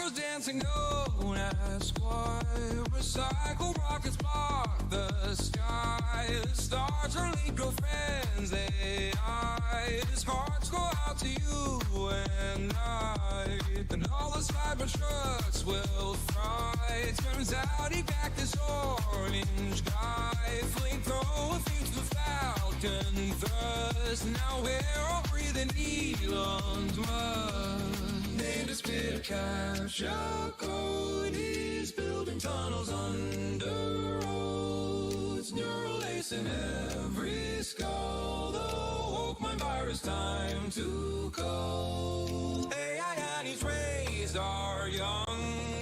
goes dancing, don't ask why. Recycle rockets block the sky. The stars are legal friends, AI. His hearts go out to you and I. And all the Cybertrucks will fry. Turns out he packed this orange guy. Flamethrower thinks the Falcon thrust. Now we're all breathing Elon's mud. Named a spit capture code. He's building tunnels under roads. Neural lace in every skull. The woke mind virus, time to go. AI and his rays are young.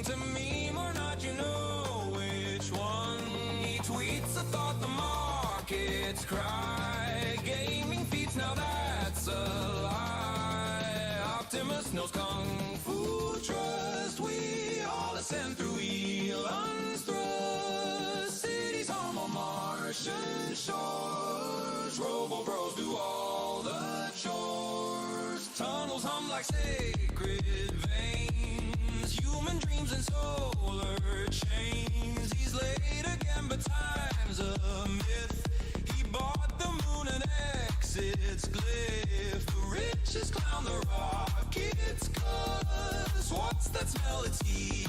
To meme or not, you know which one. He tweets a thought, the markets cry. Gaming feats, now that's a lie. Optimus knows kung fu trust. We all ascend through Elon's thrust. Cities home on Martian shores. Robo bros do all the chores. Tunnels hum like sacred veins. Human dreams and solar chains. He's late again, but time's a myth. He bought the moon and exits glyph. The richest clown, the rocket's cuss. What's that smell? It's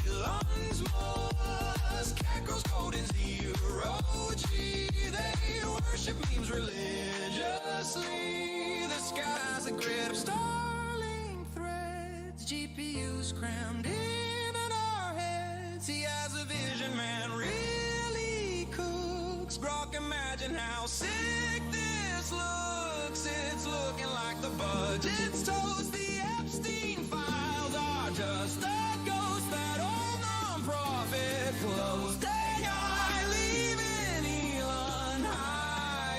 Elon's Musk. Cat grows code in zero G. They worship memes religiously. The sky's a grid of Starlink threads. GPUs crammed in our heads. He has a vision, man, really cooks. Brock, imagine how sick this looks. It's looking like the budget's toast. The Epstein files are just a ghost. That old non-profit closed. AI leaving Elon high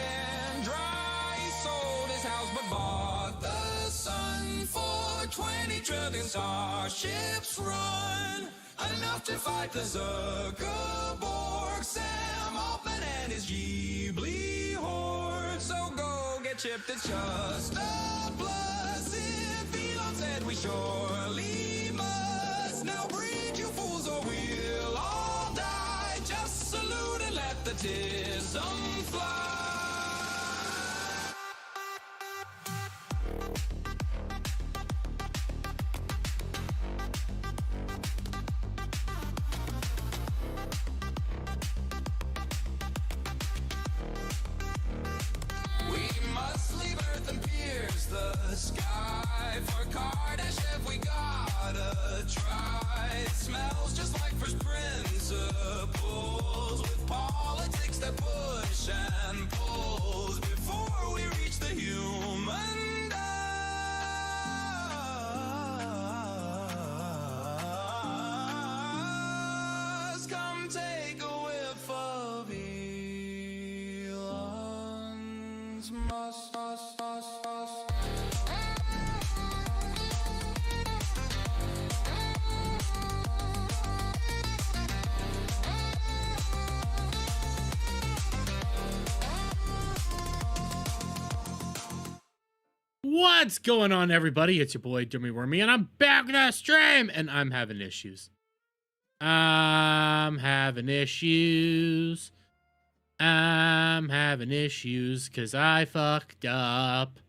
and dry. He sold his house but bought the sun for 20 trillion. Starships run enough to fight the Zuckerberg, Sam Altman and his Ghibli horde. So go get chipped, it's just a plus. If Elon said we surely must. Now breed, you fools, or we'll all die. Just salute and let the tism fly. The sky for Kardashev, we gotta try. It smells just like first principles, with politics that push and pulls before we reach the human dust. Come take a whiff of Elon's must. What's going on, everybody? It's your boy Dummy Wormy, and I'm back with a stream, and I'm having issues. I'm having issues because I fucked up.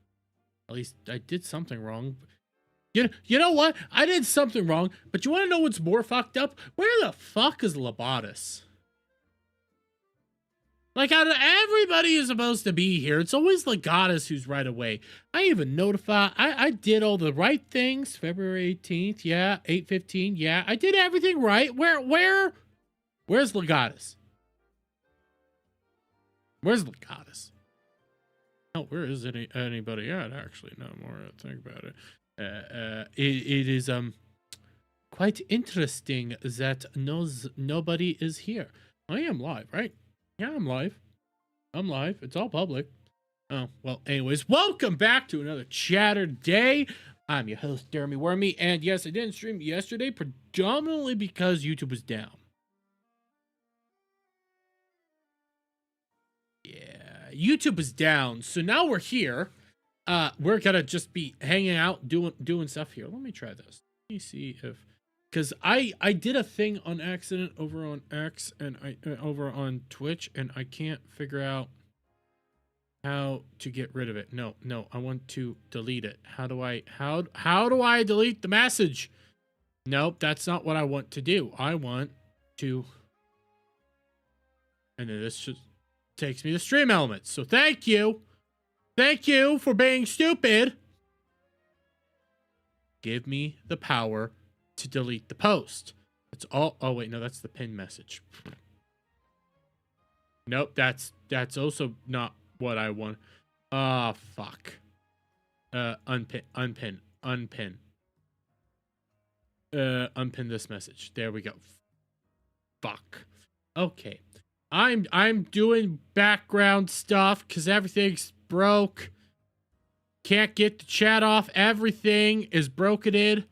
At least I did something wrong. You know what? I did something wrong, but you want to know what's more fucked up? Where the fuck is Labatus? Like, out of everybody who's supposed to be here, it's always the goddess who's right away. I even notified, I did all the right things. February 18th, yeah. 8/15, yeah. I did everything right. Where's the goddess? Where's the goddess? Oh, where is anybody at, actually? No more to think about it. It is, quite interesting that nobody is here. I am live, right? Yeah, I'm live. It's all public. Oh, well, anyways, welcome back to another Chaturday. I'm your host, Jeremy Wormy, and yes, I didn't stream yesterday, predominantly because YouTube was down. Yeah, YouTube was down, so now we're here. We're gonna just be hanging out, doing stuff here. Let me try this. Let me see if because I did a thing on accident over on X and I over on Twitch, and I can't figure out how to get rid of it. No, I want to delete it. How do I delete the message? Nope, that's not what I want to do. I want to, and then this just takes me to stream elements. So thank you for being stupid. Give me the power to delete the post. That's all. Oh wait, no, that's the pin message. Nope, that's also not what I want. Ah, fuck. Unpin. Unpin this message. There we go. Fuck. Okay. I'm doing background stuff because everything's broke. Can't get the chat off. Everything is broken.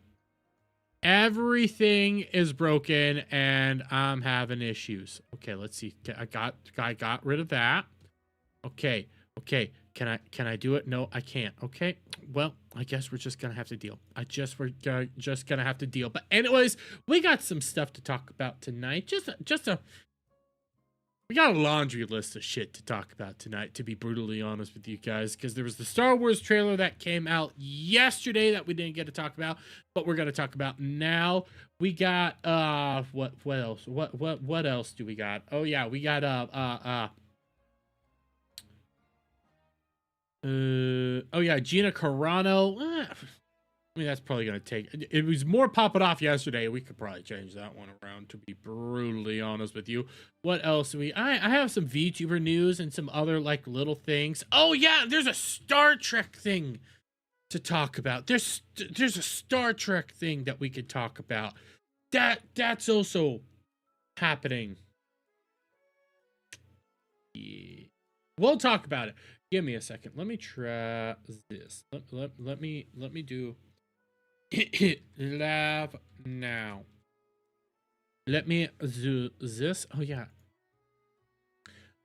Everything is broken, and I'm having issues. Okay, let's see. I got rid of that. Okay. Can I do it? No, I can't. Okay. Well, I guess we're just gonna have to deal. We're just gonna have to deal. But anyways, we got some stuff to talk about tonight. We got a laundry list of shit to talk about tonight, to be brutally honest with you guys, because there was the Star Wars trailer that came out yesterday that we didn't get to talk about, but we're gonna talk about now. We got what else? What else do we got? Oh yeah, we got Gina Carano. I mean, that's probably gonna take. It was more popping off yesterday. We could probably change that one around, to be brutally honest with you. What else do we? I have some VTuber news and some other like little things. Oh yeah, there's a Star Trek thing to talk about. There's a Star Trek thing that we could talk about. That's also happening. Yeah. We'll talk about it. Give me a second. Let me try this. Let me do live now. Let me do this. Oh yeah.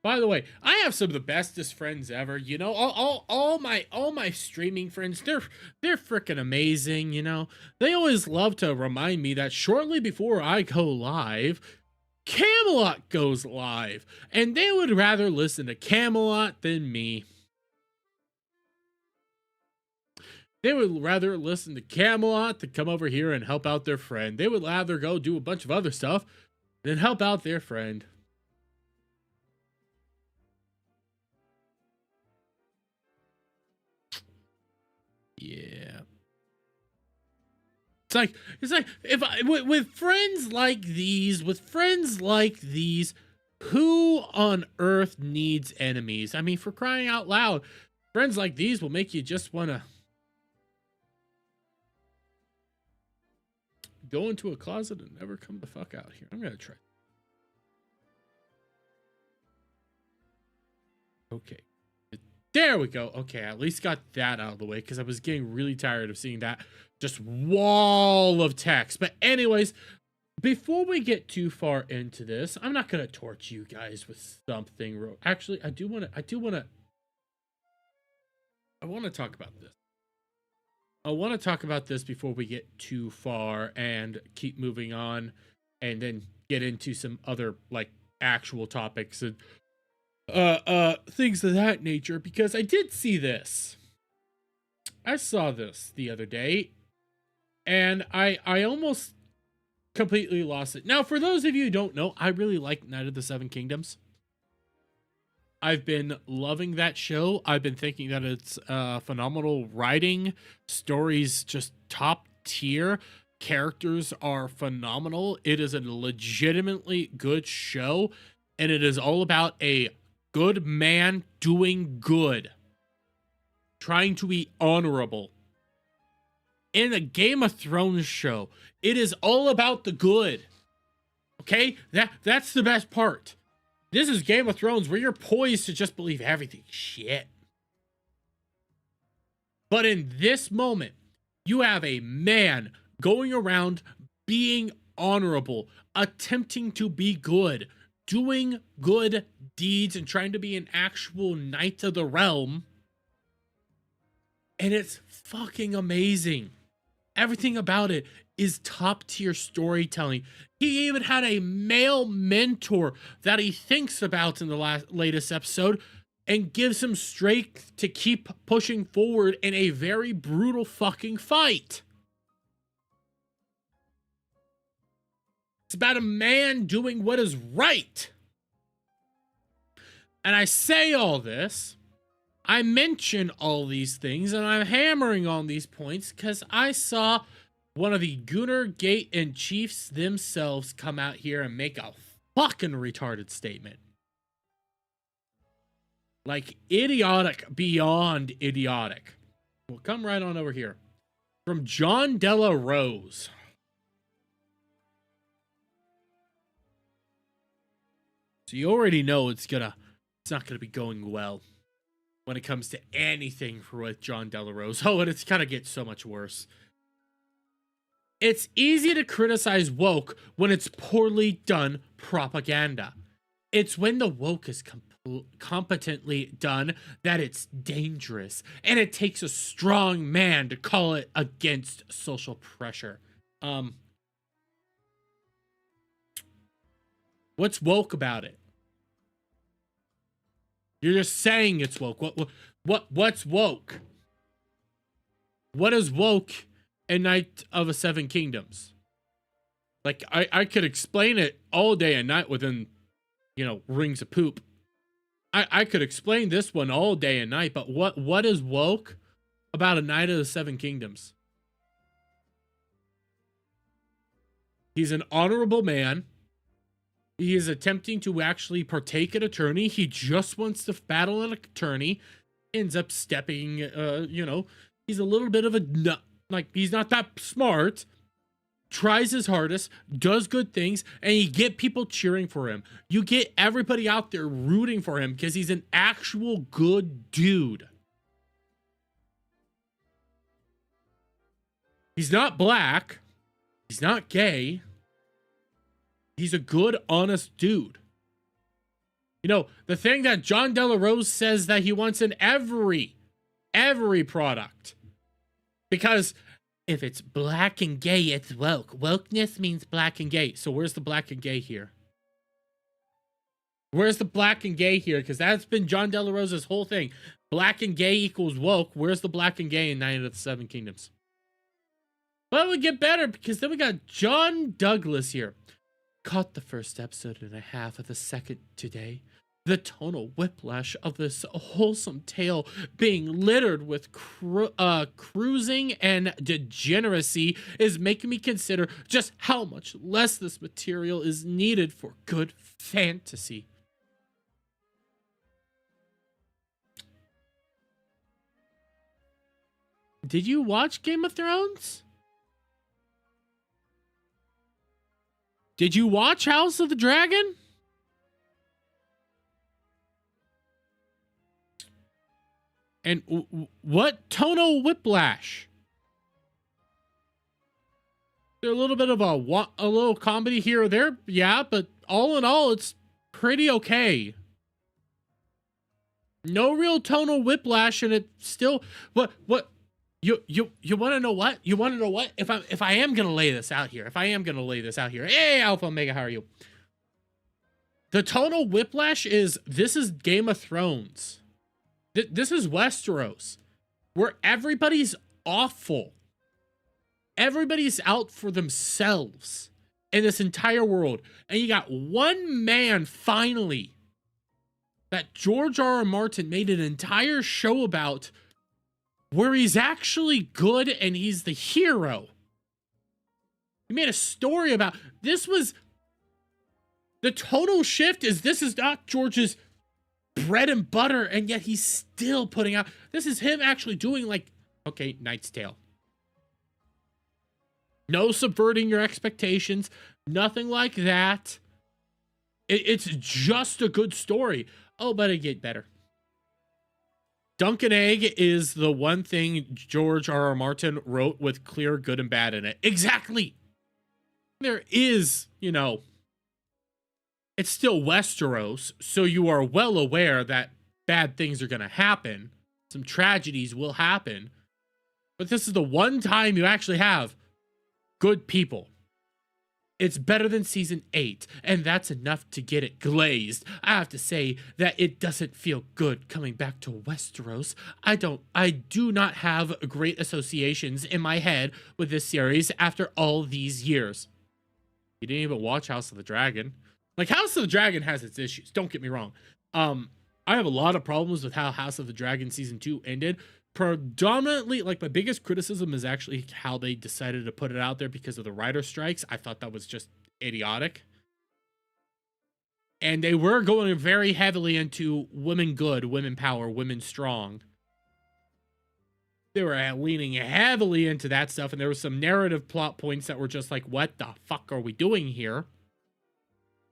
By the way, I have some of the bestest friends ever. You know, all my streaming friends, they're freaking amazing, you know. They always love to remind me that shortly before I go live, Camelot goes live, and they would rather listen to Camelot than me. They would rather listen to Camelot than come over here and help out their friend. They would rather go do a bunch of other stuff than help out their friend. Yeah. It's like if I with friends like these, who on earth needs enemies? I mean, for crying out loud, friends like these will make you just want to go into a closet and never come the fuck out here. I'm gonna try. Okay. There we go. Okay, I at least got that out of the way because I was getting really tired of seeing that just wall of text. But anyways, before we get too far into this, I'm not gonna torch you guys with something. Actually, I want to talk about this. I want to talk about this before we get too far and keep moving on, and then get into some other like actual topics and things of that nature, because I did see this. I saw this the other day, and I almost completely lost it. Now, for those of you who don't know, I really like Night of the Seven Kingdoms. I've been loving that show. I've been thinking that it's phenomenal writing, stories just top tier, characters are phenomenal. It is a legitimately good show, and it is all about a good man doing good, trying to be honorable. In a Game of Thrones show, it is all about the good. Okay? That's the best part. This is Game of Thrones, where you're poised to just believe everything's shit. But in this moment, you have a man going around being honorable, attempting to be good, doing good deeds, and trying to be an actual knight of the realm. And it's fucking amazing. Everything about it is top tier storytelling. He even had a male mentor that he thinks about in the latest episode and gives him strength to keep pushing forward in a very brutal fucking fight. It's about a man doing what is right. And I say all this, I mention all these things, and I'm hammering on these points because I saw one of the Gunnar Gate and Chiefs themselves come out here and make a fucking retarded statement. Like, idiotic beyond idiotic. Well, come right on over here. From John Della Rose. So you already know it's not gonna be going well when it comes to anything with John Della Rose. Oh, and it's gonna get so much worse. It's easy to criticize woke when it's poorly done propaganda. It's when the woke is competently done that it's dangerous, and it takes a strong man to call it against social pressure. What's woke about it? You're just saying it's woke. What's woke? What is woke in Night of the Seven Kingdoms? Like, I could explain it all day and night within, rings of poop. I could explain this one all day and night, but what is woke about A Knight of the Seven Kingdoms? He's an honorable man. He is attempting to actually partake in a tourney. He just wants to battle an attorney. Ends up stepping, he's a little bit of a nut. Like, he's not that smart. Tries his hardest, does good things, and you get people cheering for him. You get everybody out there rooting for him because he's an actual good dude. He's not black. He's not gay. He's a good, honest dude. The thing that John Della Rose says that he wants in every product. Because if it's black and gay, it's woke. Wokeness means black and gay. So where's the black and gay here? Where's the black and gay here? Because that's been John Della Rose's whole thing. Black and gay equals woke. Where's the black and gay in Night of the Seven Kingdoms? But it would get better because then we got John Douglas here. Caught the first episode and a half of the second today. The tonal whiplash of this wholesome tale being littered with cruising and degeneracy is making me consider just how much less this material is needed for good fantasy. Did you watch Game of Thrones? Did you watch House of the Dragon? And what tonal whiplash? There's a little bit of a little comedy here or there, yeah, but all in all, it's pretty okay. No real tonal whiplash, and it still what you want to know what? You want to know what? If I am gonna lay this out here, hey Alpha Omega, how are you? The tonal whiplash is this is Game of Thrones. This is Westeros, where everybody's awful. Everybody's out for themselves in this entire world. And you got one man, finally, that George R.R. Martin made an entire show about where he's actually good and he's the hero. He made a story about, this was, the total shift is this is not George's bread and butter, and yet he's still putting out, this is him actually doing like, okay, Knight's Tale. No subverting your expectations, nothing like that. It's just a good story. Oh, but it get better. Dunkin' Egg is the one thing George R.R. Martin wrote with clear good and bad in it. Exactly. There is, it's still Westeros, so you are well aware that bad things are going to happen. Some tragedies will happen. But this is the one time you actually have good people. It's better than season 8, and that's enough to get it glazed. I have to say that it doesn't feel good coming back to Westeros. I do not have great associations in my head with this series after all these years. You didn't even watch House of the Dragon. Like, House of the Dragon has its issues, don't get me wrong. I have a lot of problems with how House of the Dragon season 2 ended. Predominantly, like, my biggest criticism is actually how they decided to put it out there because of the writer strikes. I thought that was just idiotic. And they were going very heavily into women good, women power, women strong. They were leaning heavily into that stuff, and there were some narrative plot points that were just like, what the fuck are we doing here?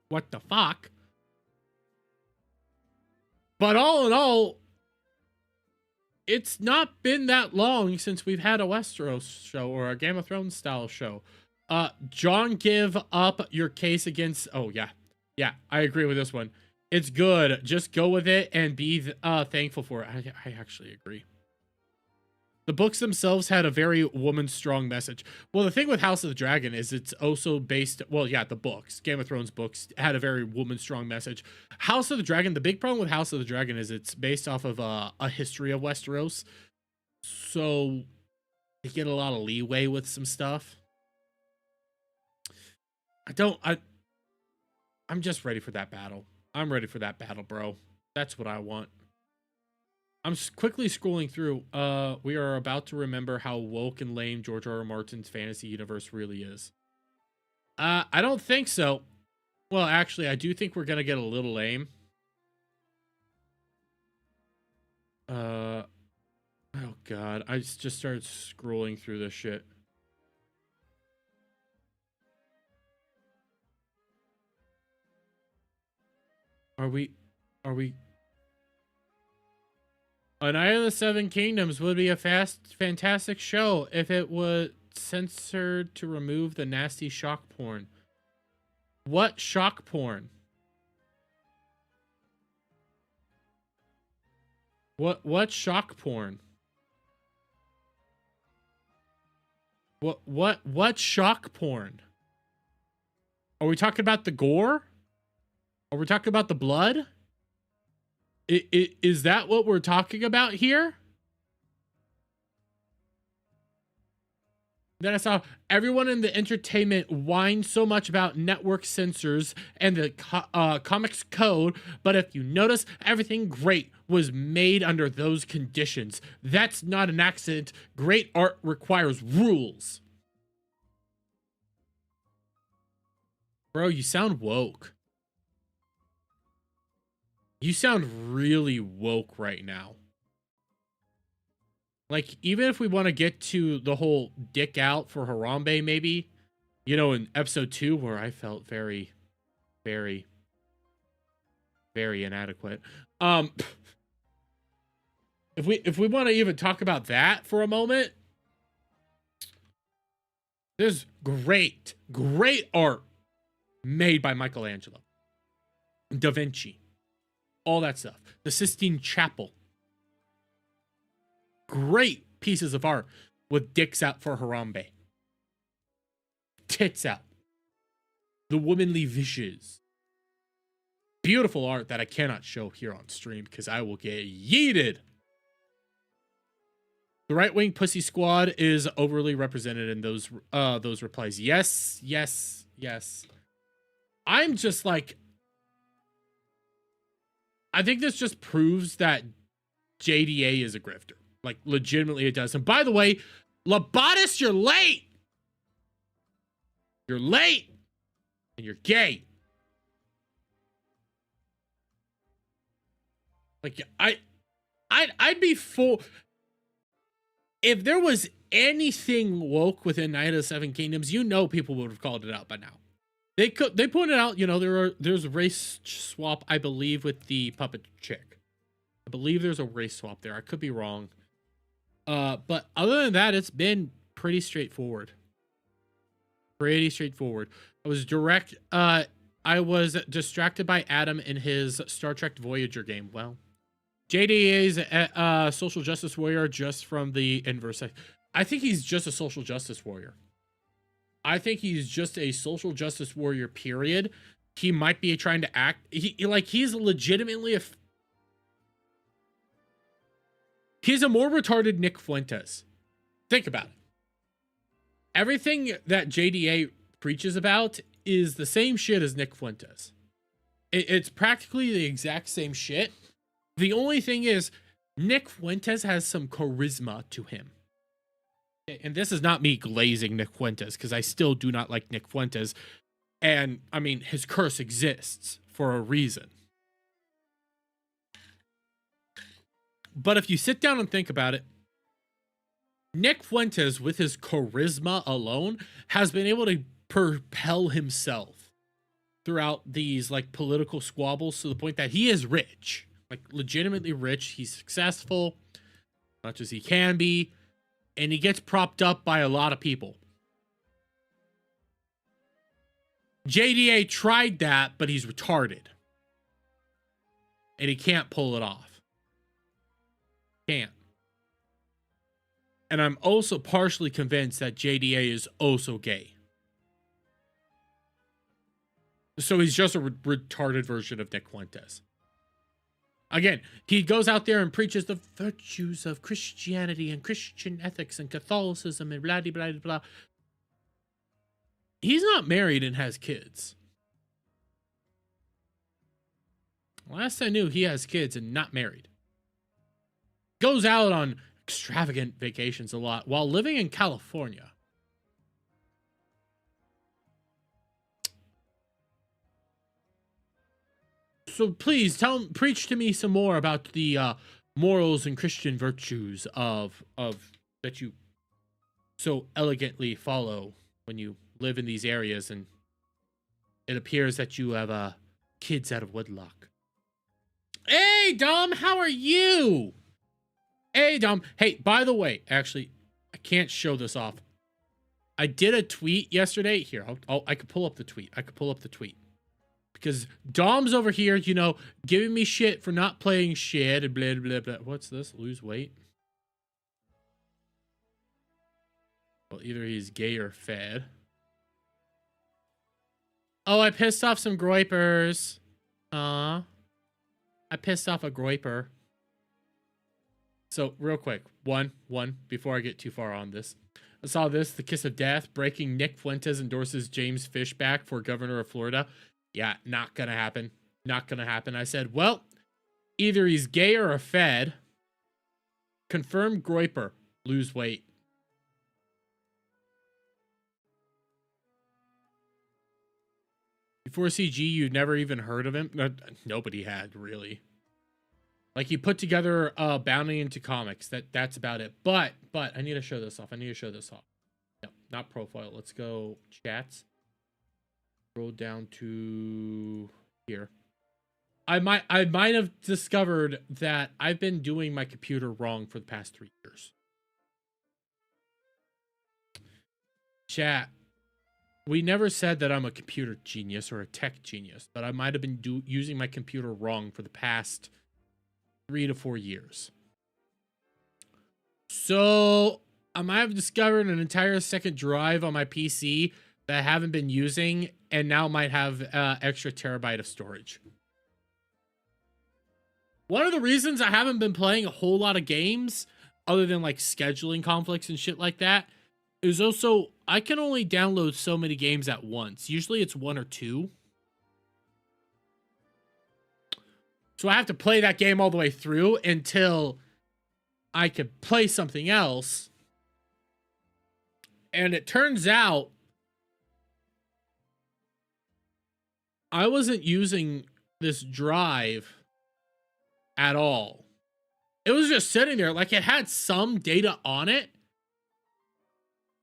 What the fuck? But all in all, it's not been that long since we've had a Westeros show or a Game of Thrones style show. John, give up your case against... Oh, yeah. Yeah, I agree with this one. It's good. Just go with it and be thankful for it. I actually agree. The books themselves had a very woman-strong message. Well, the thing with House of the Dragon is it's also based... Well, yeah, the books. Game of Thrones books had a very woman-strong message. House of the Dragon... The big problem with House of the Dragon is it's based off of a history of Westeros. So, they get a lot of leeway with some stuff. I'm just ready for that battle. I'm ready for that battle, bro. That's what I want. I'm quickly scrolling through. We are about to remember how woke and lame George R.R. Martin's fantasy universe really is. I don't think so. Well, actually, I do think we're gonna get a little lame. Oh god, I just started scrolling through this shit. Are we... A Night of the Seven Kingdoms would be a fantastic show if it was censored to remove the nasty shock porn. What shock porn? What shock porn? What shock porn? Are we talking about the gore? Are we talking about the blood? Is that what we're talking about here? Then I saw everyone in the entertainment whine so much about network censors and the comics code, but if you notice, everything great was made under those conditions. That's not an accident. Great art requires rules. Bro, you sound woke. You sound really woke right now. Like, even if we want to get to the whole dick out for Harambe, maybe, you know, in episode 2, where I felt very, very, very inadequate. If we want to even talk about that for a moment, there's great art made by Michelangelo, Da Vinci, all that stuff. The Sistine Chapel. Great pieces of art with dicks out for Harambe. Tits out. The womanly wishes. Beautiful art that I cannot show here on stream because I will get yeeted. The right-wing pussy squad is overly represented in those replies. Yes, yes, yes. I'm just like... I think this just proves that JDA is a grifter. Like, legitimately it does. And by the way, Labatus, you're late! You're late! And you're gay. Like, I'd be full... If there was anything woke within Night of the Seven Kingdoms, you know people would have called it out by now. They pointed out, you know, there's a race swap, I believe, with the puppet chick. I believe there's a race swap there. I could be wrong. But other than that, it's been pretty straightforward. Pretty straightforward. I was distracted by Adam in his Star Trek Voyager game. Well, JDA is a social justice warrior just from the inverse. I think he's just a social justice warrior. I think he's just a social justice warrior, period. He might be trying to act... he's legitimately he's a more retarded Nick Fuentes. Think about it. Everything that JDA preaches about is the same shit as Nick Fuentes. It's practically the exact same shit. The only thing is, Nick Fuentes has some charisma to him. And this is not me glazing Nick Fuentes, because I still do not like Nick Fuentes. And, I mean, his curse exists for a reason. But if you sit down and think about it, Nick Fuentes, with his charisma alone, has been able to propel himself throughout these, like, political squabbles to the point that he is rich. Like, legitimately rich. He's successful, much as he can be, and he gets propped up by a lot of people. JDA tried that, but he's retarded. And he can't pull it off. Can't. And I'm also partially convinced that JDA is also gay. So he's just a retarded version of Nick Fuentes. Again, he goes out there and preaches the virtues of Christianity and Christian ethics and Catholicism and blah, blah, blah, blah. He's not married and has kids. Last I knew, he has kids and not married. Goes out on extravagant vacations a lot while living in California. So please preach to me some more about the morals and Christian virtues of that you so elegantly follow when you live in these areas, and it appears that you have kids out of wedlock. Hey Dom, how are you? Hey Dom. Hey, by the way, actually, I can't show this off. I did a tweet yesterday. Here, I could pull up the tweet. Because Dom's over here, you know, giving me shit for not playing shit and blah, blah, blah. What's this? Lose weight? Well, either he's gay or fed. Oh, I pissed off some groypers. I pissed off a groyper. So, real quick. One, before I get too far on this. I saw this, the kiss of death. Breaking Nick Fuentes endorses James Fishback for governor of Florida. Yeah, not gonna happen. Not gonna happen. I said, well, either he's gay or a fed. Confirmed groyper. Lose weight. Before CG, you'd never even heard of him? No, nobody had, really. Like, he put together Bounding into Comics. That's about it. But, I need to show this off. No, not profile. Let's go chats. Scroll down to here. I might have discovered that I've been doing my computer wrong for the past 3 years. Chat. We never said that I'm a computer genius or a tech genius, but I might have been using my computer wrong for the past 3 to 4 years. So I might have discovered an entire second drive on my PC that I haven't been using, and now might have extra terabyte of storage. One of the reasons I haven't been playing a whole lot of games, other than like scheduling conflicts and shit like that, is also I can only download so many games at once. Usually it's 1 or 2. So I have to play that game all the way through until I could play something else. And it turns out I wasn't using this drive at all. It was just sitting there. Like, it had some data on it,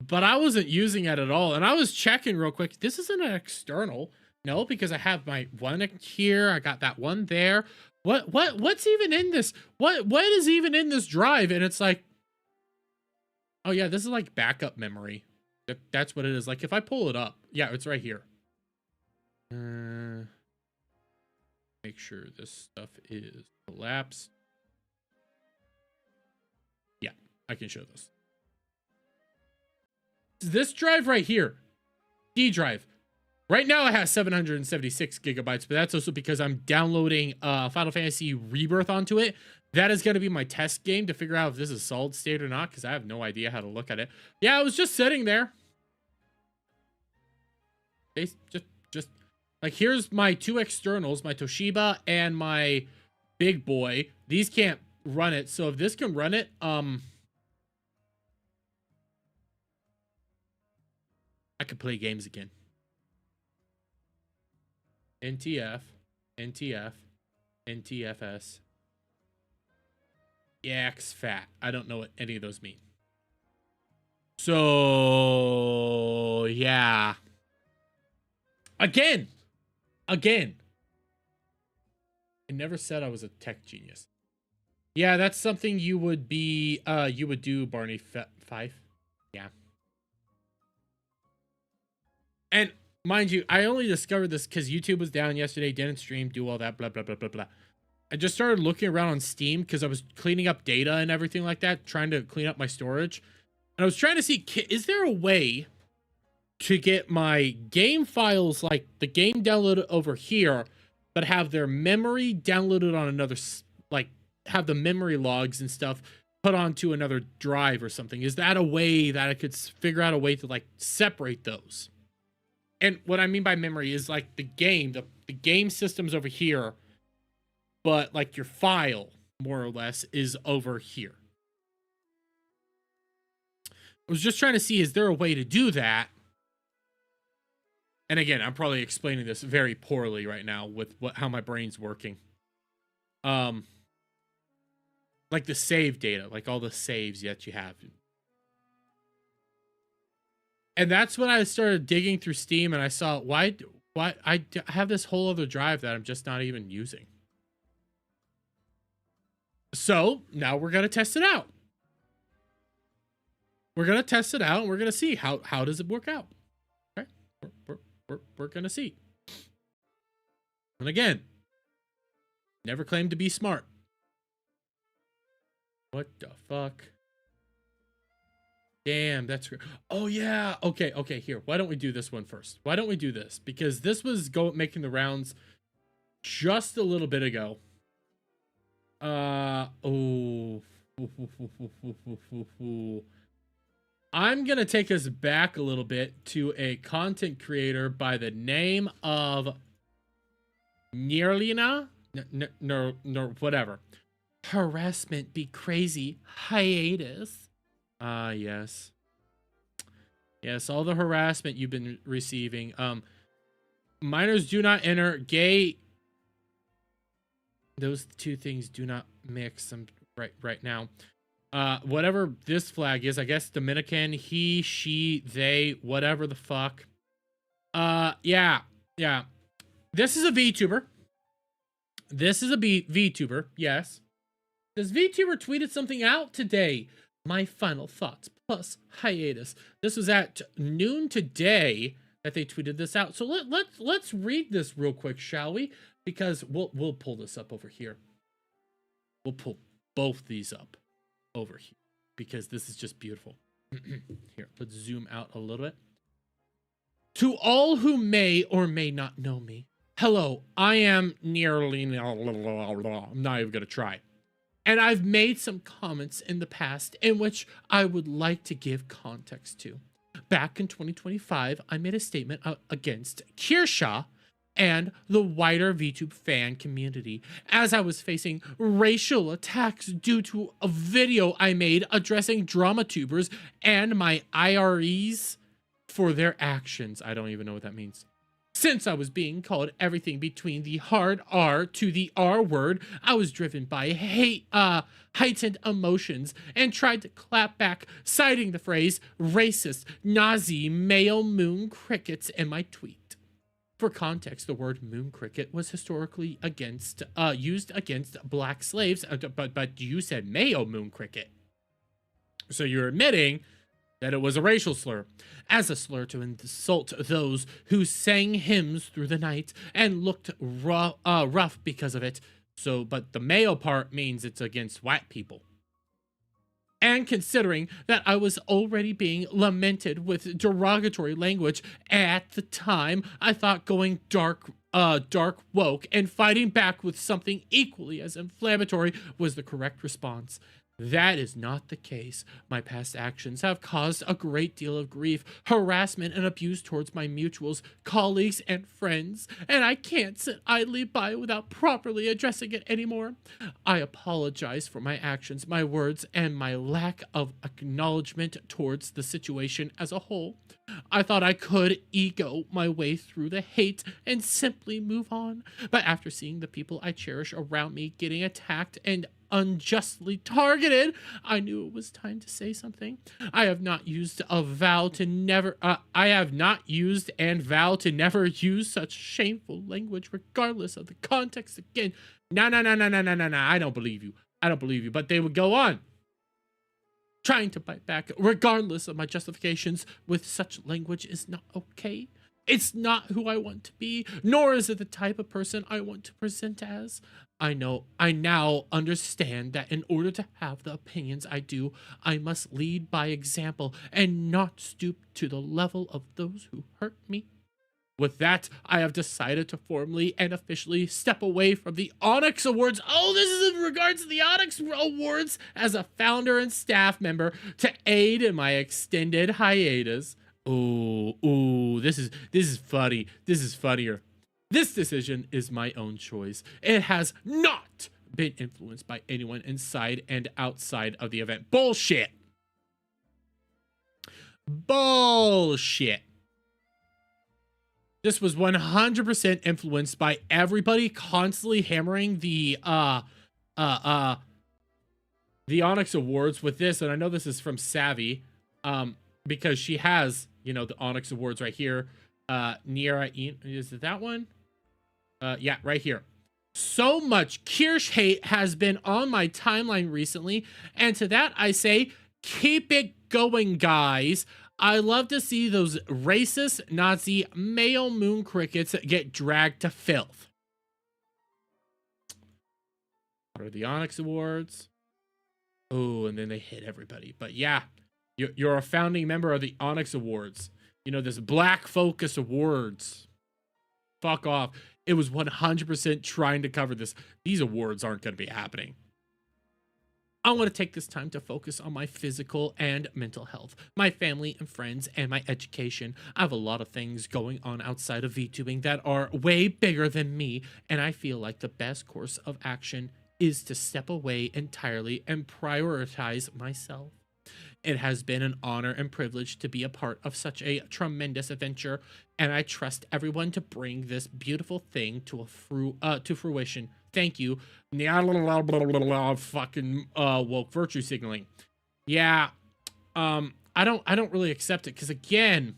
but I wasn't using it at all. And I was checking real quick. This isn't an external. No, because I have my one here. I got that one there. What's even in this? What is even in this drive? And it's like, oh yeah, this is like backup memory. That's what it is. Like, if I pull it up, yeah, it's right here. Make sure this stuff is collapsed. Yeah, I can show this. This drive right here, D drive. Right now it has 776 gigabytes, but that's also because I'm downloading Final Fantasy Rebirth onto it. That is going to be my test game to figure out if this is solid state or not, because I have no idea how to look at it. Yeah, it was just sitting there. Just like, here's my two externals, my Toshiba and my big boy. These can't run it, so if this can run it, I could play games again. NTF, NTF, NTFS. Yaks fat. I don't know what any of those mean. So, yeah. Again. I never said I was a tech genius. Yeah, that's something you would be, you would do, Barney Fife. Yeah. And mind you, I only discovered this because YouTube was down yesterday, didn't stream, do all that, blah, blah, blah, blah, blah. I just started looking around on Steam because I was cleaning up data and everything like that, trying to clean up my storage. And I was trying to see, is there a way to get my game files, like the game downloaded over here, but have their memory downloaded on another, like, have the memory logs and stuff put onto another drive or something? Is that a way that I could figure out a way to, like, separate those? And what I mean by memory is, like, the game, the game system's over here, but, like, your file, more or less, is over here. I was just trying to see, is there a way to do that? And again, I'm probably explaining this very poorly right now with how my brain's working. Like the save data, like all the saves that you have. And that's when I started digging through Steam and I saw, why I have this whole other drive that I'm just not even using. So now we're going to test it out. We're going to test it out and we're going to see how does it work out. Okay. We're going to see. And again, never claimed to be smart. What the fuck? Damn, that's great. Oh yeah. Okay, here. Why don't we do this one first? Why don't we do this? Because this was making the rounds just a little bit ago. I'm going to take us back a little bit to a content creator by the name of Nirlina? No, whatever. Harassment be crazy. Hiatus. Yes. Yes, all the harassment you've been receiving. Minors do not enter. Gay. Those two things do not mix. I'm right now. Whatever this flag is, I guess Dominican, he, she, they, whatever the fuck. Yeah. This is a VTuber. VTuber, yes. This VTuber tweeted something out today. My final thoughts plus hiatus. This was at noon today that they tweeted this out. So let's read this real quick, shall we? Because we'll pull this up over here. We'll pull both these up over here because this is just beautiful. Here, let's zoom out a little bit. To all who may or may not know me, hello, I am nearly, I'm not even gonna try. And I've made some comments in the past in which I would like to give context to. Back in 2025, I made a statement against Kirsha and the wider VTube fan community as I was facing racial attacks due to a video I made addressing drama tubers and my IREs for their actions. I don't even know what that means. Since I was being called everything between the hard R to the R word, I was driven by heightened emotions and tried to clap back, citing the phrase racist, Nazi, male moon crickets in my tweet. For context, the word moon cricket was historically used against black slaves, but you said male moon cricket. So you're admitting that it was a racial slur, as a slur to insult those who sang hymns through the night and looked rough because of it. So, but the male part means it's against white people. And considering that I was already being lamented with derogatory language at the time, I thought going dark woke and fighting back with something equally as inflammatory was the correct response. That is not the case. My past actions have caused a great deal of grief, harassment, and abuse towards my mutuals, colleagues, and friends, and I can't sit idly by without properly addressing it anymore. I apologize for my actions, my words, and my lack of acknowledgement towards the situation as a whole. I thought I could ego my way through the hate and simply move on, but after seeing the people I cherish around me getting attacked and unjustly targeted, I knew it was time to say something. I have not used and vow to never use such shameful language, regardless of the context again. No, I don't believe you. But they would go on, trying to bite back, regardless of my justifications, with such language is not okay. It's not who I want to be, nor is it the type of person I want to present as. I now understand that in order to have the opinions I do, I must lead by example and not stoop to the level of those who hurt me. With that, I have decided to formally and officially step away from the Onyx Awards. Oh, this is in regards to the Onyx Awards as a founder and staff member to aid in my extended hiatus. Ooh, this is funny. This is funnier. This decision is my own choice. It has not been influenced by anyone inside and outside of the event. Bullshit. This was 100% influenced by everybody constantly hammering the Onyx Awards with this, and I know this is from Savvy, because she has, the Onyx Awards right here. Niera, is it that one? Yeah, right here. So much Kirsch hate has been on my timeline recently, and to that I say, keep it going, guys. I love to see those racist Nazi male moon crickets get dragged to filth. What are the Onyx Awards? Oh, and then they hit everybody. But yeah, you're a founding member of the Onyx Awards. This Black Focus Awards. Fuck off. It was 100% trying to cover this. These awards aren't going to be happening. I want to take this time to focus on my physical and mental health, my family and friends, and my education. I have a lot of things going on outside of VTubing that are way bigger than me, and I feel like the best course of action is to step away entirely and prioritize myself. It has been an honor and privilege to be a part of such a tremendous adventure, and I trust everyone to bring this beautiful thing to fruition. Thank you. Fucking woke virtue signaling. Yeah. I don't really accept it because again,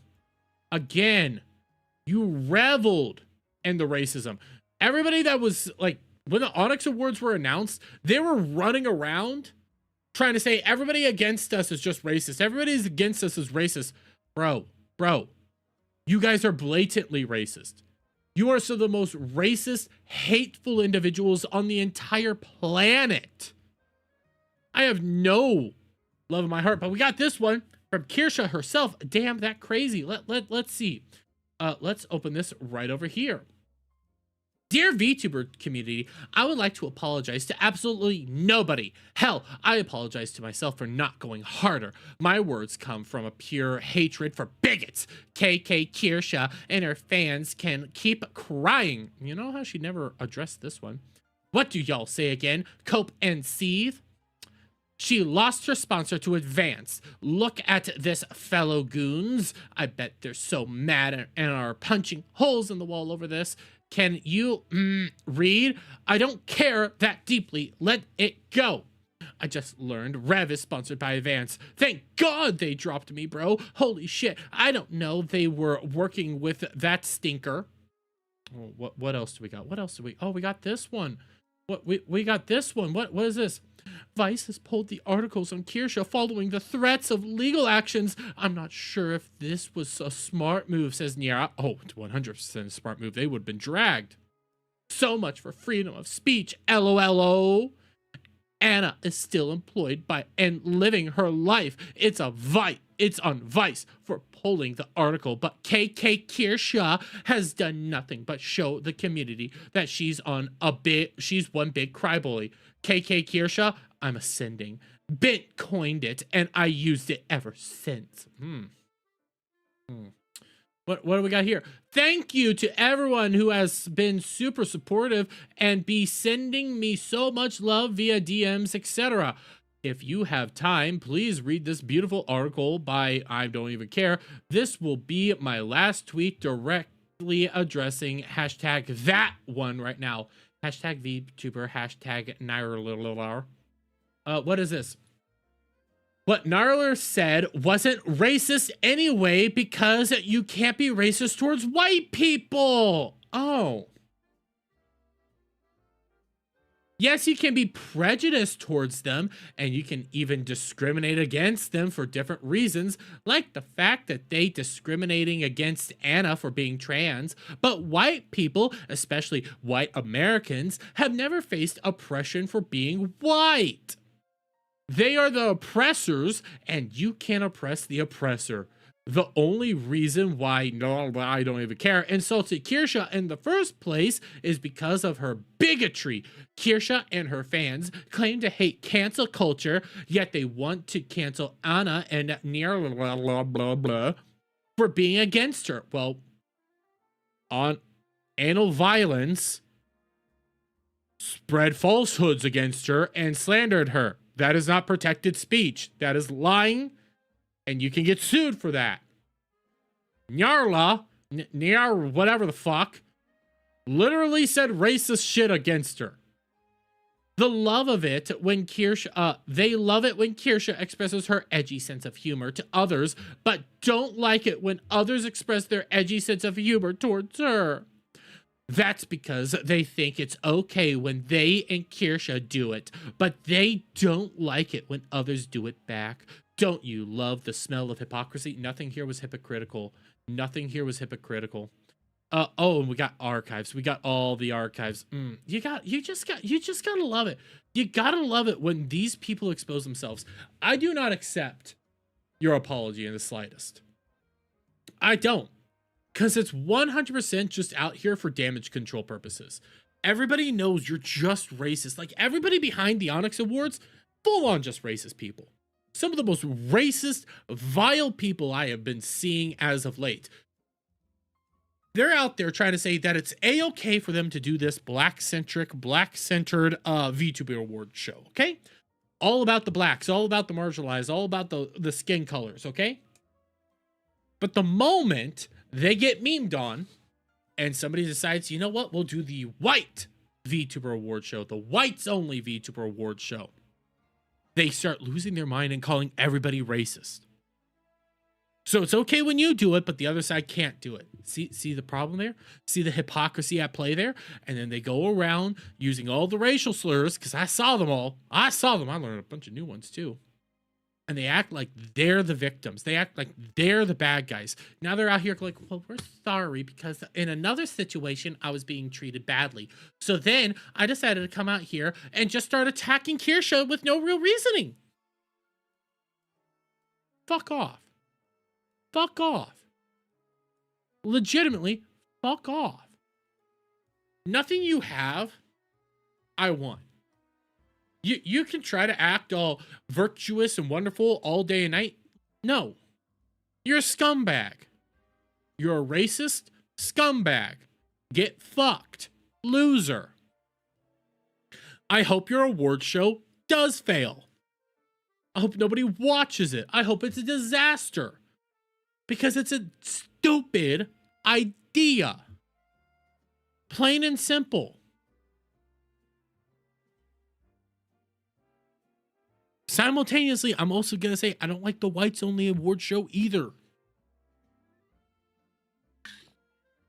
you reveled in the racism. Everybody that was like, when the Onyx Awards were announced, they were running around trying to say everybody against us is just racist. Everybody's against us is racist. Bro, you guys are blatantly racist. You are some of the most racist, hateful individuals on the entire planet. I have no love in my heart, but we got this one from Kirsha herself. Damn, that crazy. Let's see. Let's open this right over here. Dear VTuber community, I would like to apologize to absolutely nobody. Hell, I apologize to myself for not going harder. My words come from a pure hatred for bigots. KK Kirsha and her fans can keep crying. You know how she never addressed this one? What do y'all say again? Cope and seethe? She lost her sponsor to Advance. Look at this, fellow goons. I bet they're so mad and are punching holes in the wall over this. Can you read? I don't care that deeply. Let it go. I just learned Rev is sponsored by Advance. Thank God they dropped me, bro. Holy shit. I don't know they were working with that stinker. Oh, what else do we got? Oh, we got this one. We got this one. What is this? Vice has pulled the articles on Kirsha following the threats of legal actions. I'm not sure if this was a smart move, says Niera. Oh, 100% a smart move. They would have been dragged. So much for freedom of speech, LOLO. Anna is still employed by and living her life. It's on Vice for pulling the article, but KK Kirsha has done nothing but show the community that she's one big crybaby. KK Kirsha, I'm ascending. Bint coined it, and I used it ever since. What do we got here? Thank you to everyone who has been super supportive and be sending me so much love via DMs, etc. If you have time, please read this beautiful article by I Don't Even Care. This will be my last tweet directly addressing hashtag that one right now. Hashtag VTuber, hashtag Nair. What is this? What Gnarler said wasn't racist anyway because you can't be racist towards white people. Oh. Yes, you can be prejudiced towards them, and you can even discriminate against them for different reasons, like the fact that they discriminating against Anna for being trans. But white people, especially white Americans, have never faced oppression for being white. They are the oppressors, and you can't oppress the oppressor. The only reason why I Don't Even Care insulted Kirsha in the first place is because of her bigotry. Kirsha and her fans claim to hate cancel culture, yet they want to cancel Anna and blah blah blah blah for being against her. Well, on anal violence, spread falsehoods against her and slandered her. That is not protected speech. That is lying, and you can get sued for that. Nyarla, whatever the fuck, literally said racist shit against her. They love it when Kirsha expresses her edgy sense of humor to others, but don't like it when others express their edgy sense of humor towards her. That's because they think it's okay when they and Kirsha do it, but they don't like it when others do it back. Don't you love the smell of hypocrisy? Nothing here was hypocritical. Nothing here was hypocritical. Oh, and we got archives. We got all the archives. You just gotta love it. You gotta love it when these people expose themselves. I do not accept your apology in the slightest. I don't. Because it's 100% just out here for damage control purposes. Everybody knows you're just racist. Like, everybody behind the Onyx Awards, full on just racist people. Some of the most racist, vile people I have been seeing as of late. They're out there trying to say that it's A-okay for them to do this black-centered VTuber award show, okay? All about the blacks, all about the marginalized, all about the skin colors, okay? But the moment they get memed on, and somebody decides, you know what, we'll do the white VTuber award show, the whites only VTuber award show, they start losing their mind and calling everybody racist. So it's okay when you do it, but the other side can't do it. See the problem there? See the hypocrisy at play there? And then they go around using all the racial slurs, because I saw them all. I learned a bunch of new ones too. And they act like they're the victims. They act like they're the bad guys. Now they're out here like, well, we're sorry because in another situation, I was being treated badly. So then I decided to come out here and just start attacking Kirsha with no real reasoning. Fuck off. Fuck off. Legitimately, fuck off. Nothing you have, I want. You can try to act all virtuous and wonderful all day and night. No. You're a scumbag. You're a racist scumbag. Get fucked. Loser. I hope your award show does fail. I hope nobody watches it. I hope it's a disaster. Because it's a stupid idea. Plain and simple. Simultaneously, I'm also going to say I don't like the whites only award show either.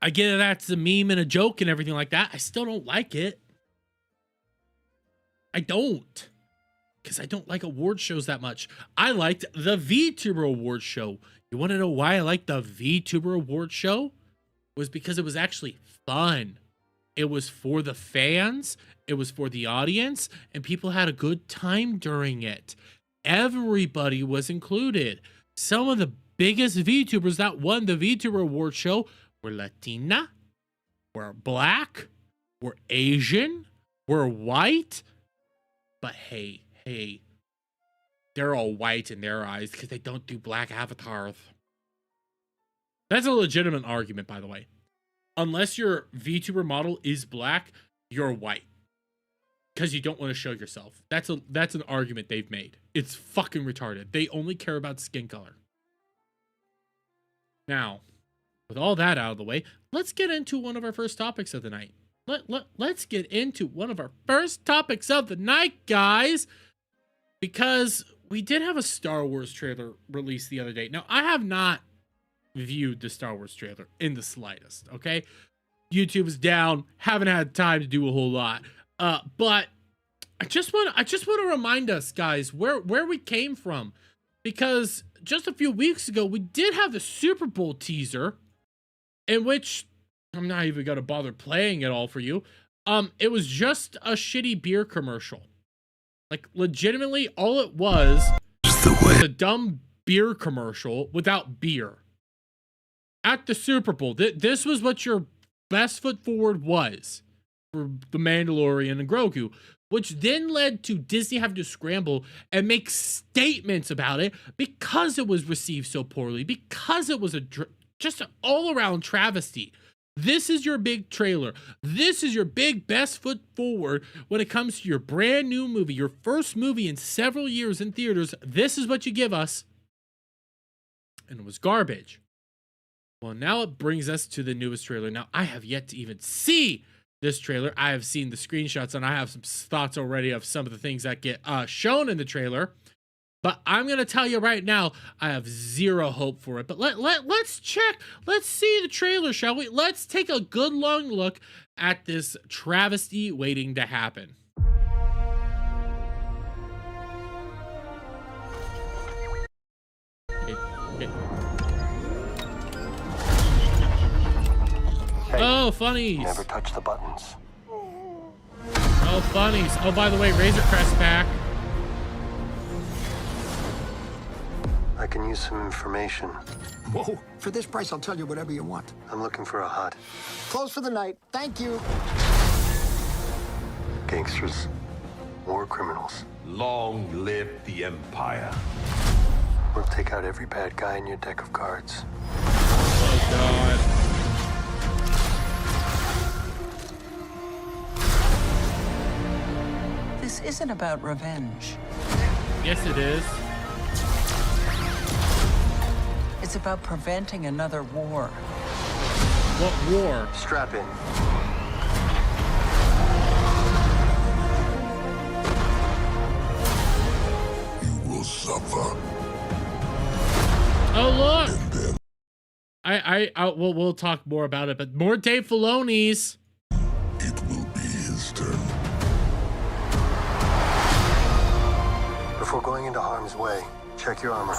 I get it, that's a meme and a joke and everything like that. I still don't like it. I don't. Because I don't like award shows that much. I liked the VTuber award show. You want to know why I liked the VTuber award show? It was because it was actually fun. It was for the fans, it was for the audience, and people had a good time during it. Everybody was included. Some of the biggest VTubers that won the VTuber Award show were Latina, were Black, were Asian, were white. But hey, they're all white in their eyes because they don't do black avatars. That's a legitimate argument, by the way. Unless your VTuber model is black, you're white. Because you don't want to show yourself. That's an argument they've made. It's fucking retarded. They only care about skin color. Now, with all that out of the way, let's get into one of our first topics of the night. Let's get into one of our first topics of the night, guys. Because we did have a Star Wars trailer released the other day. Now, I have not viewed the Star Wars trailer in the slightest, okay? YouTube is down. Haven't had time to do a whole lot. But I just want to remind us, guys, where we came from. Because just a few weeks ago, we did have the Super Bowl teaser, in which I'm not even gonna bother playing it all for you. It was just a shitty beer commercial. Like, legitimately, all it was a dumb beer commercial without beer. At the Super Bowl, this was what your best foot forward was for The Mandalorian and Grogu, which then led to Disney having to scramble and make statements about it because it was received so poorly, because it was just an all-around travesty. This is your big trailer. This is your big best foot forward when it comes to your brand new movie, your first movie in several years in theaters. This is what you give us. And it was garbage. Well, now it brings us to the newest trailer. Now, I have yet to even see this trailer. I have seen the screenshots, and I have some thoughts already of some of the things that get shown in the trailer. But I'm going to tell you right now, I have zero hope for it. But let's check. Let's see the trailer, shall we? Let's take a good long look at this travesty waiting to happen. Hey, oh, funnies. Never touch the buttons. Oh, funnies. Oh, by the way, Razor Crest's back. I can use some information. Whoa, for this price, I'll tell you whatever you want. I'm looking for a hut. Close for the night. Thank you. Gangsters. War criminals. Long live the Empire. We'll take out every bad guy in your deck of cards. Oh, God. This isn't about revenge. Yes, it is. It's about preventing another war. What war? Strap in. You will suffer. Oh, look. We'll talk more about it, but more Dave Filoni's. It will be his turn. Before going into harm's way, check your armor.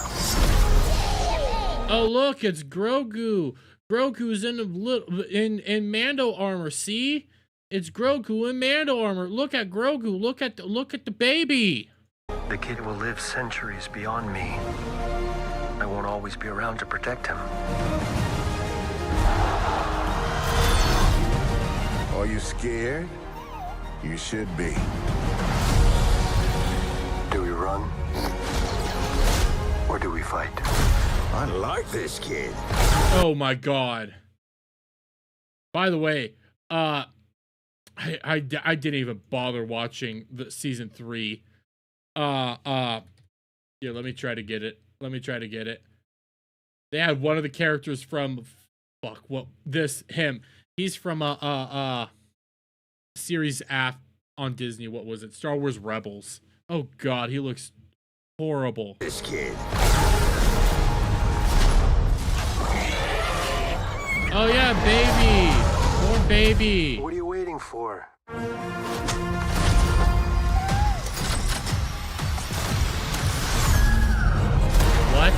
Oh, look, it's Grogu. Grogu's in Mando armor. See? It's Grogu in Mando armor. Look at Grogu. Look at the baby. The kid will live centuries beyond me. I won't always be around to protect him. Are you scared? You should be. Do we run? Or do we fight? I like this kid. Oh my God. By the way, I didn't even bother watching the season 3. Yeah, let me try to get it. They had one of the characters from him. He's from series after on Disney. What was it? Star Wars Rebels. Oh God, he looks horrible. This kid. Oh yeah, baby. More baby. What are you waiting for? What?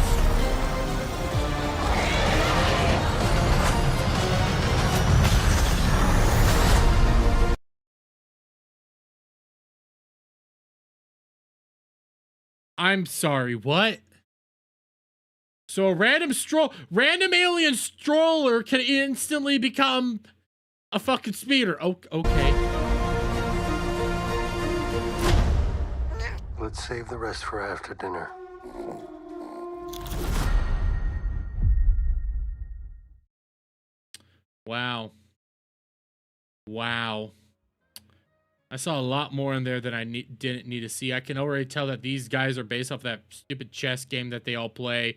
I'm sorry, what? So a random alien stroller can instantly become a fucking speeder. Okay. Let's save the rest for after dinner. Wow. I saw a lot more in there than I didn't need to see. I can already tell that these guys are based off that stupid chess game that they all play.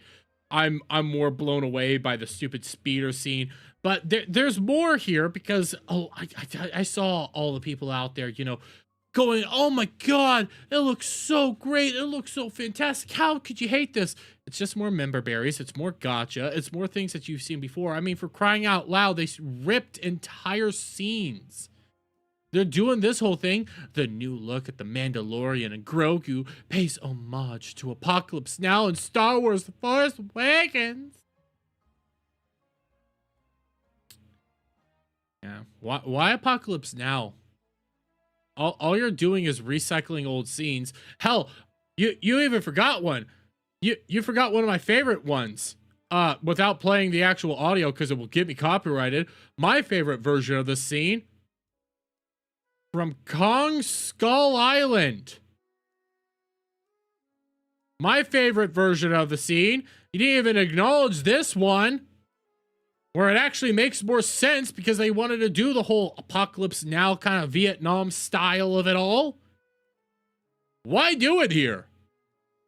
I'm more blown away by the stupid speeder scene. But there's more here because, I saw all the people out there, you know, going, oh my God, it looks so great. It looks so fantastic. How could you hate this? It's just more member berries. It's more gotcha. It's more things that you've seen before. I mean, for crying out loud, they ripped entire scenes. They're doing this whole thing. The new look at the Mandalorian and Grogu pays homage to Apocalypse Now and Star Wars The Force Awakens. Yeah. Why Apocalypse Now? All you're doing is recycling old scenes. Hell, you even forgot one. You forgot one of my favorite ones. Without playing the actual audio because it will get me copyrighted. My favorite version of the scene from Kong Skull Island. My favorite version of the scene. You didn't even acknowledge this one. Where it actually makes more sense because they wanted to do the whole Apocalypse Now kind of Vietnam style of it all. Why do it here?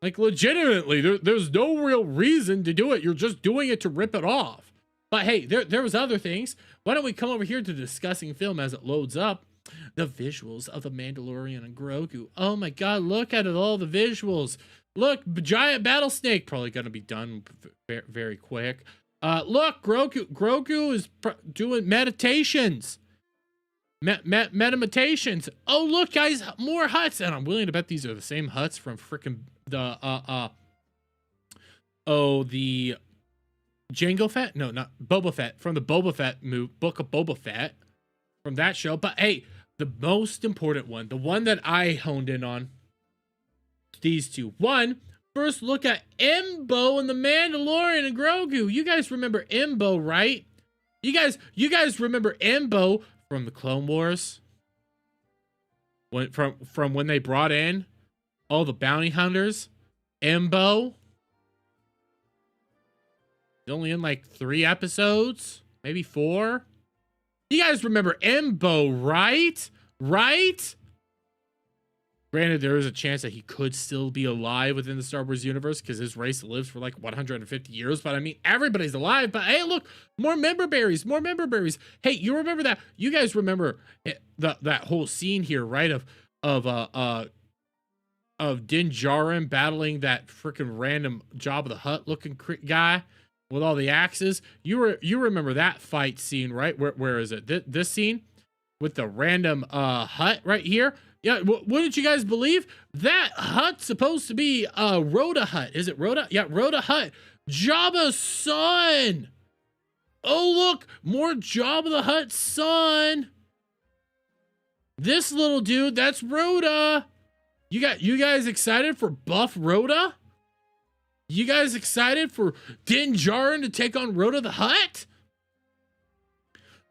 Like, legitimately, there's no real reason to do it. You're just doing it to rip it off. But hey, there was other things. Why don't we come over here to discussing film as it loads up? The visuals of the Mandalorian and Grogu. Oh my God, look at it, all the visuals. Look, giant battle snake. Probably going to be done very quick. Look, Grogu is doing meditations. Meditations. Oh, look, guys, more huts. And I'm willing to bet these are the same huts from freaking the Jango Fett? No, not Boba Fett. From the Boba Fett book of Boba Fett. From that show. But hey, the most important one, the one that I honed in on, these two. One, first look at Embo and the Mandalorian and Grogu. You guys remember Embo, right? You guys remember Embo from the Clone Wars? From when they brought in all the bounty hunters? Embo? He's only in like 3 episodes, maybe 4. You guys remember Embo, right? Right? Granted, there is a chance that he could still be alive within the Star Wars universe because his race lives for like 150 years. But I mean, everybody's alive. But hey, look, more member berries, more member berries. Hey, you remember that? You guys remember that whole scene here, right? Of Din Djarin battling that freaking random Jabba the Hutt looking guy with all the axes. You remember that fight scene, right? Where is it? This scene with the random hut right here. Yeah, wouldn't you guys believe that hut's supposed to be Rhoda Hut? Is it Rhoda? Yeah, Rhoda Hut. Jabba's son. Oh, look, more Jabba the Hutt's son. This little dude, that's Rhoda. You guys excited for Buff Rhoda? You guys excited for Din Djarin to take on Rhoda the Hutt?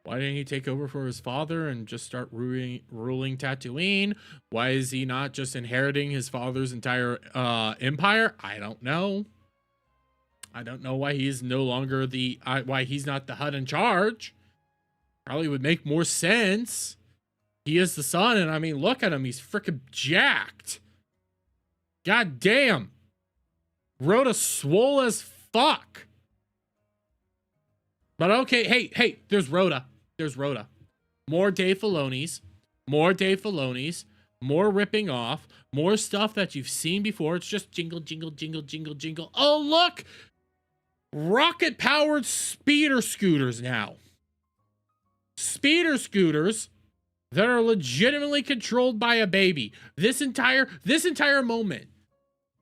Why didn't he take over for his father and just start ruling Tatooine? Why is he not just inheriting his father's entire empire? I don't know. I don't know why he's no longer why he's not the Hutt in charge. Probably would make more sense. He is the son, and I mean, look at him. He's freaking jacked. God damn. Rhoda swole as fuck. But okay, hey, there's Rhoda. There's Rhoda. More Dave Filoni's. More Dave Filoni's. More ripping off. More stuff that you've seen before. It's just jingle, jingle, jingle, jingle, jingle. Oh, look! Rocket-powered speeder scooters now. Speeder scooters that are legitimately controlled by a baby. This entire moment.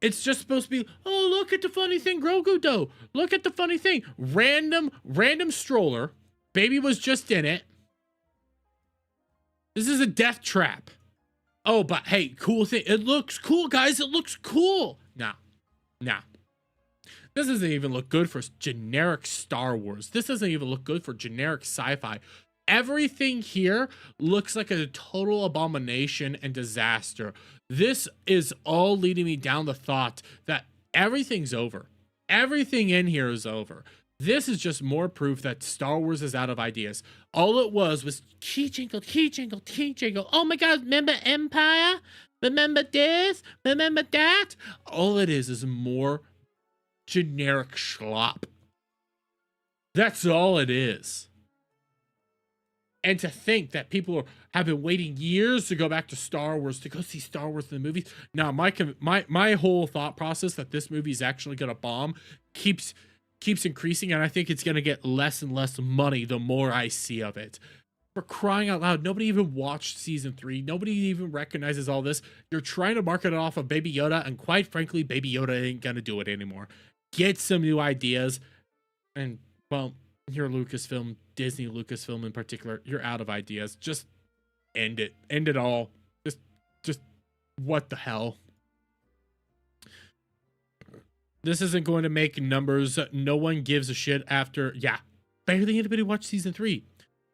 It's just supposed to be, oh, look at the funny thing Grogu do. Look at the funny thing. Random stroller. Baby was just in it. This is a death trap. Oh, but hey, cool thing. It looks cool, guys. It looks cool. Now, Nah. This doesn't even look good for generic Star Wars. This doesn't even look good for generic sci-fi. Everything here looks like a total abomination and disaster. This is all leading me down the thought that everything's over. Everything in here is over. This is just more proof that Star Wars is out of ideas. All it was key jingle, key jingle, key jingle. Oh my God, remember Empire? Remember this? Remember that? All it is more generic schlop. That's all it is. And to think that people have been waiting years to go back to Star Wars, to go see Star Wars in the movies. Now, my whole thought process that this movie is actually going to bomb keeps increasing, and I think it's going to get less and less money the more I see of it. For crying out loud, nobody even watched season 3. Nobody even recognizes all this. You're trying to market it off of Baby Yoda, and quite frankly, Baby Yoda ain't going to do it anymore. Get some new ideas, and, well, you're Lucasfilm, Disney Lucasfilm in particular, you're out of ideas. Just end it. End it all. Just what the hell? This isn't going to make numbers. No one gives a shit after, barely anybody watched season 3.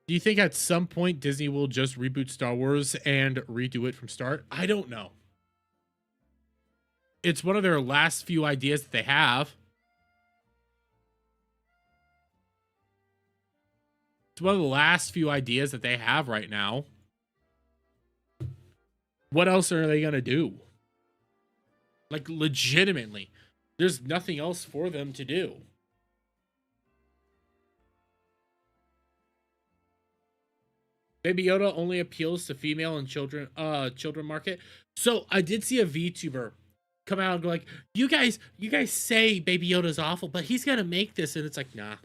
Do you think at some point Disney will just reboot Star Wars and redo it from start? I don't know. It's one of their last few ideas that they have. It's one of the last few ideas that they have right now. What else are they going to do? Like, legitimately, there's nothing else for them to do. Baby Yoda only appeals to female and children market. So I did see a VTuber come out and go like, you guys say Baby Yoda's awful, but he's gonna make this, and it's like, nah.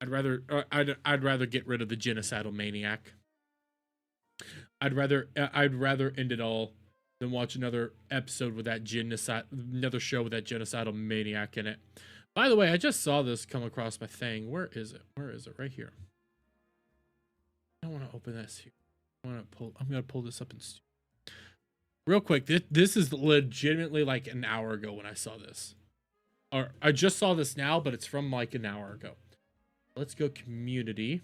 I'd rather get rid of the genocidal maniac. I'd rather end it all than watch another episode with that another show with that genocidal maniac in it. By the way, I just saw this come across my thing. Where is it? Right here. I don't want to open this here. I'm gonna pull this up in real quick. This is legitimately like an hour ago when I saw this. Or I just saw this now, but it's from like an hour ago. Let's go community.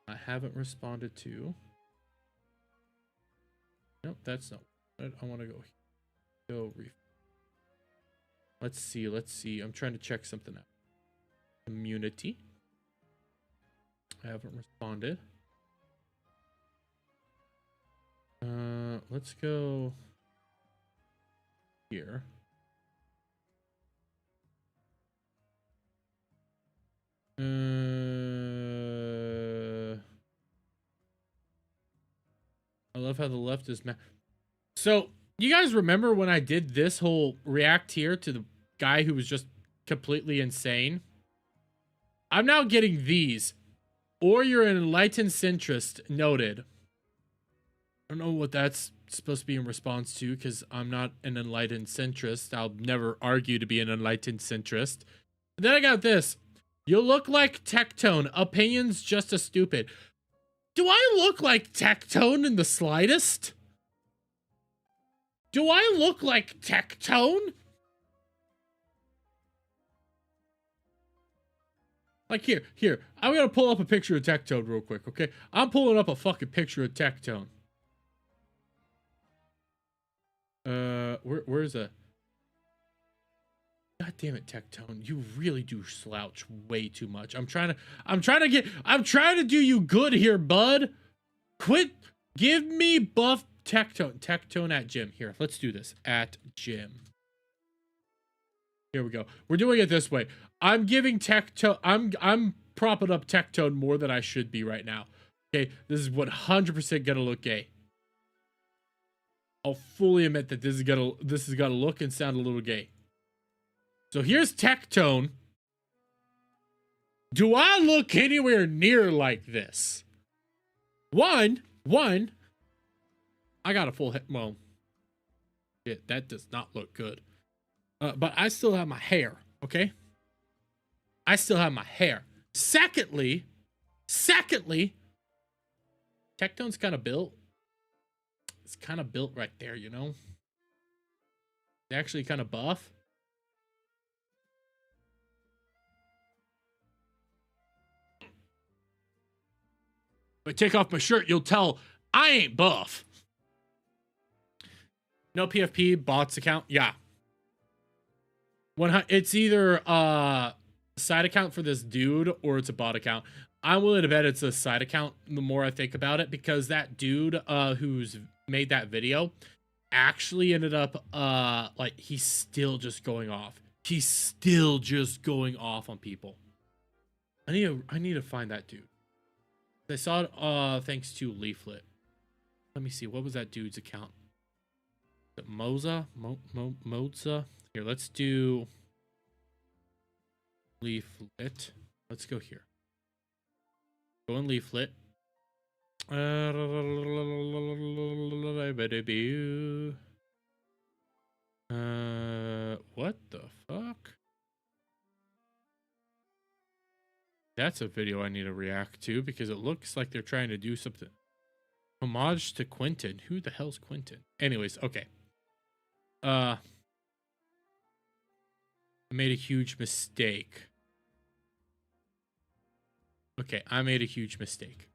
I haven't responded to. Nope, that's not what I want to go. Let's see. I'm trying to check something out. Community. I haven't responded. Let's go here. I love how the left is so you guys remember when I did this whole react here to the guy who was just completely insane? I'm now getting these. Or you're an enlightened centrist. Noted. I don't know what that's supposed to be in response to, because I'm not an enlightened centrist. I'll never argue to be an enlightened centrist. And then I got this. You look like Tectone. Opinions just as stupid. Do I look like Tectone in the slightest? Do I look like Tectone? Like here. I'm gonna pull up a picture of Tectone real quick, okay? I'm pulling up a fucking picture of Tectone. Where's a... God damn it, Tectone. You really do slouch way too much. I'm trying to do you good here, bud. Quit. Give me buff Tectone. Tectone at gym. Here, let's do this. At gym. Here we go. We're doing it this way. I'm giving Tectone... I'm propping up Tectone more than I should be right now. Okay, this is 100% gonna look gay. I'll fully admit that this is gonna look and sound a little gay. So here's Tectone. Do I look anywhere near like this? One, I got a full head. Well, shit, that does not look good. But I still have my hair, okay? I still have my hair. Secondly, Tectone's kind of built. It's kind of built right there, you know? He's actually kind of buff. If I take off my shirt, you'll tell I ain't buff. No PFP, bots account. Yeah. It's either a side account for this dude or it's a bot account. I'm willing to bet it's a side account the more I think about it, because that dude who's made that video actually ended up like he's still just going off. He's still just going off on people. I need to find that dude. I saw it thanks to Leaflet. Let me see, what was that dude's account? Is it Moza? Moza? Here, let's do Leaflet. Let's go here. Go in Leaflet. What the fuck? That's a video I need to react to because it looks like they're trying to do something. Homage to Quentin. Who the hell's Quentin? Anyways, okay. I made a huge mistake. Okay, I made a huge mistake.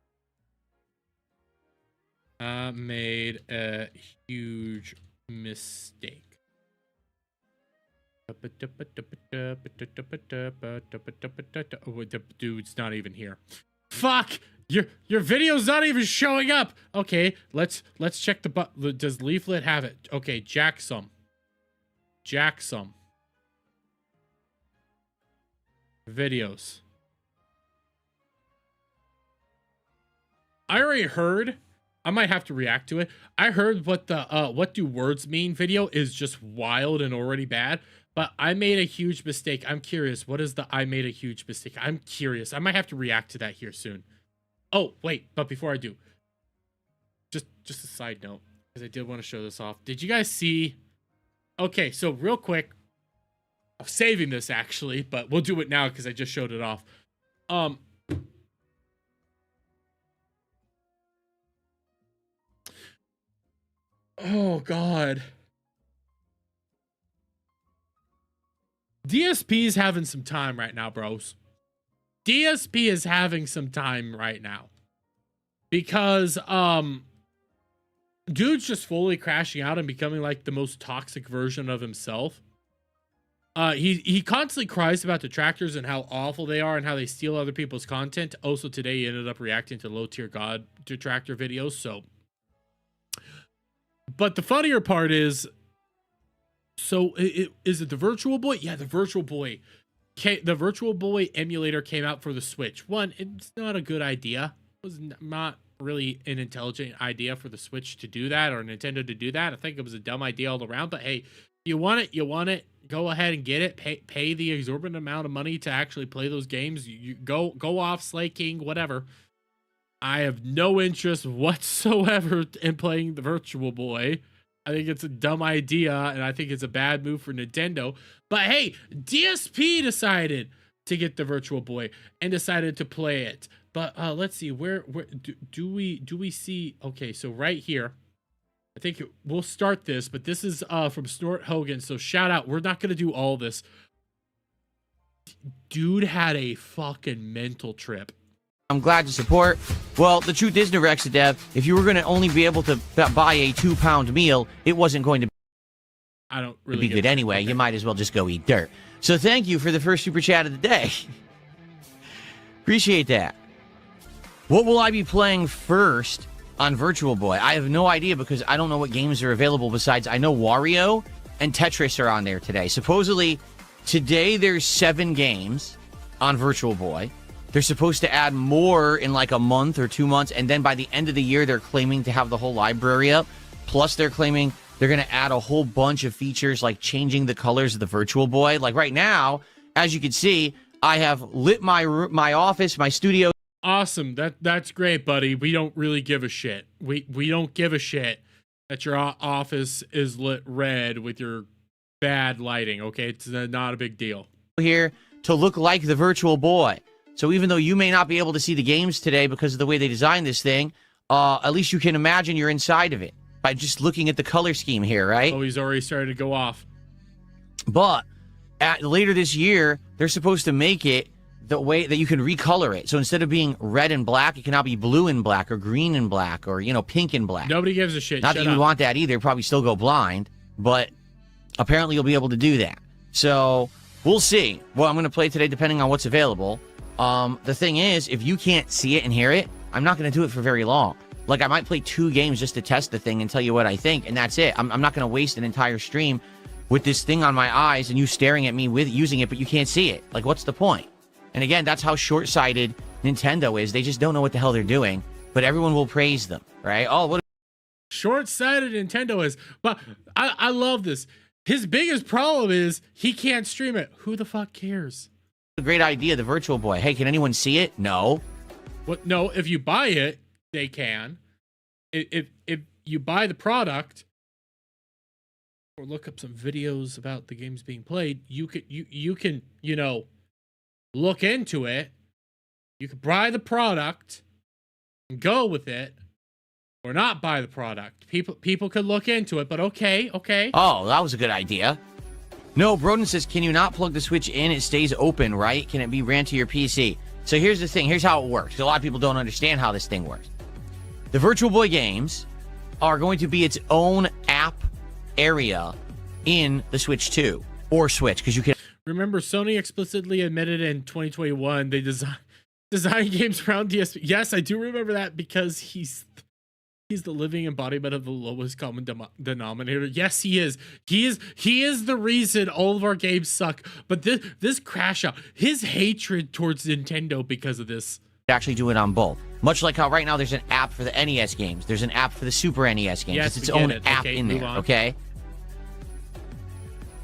I made a huge mistake. Oh, the dude's not even here. Fuck! Your video's not even showing up. Okay, let's check the does Leaflet have it? Okay, jack some. Videos. I already heard. I might have to react to it. I heard what the what do words mean video is just wild and already bad. But I made a huge mistake. I'm curious. What is the I made a huge mistake? I'm curious. I might have to react to that here soon. Oh, wait. But before I do, just a side note, because I did want to show this off. Did you guys see? Okay, so real quick. I'm saving this, actually, but we'll do it now because I just showed it off. Oh, God. DSP is having some time right now, bros. DSP is having some time right now. Because, dude's just fully crashing out and becoming, like, the most toxic version of himself. He constantly cries about detractors and how awful they are and how they steal other people's content. Also, today he ended up reacting to low-tier god detractor videos, so... But the funnier part is... So, is it the Virtual Boy? Yeah, the Virtual Boy. The Virtual Boy emulator came out for the Switch. One, it's not a good idea. It was not really an intelligent idea for the Switch to do that or Nintendo to do that. I think it was a dumb idea all around. But hey, you want it, you want it. Go ahead and get it. Pay the exorbitant amount of money to actually play those games. You go off, Slay King, whatever. I have no interest whatsoever in playing the Virtual Boy. I think it's a dumb idea, and I think it's a bad move for Nintendo. But hey, DSP decided to get the Virtual Boy and decided to play it. But let's see, where do we see? Okay, so right here, I think we'll start this. But this is from Snort Hogan, so shout out. We're not gonna do all this. Dude had a fucking mental trip. I'm glad to support. Well, the truth is, Nerexa Dev, if you were going to only be able to buy a 2-pound meal, it wasn't going to I don't really be good anyway. Okay. You might as well just go eat dirt. So thank you for the first super chat of the day. Appreciate that. What will I be playing first on Virtual Boy? I have no idea because I don't know what games are available besides I know Wario and Tetris are on there today. Supposedly, today there's 7 games on Virtual Boy. They're supposed to add more in like a month or 2 months, and then by the end of the year, they're claiming to have the whole library up. Plus, they're claiming they're going to add a whole bunch of features like changing the colors of the Virtual Boy. Like right now, as you can see, I have lit my office, my studio. Awesome. That's great, buddy. We don't really give a shit. We don't give a shit that your office is lit red with your bad lighting. Okay, it's not a big deal. Here to look like the Virtual Boy. So even though you may not be able to see the games today because of the way they designed this thing, at least you can imagine you're inside of it by just looking at the color scheme here, right? Oh, he's already started to go off. But later this year, they're supposed to make it the way that you can recolor it. So instead of being red and black, it can now be blue and black or green and black or, pink and black. Nobody gives a shit. Not that you would want that either. Probably still go blind, but apparently you'll be able to do that. So we'll see. Well, I'm going to play today depending on what's available. The thing is, if you can't see it and hear it, I'm not going to do it for very long. Like, I might play 2 games just to test the thing and tell you what I think, and that's it. I'm not going to waste an entire stream with this thing on my eyes and you staring at me with using it, but you can't see it. Like, what's the point? And again, that's how short-sighted Nintendo is. They just don't know what the hell they're doing, but everyone will praise them, right? Oh, what short-sighted Nintendo is. But I love this. His biggest problem is he can't stream it. Who the fuck cares? a great idea, the Virtual Boy. Hey, can anyone see it? No. What? No, if you buy it, they can. If you buy the product or look up some videos about the games being played, you can look into it. You can buy the product and go with it, or not buy the product. People could look into it, but okay. Oh, that was a good idea. No, Broden says, can you not plug the Switch in? It stays open, right? Can it be ran to your PC? So here's the thing. Here's how it works. A lot of people don't understand how this thing works. The Virtual Boy games are going to be its own app area in the Switch 2 or Switch, because you can. Remember, Sony explicitly admitted in 2021 they design games around DSP. Yes, I do remember that, because he's the living embodiment of the lowest common denominator. Yes, he is. He is the reason all of our games suck. But this crash out, his hatred towards Nintendo because of this. Actually do it on both. Much like how right now there's an app for the NES games. There's an app for the Super NES games. Yes, it's its own app in there, okay?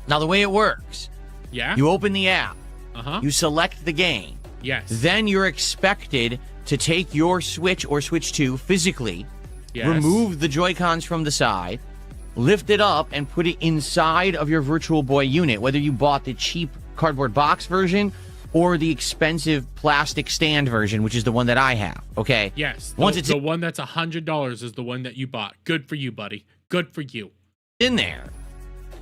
Now, the way it works, you open the app, you select the game. Yes. Then you're expected to take your Switch or Switch 2 physically, remove the Joy-Cons from the side, lift it up, and put it inside of your Virtual Boy unit, whether you bought the cheap cardboard box version or the expensive plastic stand version, which is the one that I have, okay? Yes. Once it's the one that's $100 is the one that you bought. Good for you, buddy. Good for you. In there,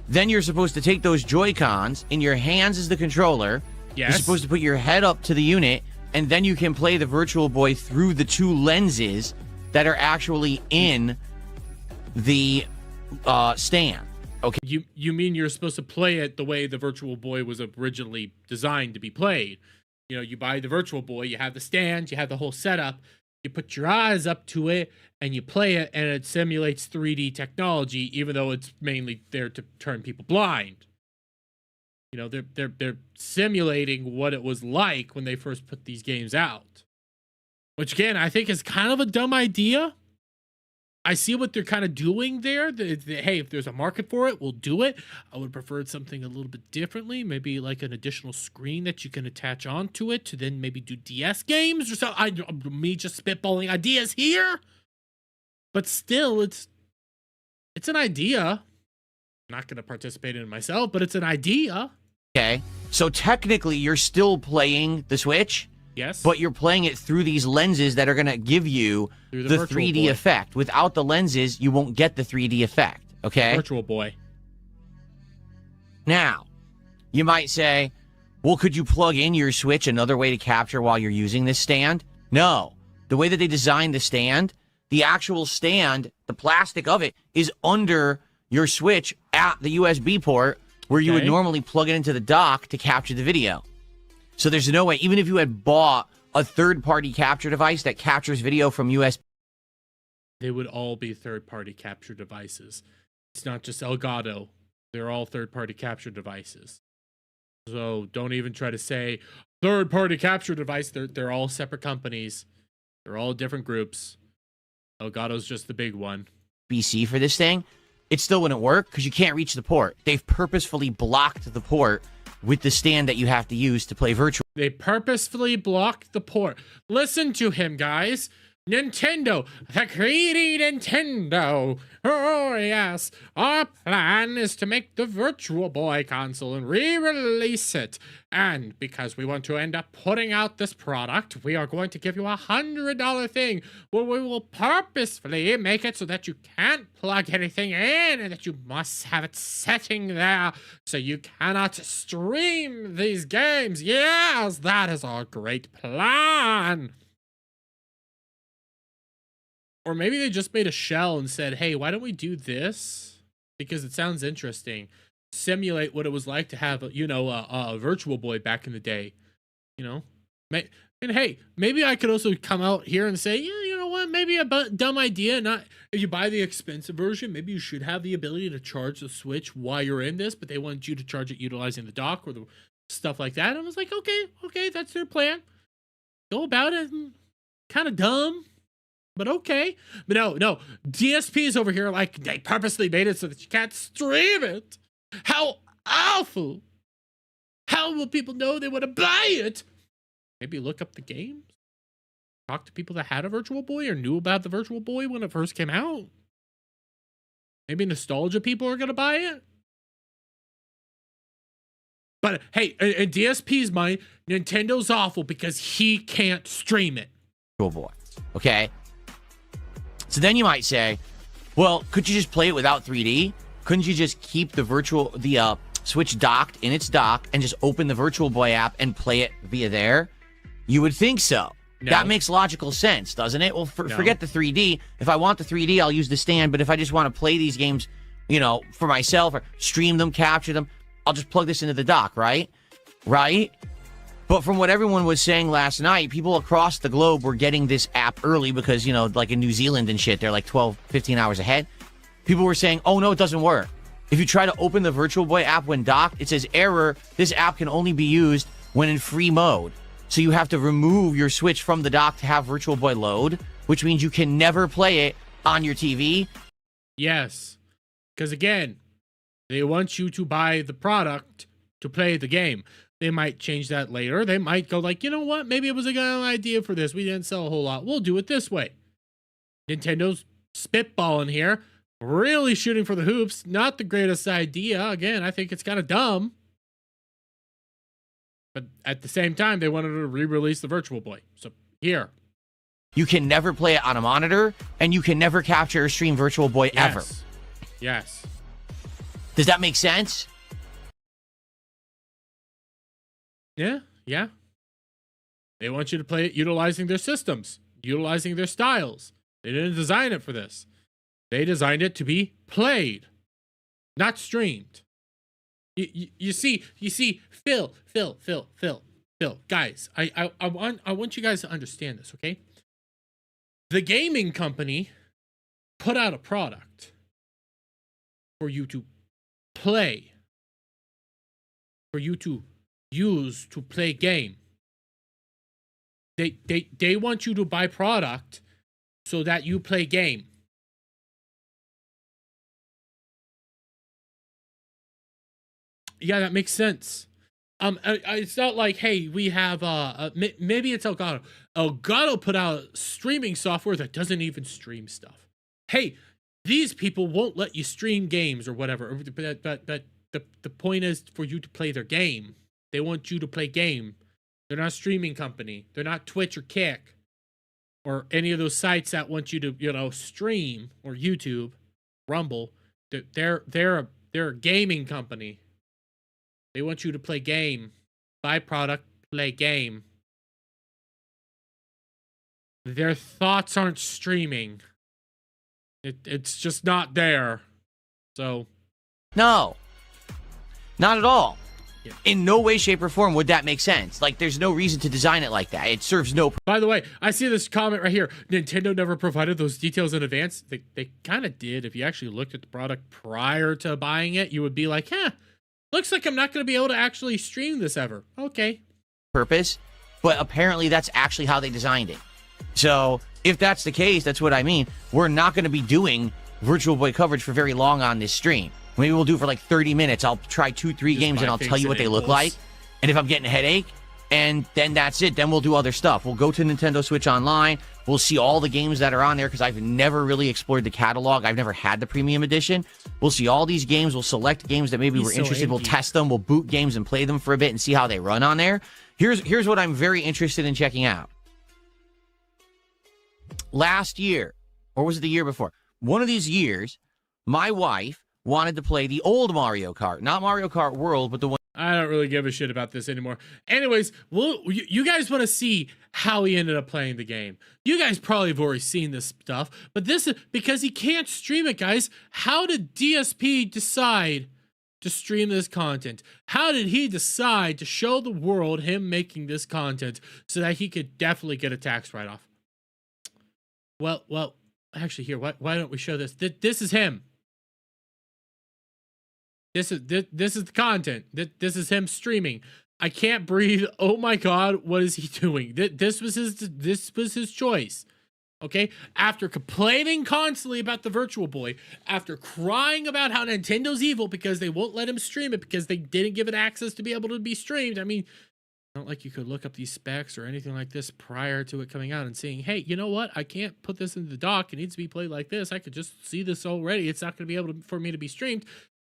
then you're supposed to take those Joy-Cons, in your hands is the controller. Yes. You're supposed to put your head up to the unit, and then you can play the Virtual Boy through the two lenses that are actually in the stand. Okay. You mean you're supposed to play it the way the Virtual Boy was originally designed to be played? You buy the Virtual Boy, you have the stand, you have the whole setup, you put your eyes up to it, and you play it, and it simulates 3D technology, even though it's mainly there to turn people blind. They're simulating what it was like when they first put these games out. Which, again, I think is kind of a dumb idea. I see what they're kind of doing there. Hey, if there's a market for it, we'll do it. I would prefer something a little bit differently. Maybe like an additional screen that you can attach onto it to then maybe do DS games or something. Me just spitballing ideas here. But still, it's an idea. I'm not going to participate in it myself, but it's an idea. Okay. So technically, you're still playing the Switch. Yes. But you're playing it through these lenses that are going to give you the 3D effect. Without the lenses, you won't get the 3D effect. Okay? Virtual Boy. Now, you might say, well, could you plug in your Switch another way to capture while you're using this stand? No. The way that they designed the stand, the actual stand, the plastic of it, is under your Switch at the USB port where you would normally plug it into the dock to capture the video. So there's no way, even if you had bought a third-party capture device that captures video from USB. They would all be third-party capture devices. It's not just Elgato. They're all third-party capture devices. So don't even try to say third-party capture device. They're all separate companies. They're all different groups. Elgato's just the big one. BC for this thing, it still wouldn't work because you can't reach the port. They've purposefully blocked the port with the stand that you have to use to play virtual. They purposefully blocked the port. Listen to him, guys. Nintendo, the greedy Nintendo. Oh, yes. Our plan is to make the Virtual Boy console and re-release it. And because we want to end up putting out this product, we are going to give you $100 thing where we will purposefully make it so that you can't plug anything in and that you must have it setting there so you cannot stream these games. Yes, that is our great plan. Or maybe they just made a shell and said, hey, why don't we do this? Because it sounds interesting. Simulate what it was like to have, a Virtual Boy back in the day. And hey, maybe I could also come out here and say, yeah, you know what? Maybe a dumb idea. Not if you buy the expensive version, maybe you should have the ability to charge the Switch while you're in this, but they want you to charge it utilizing the dock or the stuff like that. And I was like, okay, that's their plan. Go about it. Kind of dumb. But okay. But no. DSPs over here, like, they purposely made it so that you can't stream it. How awful. How will people know they want to buy it? Maybe look up the games. Talk to people that had a Virtual Boy or knew about the Virtual Boy when it first came out. Maybe nostalgia people are going to buy it. But hey, in DSP's mind, Nintendo's awful because he can't stream it. Virtual Boy. Okay. So then you might say, well, could you just play it without 3D? Couldn't you just keep the Switch docked in its dock and just open the Virtual Boy app and play it via there? You would think so. No. That makes logical sense, doesn't it? Well, forget the 3D. If I want the 3D, I'll use the stand. But if I just want to play these games, for myself or stream them, capture them, I'll just plug this into the dock, right? Right? But from what everyone was saying last night, people across the globe were getting this app early because, like in New Zealand and shit, they're like 12, 15 hours ahead. People were saying, oh, no, it doesn't work. If you try to open the Virtual Boy app when docked, it says error. This app can only be used when in free mode. So you have to remove your Switch from the dock to have Virtual Boy load, which means you can never play it on your TV. Yes. Because again, they want you to buy the product to play the game. They might change that later. They might go like, you know what? Maybe it was a good idea for this. We didn't sell a whole lot. We'll do it this way. Nintendo's spitballing here. Really shooting for the hoops. Not the greatest idea. Again, I think it's kind of dumb. But at the same time, they wanted to re-release the Virtual Boy. So here. You can never play it on a monitor, and you can never capture or stream Virtual Boy ever. Yes. Does that make sense? Yeah. They want you to play it utilizing their systems, utilizing their styles. They didn't design it for this. They designed it to be played, not streamed. You see, Phil, guys, I want you guys to understand this, okay? The gaming company put out a product for you to play, for you to use to play game. They want you to buy product so that you play game. Yeah, that makes sense. It's not like, hey, we have maybe it's Elgato. Elgato put out streaming software that doesn't even stream stuff. Hey, these people won't let you stream games or whatever. But the point is for you to play their game. They want you to play game. They're not a streaming company. They're not Twitch or Kick or any of those sites that want you to, stream, or YouTube, Rumble. They're a gaming company. They want you to play game. Buy product, play game. Their thoughts aren't streaming. It's just not there. So. No. Not at all. Yeah. In no way, shape, or form would that make sense. Like, there's no reason to design it like that. It serves no... By the way, I see this comment right here. Nintendo never provided those details in advance. They kind of did. If you actually looked at the product prior to buying it, you would be like, looks like I'm not going to be able to actually stream this ever. Okay. Purpose. But apparently that's actually how they designed it. So, if that's the case, that's what I mean. We're not going to be doing Virtual Boy coverage for very long on this stream. Maybe we'll do it for like 30 minutes. I'll try 2-3 games and I'll tell you what they look like. And if I'm getting a headache, And then that's it. Then we'll do other stuff. We'll go to Nintendo Switch Online. We'll see all the games that are on there because I've never really explored the catalog. I've never had the premium edition. We'll see all these games. We'll select games that maybe we're interested. We'll test them. We'll boot games and play them for a bit and see how they run on there. Here's what I'm very interested in checking out. Last year, or was it the year before? One of these years, my wife wanted to play the old Mario Kart. Not Mario Kart World, but the one. I don't really give a shit about this anymore. Anyways, you guys want to see how he ended up playing the game. You guys probably have already seen this stuff, but this is because he can't stream it, guys. How did DSP decide to stream this content? How did he decide to show the world him making this content so that he could definitely get a tax write-off? Well, actually, here, why don't we show this? This is him. This is the content. This is him streaming. I can't breathe. Oh my God, what is he doing? This was his choice. Okay, after complaining constantly about the Virtual Boy, after crying about how Nintendo's evil because they won't let him stream it because they didn't give it access to be able to be streamed. I mean, not like you could look up these specs or anything like this prior to it coming out and saying, hey, you know what? I can't put this into the dock. It needs to be played like this. I could just see this already. It's not going to be able for me to be streamed.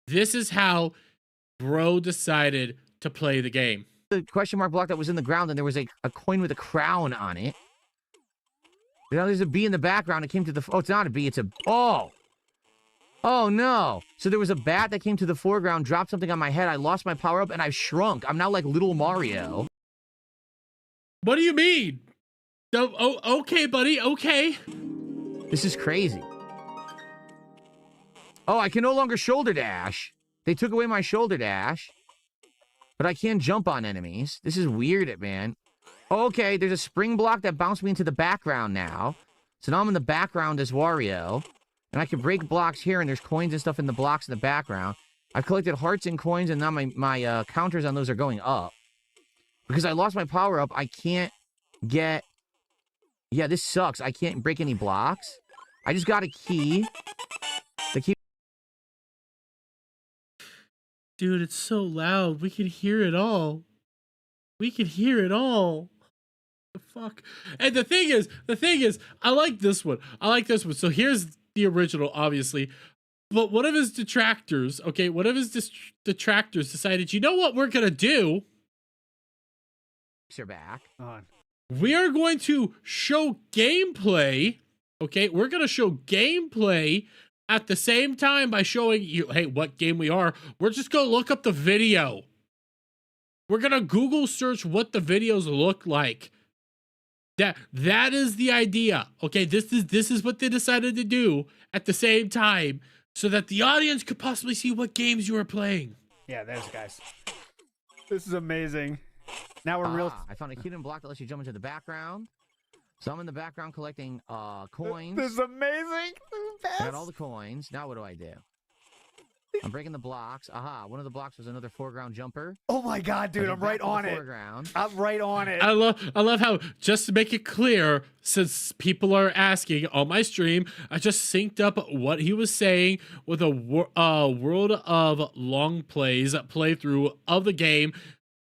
This is how bro decided to play the game. The question mark block that was in the ground, and there was a coin with a crown on it. Now there's a bee in the background. It came to the... Oh, it's not a bee. It's a... Oh! Oh, no. So there was a bat that came to the foreground, dropped something on my head. I lost my power-up, and I've shrunk. I'm now like little Mario. What do you mean? Oh, okay, buddy. Okay. This is crazy. Oh, I can no longer shoulder dash. They took away my shoulder dash. But I can jump on enemies. This is weird, man. Okay, there's a spring block that bounced me into the background now. So now I'm in the background as Wario. And I can break blocks here, and there's coins and stuff in the blocks in the background. I've collected hearts and coins, and now my counters on those are going up. Because I lost my power-up, I can't get... Yeah, this sucks. I can't break any blocks. I just got a key. The key... Dude, it's so loud. We can hear it all. We can hear it all. The fuck? And the thing is, I like this one. So here's the original, obviously. But one of his detractors, detractors decided, you know what we're going to do? You're back. We are going to show gameplay. Okay, we're going to show gameplay at the same time by showing you, hey, what game we are. We're just going to look up the video. We're going to Google search what the videos look like. That is the idea. Okay, this is what they decided to do at the same time so that the audience could possibly see what games you are playing. Yeah, there's guys. This is amazing. Now we're real. I found a hidden block that lets you jump into the background. So I'm in the background collecting coins. This is amazing. I got all the coins. Now what do I do? I'm breaking the blocks. Aha, one of the blocks was another foreground jumper. Oh my God, dude, I'm right on it. Foreground. I'm right on it. I love how, just to make it clear, since people are asking on my stream, I just synced up what he was saying with a World of Long Plays playthrough of the game.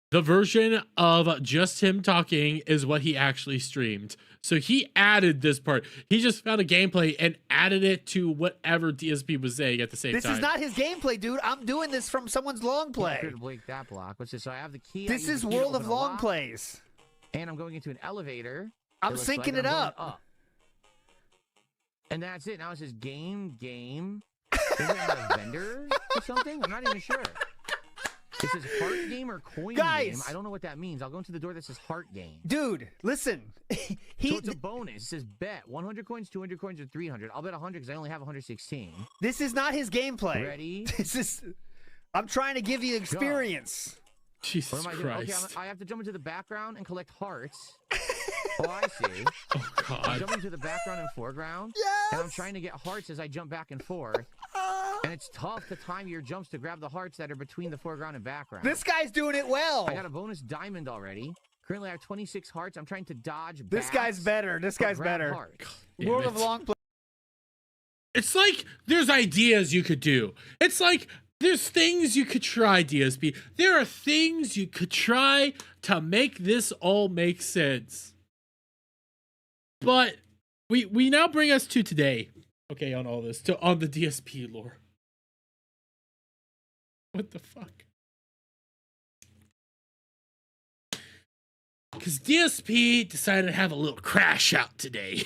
The version of just him talking is what he actually streamed. So he added this part. He just found a gameplay and added it to whatever DSP was saying at the same time. This is not his gameplay, dude. I'm doing this from someone's long play. I could break that block. What's this? So I have the key. This is World of Long Plays. And I'm going into an elevator. I'm syncing it up. And that's it. Now it says game. Is it a vendor or something? I'm not even sure. It says heart game or coin game. I don't know what that means. I'll go into the door that says heart game. Dude, listen. So it's a bonus. It says bet 100 coins, 200 coins, or 300. I'll bet 100 because I only have 116. This is not his gameplay. Ready? I'm trying to give you experience. Jesus Christ. Okay, I have to jump into the background and collect hearts. Oh, I see. Oh, God. I'm jumping to the background and foreground. Yes! And I'm trying to get hearts as I jump back and forth. And it's tough to time your jumps to grab the hearts that are between the foreground and background. This guy's doing it well. I got a bonus diamond already. Currently, I have 26 hearts. I'm trying to dodge This guy's better. This guy's better. World of Long Play. It's like there's ideas you could do. It's like There's things you could try, DSP. There are things you could try to make this all make sense. But we now bring us to today. Okay, on all this, on the DSP lore. What the fuck? Because DSP decided to have a little crash out today.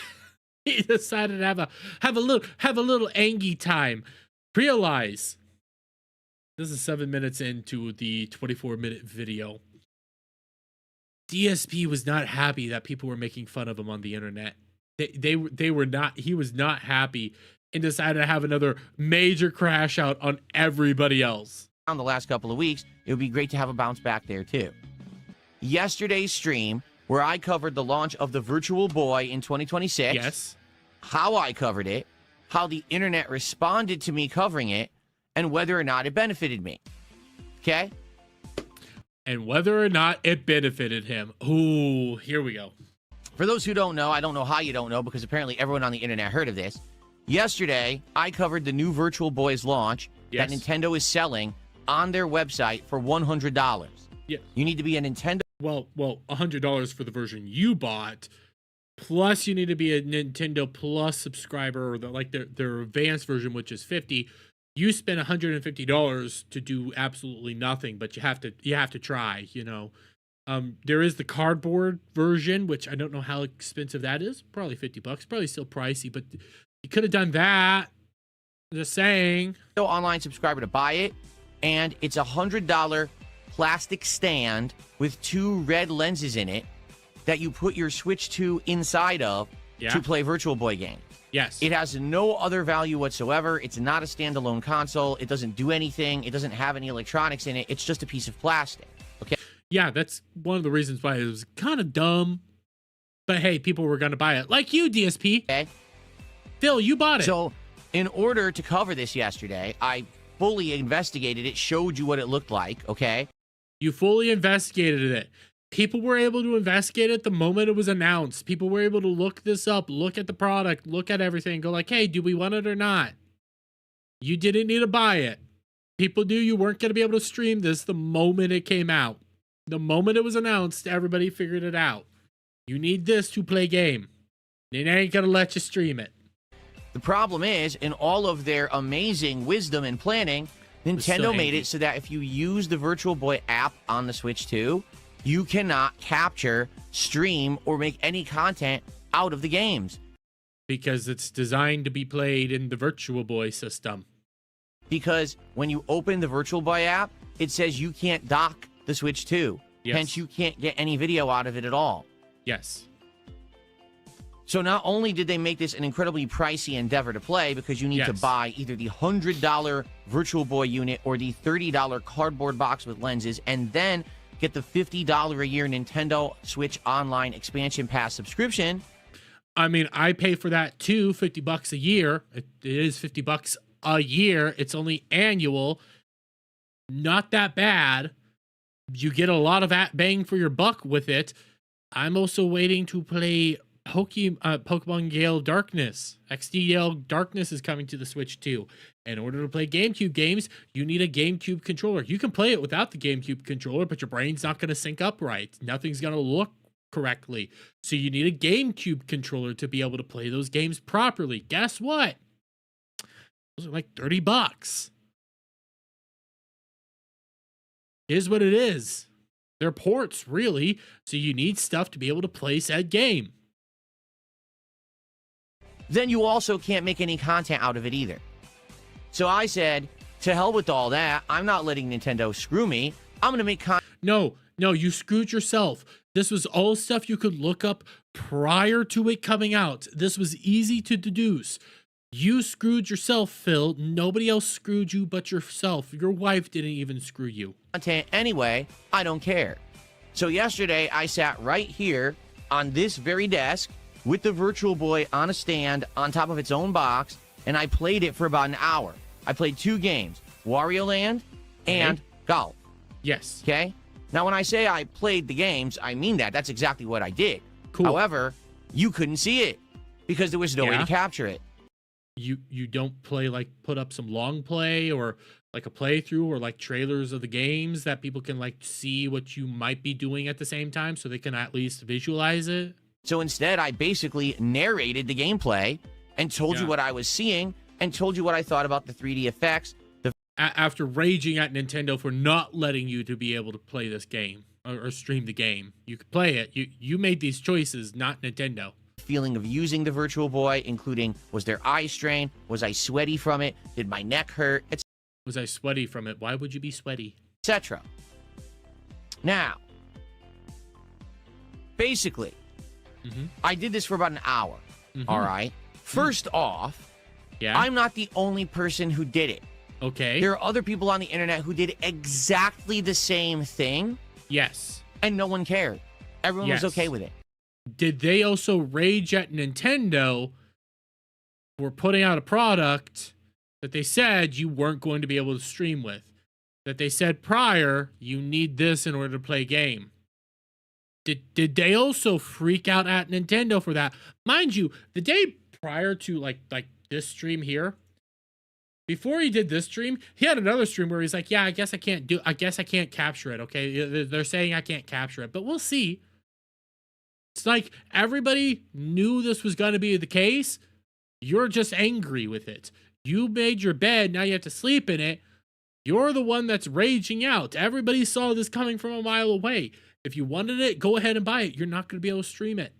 He decided to have a little angy time. Realize this is 7 minutes into the 24-minute video. DSP was not happy that people were making fun of him on the internet. They were not. He was not happy and decided to have another major crash out on everybody else. On the last couple of weeks, it would be great to have a bounce back there too. Yesterday's stream, where I covered the launch of the Virtual Boy in 2026. Yes. How I covered it, how the internet responded to me covering it, and whether or not it benefited me. Okay? And whether or not it benefited him. Ooh, here we go. For those who don't know, I don't know how you don't know, because apparently everyone on the internet heard of this. Yesterday, I covered the new Virtual Boy's launch that Nintendo is selling on their website for $100. Yeah. You need to be a Nintendo. Well, $100 for the version you bought, plus you need to be a Nintendo Plus subscriber, or their advanced version, which is $50. You spend $150 to do absolutely nothing, but you have to try. You know, there is the cardboard version, which I don't know how expensive that is. Probably $50. Probably still pricey, but you could have done that. Just saying. Online subscriber to buy it, and it's $100 plastic stand with 2 red lenses in it that you put your Switch 2 inside of to play Virtual Boy games. Yes. It has no other value whatsoever. It's not a standalone console. It doesn't do anything. It doesn't have any electronics in it. It's just a piece of plastic. Okay. Yeah, that's one of the reasons why it was kind of dumb. But hey, people were going to buy it. Like you, DSP. Okay. Phil, you bought it. So in order to cover this yesterday, I fully investigated it, showed you what it looked like, okay? You fully investigated it. People were able to investigate it the moment it was announced. People were able to look this up, look at the product, look at everything, go like, hey, do we want it or not? You didn't need to buy it. People knew you weren't going to be able to stream this the moment it came out. The moment it was announced, everybody figured it out. You need this to play game. They ain't going to let you stream it. The problem is, in all of their amazing wisdom and planning, Nintendo made it so that if you use the Virtual Boy app on the Switch 2, you cannot capture, stream, or make any content out of the games. Because it's designed to be played in the Virtual Boy system. Because when you open the Virtual Boy app, it says you can't dock the Switch 2. Yes. Hence, you can't get any video out of it at all. Yes. So not only did they make this an incredibly pricey endeavor to play, because you need to buy either the $100 Virtual Boy unit or the $30 cardboard box with lenses, and then get the $50 a year Nintendo Switch Online Expansion Pass subscription. I mean, I pay for that too, $50 a year. It is $50 a year. It's only annual. Not that bad. You get a lot of bang for your buck with it. I'm also waiting to play Pokemon Gale Darkness. XD Gale Darkness is coming to the Switch too. In order to play GameCube games, you need a GameCube controller. You can play it without the GameCube controller, but your brain's not going to sync up right. Nothing's going to look correctly. So you need a GameCube controller to be able to play those games properly. Guess what? Those are like $30. Here's what it is. They're ports, really. So you need stuff to be able to play said game. Then you also can't make any content out of it either. So I said, to hell with all that. I'm not letting Nintendo screw me. I'm going to make content. No, you screwed yourself. This was all stuff you could look up prior to it coming out. This was easy to deduce. You screwed yourself, Phil. Nobody else screwed you but yourself. Your wife didn't even screw you. Content anyway, I don't care. So yesterday, I sat right here on this very desk with the Virtual Boy on a stand on top of its own box, and I played it for about an hour. I played 2 games, Wario Land and Golf. Yes. Okay? Now, when I say I played the games, I mean that. That's exactly what I did. Cool. However, you couldn't see it because there was no way to capture it. You don't play, like, put up some long play or like a playthrough or like trailers of the games that people can like see what you might be doing at the same time so they can at least visualize it? So instead, I basically narrated the gameplay and told you Yeah. what I was seeing and told you what I thought about the 3D effects. After raging at Nintendo for not letting you to be able to play this game or stream the game. You could play it. You made these choices, not Nintendo. Feeling of using the Virtual Boy, including was there eye strain? Was I sweaty from it? Did my neck hurt? Was I sweaty from it? Why would you be sweaty? Etc. Now, basically, I did this for about an hour. All right. First off, Yeah. I'm not the only person who did it. Okay. There are other people on the internet who did exactly the same thing, Yes. and no one cared. Everyone was Yes. okay with it. Did they also rage at Nintendo for putting out a product that they said you weren't going to be able to stream with? That they said prior, you need this in order to play a game. Did they also freak out at Nintendo for that? Mind you, the day prior to like this stream here, before he did this stream, he had another stream where he's like, yeah, I guess I can't capture it, okay? They're saying I can't capture it, but we'll see. It's like everybody knew this was going to be the case. You're just angry with it. You made your bed, now you have to sleep in it. You're the one that's raging out. Everybody saw this coming from a mile away. If you wanted it, go ahead and buy it. You're not going to be able to stream it.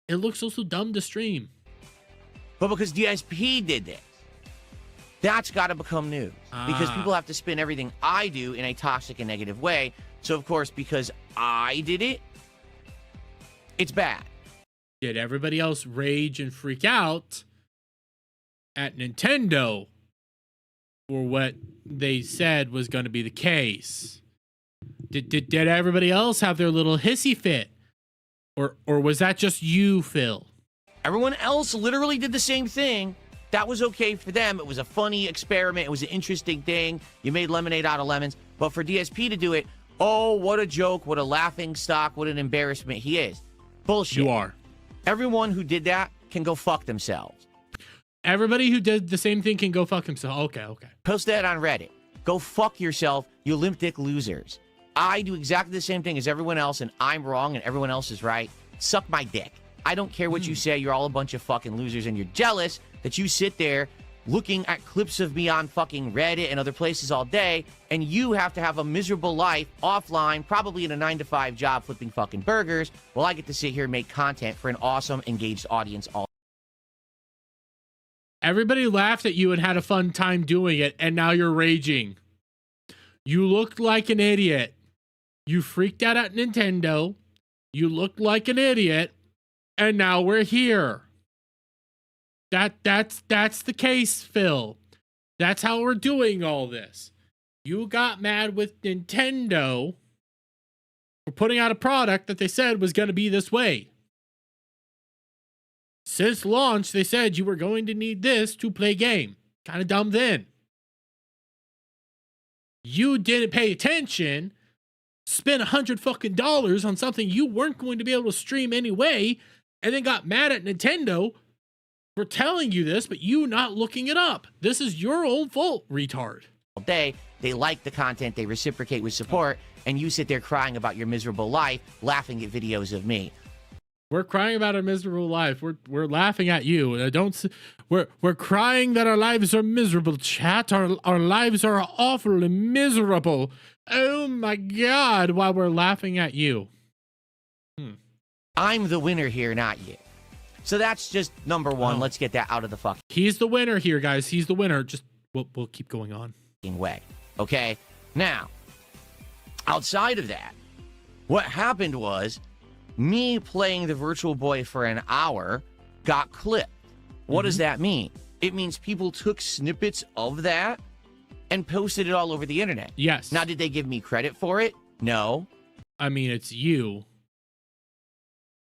It looks so dumb to stream. But because DSP did this, that's got to become news. Because people have to spin everything I do in a toxic and negative way. So, of course, because I did it, it's bad. Did everybody else rage and freak out at Nintendo for what they said was going to be the case? Did everybody else have their little hissy fit? Or was that just you, Phil? Everyone else literally did the same thing. That was okay for them. It was a funny experiment. It was an interesting thing. You made lemonade out of lemons. But for DSP to do it, oh, what a joke. What a laughing stock. What an embarrassment he is. Bullshit. You are. Everyone who did that can go fuck themselves. Everybody who did the same thing can go fuck himself. Okay. Post that on Reddit. Go fuck yourself, you limp dick losers. I do exactly the same thing as everyone else, and I'm wrong, and everyone else is right. Suck my dick. I don't care what you say. You're all a bunch of fucking losers, and you're jealous that you sit there looking at clips of me on fucking Reddit and other places all day, and you have to have a miserable life offline, probably in a 9-to-5 job flipping fucking burgers, while I get to sit here and make content for an awesome, engaged audience all. Everybody laughed at you and had a fun time doing it, and now you're raging. You looked like an idiot. You freaked out at Nintendo. You looked like an idiot, and now we're here. That's the case, Phil. That's how we're doing all this. You got mad with Nintendo for putting out a product that they said was going to be this way. Since launch, they said you were going to need this to play game. Kind of dumb then. You didn't pay attention, spent $100 on something you weren't going to be able to stream anyway, and then got mad at Nintendo for telling you this, but you not looking it up. This is your own fault, retard. Day. They like the content, they reciprocate with support, and you sit there crying about your miserable life, laughing at videos of me. We're crying about our miserable life. We're laughing at you. We're crying that our lives are miserable, chat. Our lives are awfully miserable. Oh my God, while we're laughing at you. I'm the winner here, not you. So that's just number one. Oh. Let's get that out of the fucking He's the winner here, guys. He's the winner. Just we'll keep going on. way. Okay? Now, outside of that, what happened was me playing the Virtual Boy for an hour got clipped. What does that mean? It means people took snippets of that and posted it all over the internet. Yes. Now, did they give me credit for it? No. I mean, it's you.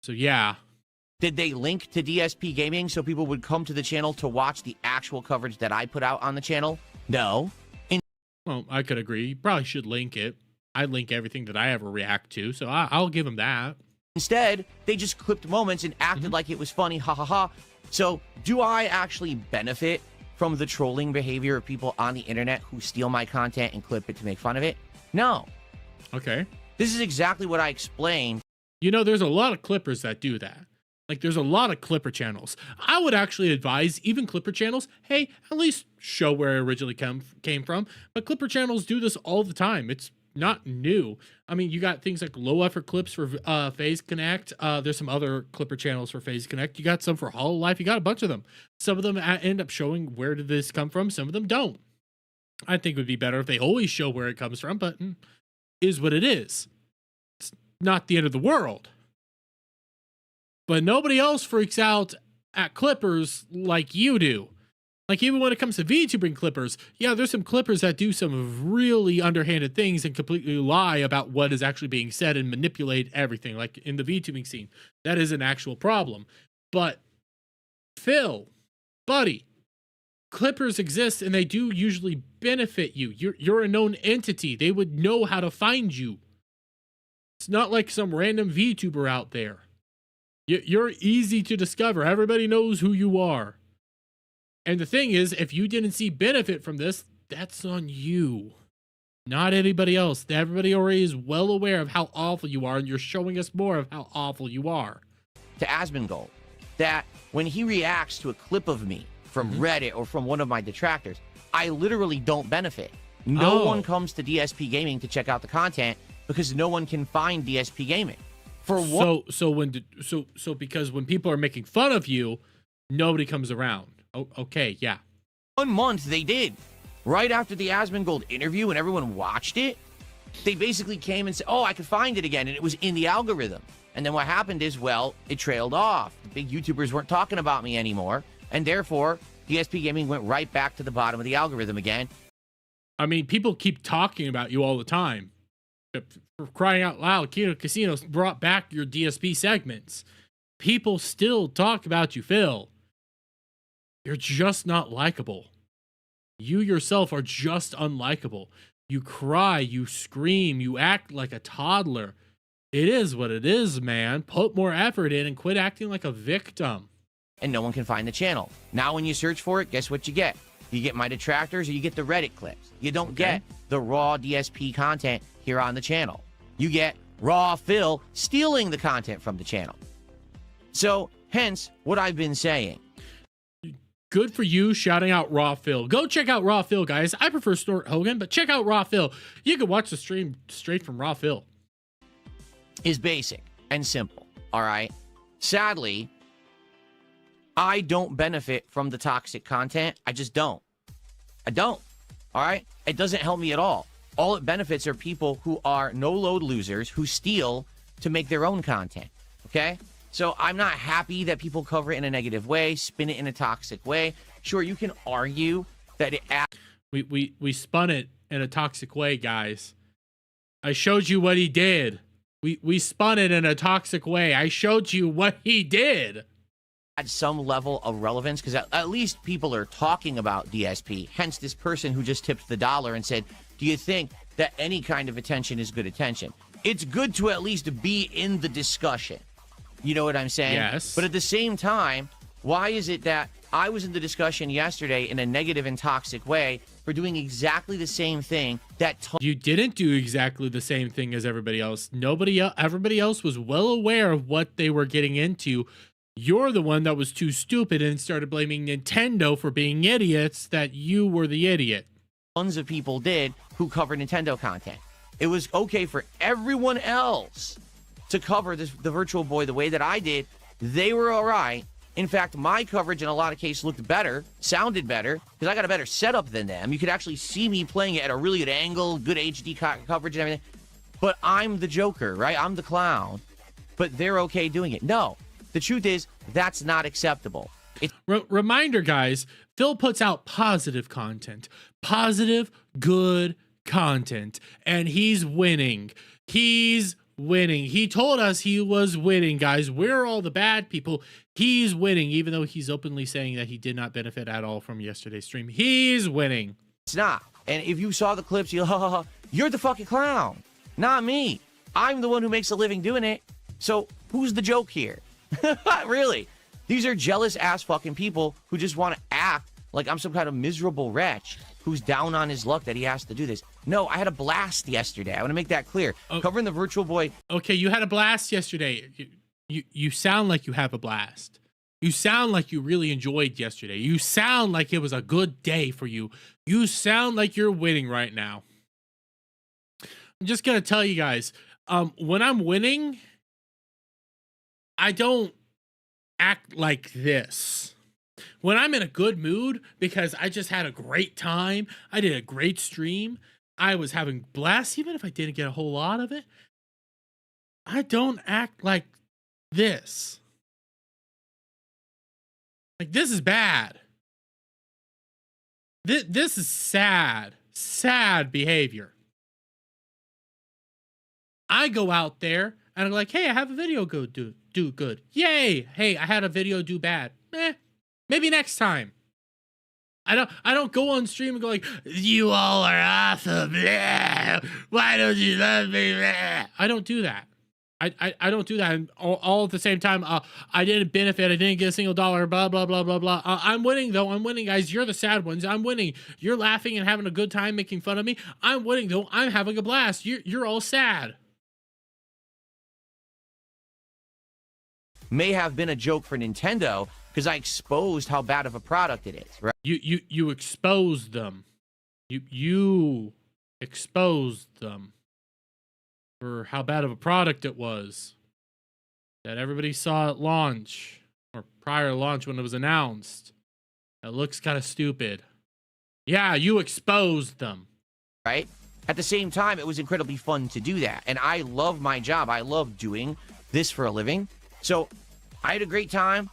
So yeah. Did they link to DSP Gaming so people would come to the channel to watch the actual coverage that I put out on the channel? No. Well, I could agree. You probably should link it. I link everything that I ever react to, so I'll give him that. Instead, they just clipped moments and acted like it was funny, ha ha ha. So, do I actually benefit from the trolling behavior of people on the internet who steal my content and clip it to make fun of it? No. Okay. This is exactly what I explained. You know, there's a lot of clippers that do that. Like, there's a lot of clipper channels. I would actually advise even clipper channels, hey, at least show where it originally came from. But clipper channels do this all the time. It's not new. I mean, you got things like low effort clips for Phase Connect. There's some other clipper channels for Phase Connect. You got some for Hololive. You got a bunch of them. Some of them end up showing where did this come from. Some of them don't. I think it would be better if they always show where it comes from, but is what it is. It's not the end of the world. But nobody else freaks out at clippers like you do. Like, even when it comes to VTubing clippers, yeah, there's some clippers that do some really underhanded things and completely lie about what is actually being said and manipulate everything, like in the VTubing scene. That is an actual problem. But Phil, buddy, clippers exist and they do usually benefit you. You're a known entity. They would know how to find you. It's not like some random VTuber out there. You're easy to discover. Everybody knows who you are. And the thing is, if you didn't see benefit from this, that's on you. Not anybody else. Everybody already is well aware of how awful you are, and you're showing us more of how awful you are. To Asmongold, that when he reacts to a clip of me from Reddit or from one of my detractors, I literally don't benefit. No one comes to DSP Gaming to check out the content because no one can find DSP Gaming. For what? So because when people are making fun of you, nobody comes around. Oh, okay, yeah. 1 month they did. Right after the Asmongold interview and everyone watched it, they basically came and said, oh, I could find it again, and it was in the algorithm. And then what happened is, well, it trailed off. The big YouTubers weren't talking about me anymore, and therefore, DSP Gaming went right back to the bottom of the algorithm again. I mean, people keep talking about you all the time. For crying out loud, Kino Casinos brought back your DSP segments. People still talk about you, Phil. You're just not likable. You yourself are just unlikable. You cry, you scream, you act like a toddler. It is what it is, man. Put more effort in and quit acting like a victim. And no one can find the channel. Now when you search for it, guess what you get? You get my detractors or you get the Reddit clips. You don't get the raw DSP content here on the channel. You get raw Phil stealing the content from the channel. So, hence what I've been saying. Good for you shouting out Raw Phil. Go check out Raw Phil, guys. I prefer Snort Hogan, but check out Raw Phil. You can watch the stream straight from Raw Phil. Is basic and simple, all right? Sadly, I don't benefit from the toxic content. I just don't. I don't, all right? It doesn't help me at all. All it benefits are people who are no-load losers who steal to make their own content, okay? So I'm not happy that people cover it in a negative way, spin it in a toxic way. Sure, you can argue that it... We spun it in a toxic way, guys. I showed you what he did. We spun it in a toxic way. I showed you what he did. At some level of relevance, because at least people are talking about DSP. Hence this person who just tipped the $1 and said, do you think that any kind of attention is good attention? It's good to at least be in the discussion. You know what I'm saying? Yes. But at the same time, why is it that I was in the discussion yesterday in a negative and toxic way for doing exactly the same thing that... You didn't do exactly the same thing as everybody else. Everybody else was well aware of what they were getting into. You're the one that was too stupid and started blaming Nintendo for being idiots, that you were the idiot. Tons of people did who covered Nintendo content. It was okay for everyone else to cover the Virtual Boy the way that I did. They were all right. In fact, my coverage in a lot of cases looked better, sounded better, because I got a better setup than them. You could actually see me playing it at a really good angle, good HD coverage and everything. But I'm the Joker, right? I'm the clown. But they're okay doing it. No. The truth is, that's not acceptable. Reminder, guys, Phil puts out positive content. Positive, good content. And he's winning. He's winning. He told us he was winning, guys. We're all the bad people. He's winning, even though he's openly saying that he did not benefit at all from yesterday's stream. He's winning. It's not. And if you saw the clips, you're the fucking clown, not me. I'm the one who makes a living doing it. So who's the joke here? Really? These are jealous ass fucking people who just want to act like I'm some kind of miserable wretch who's down on his luck that he has to do this. No, I had a blast yesterday. I want to make that clear. Covering the Virtual Boy. Okay, you had a blast yesterday. You sound like you have a blast. You sound like you really enjoyed yesterday. You sound like it was a good day for you. You sound like you're winning right now. I'm just gonna tell you guys, when I'm winning, I don't act like this. When I'm in a good mood because I just had a great time, I did a great stream, I was having blast, even if I didn't get a whole lot of it, I don't act like this. Like, this is bad. This is sad behavior. I go out there and I'm like, hey, I have a video go do good. Yay! Hey, I had a video do bad. Maybe next time. I don't go on stream and go like, you all are awesome. Blah. Why don't you love me? Blah. I don't do that. I don't do that. And all at the same time, I didn't benefit. I didn't get a single dollar. Blah, blah, blah, blah, blah. I'm winning, though. I'm winning, guys. You're the sad ones. I'm winning. You're laughing and having a good time making fun of me. I'm winning, though. I'm having a blast. You're all sad. May have been a joke for Nintendo because I exposed how bad of a product it is, right? You exposed them. You exposed them for how bad of a product it was that everybody saw at launch or prior to launch when it was announced. That looks kind of stupid. Yeah, you exposed them. Right? At the same time, it was incredibly fun to do that. And I love my job. I love doing this for a living. So I had a great time.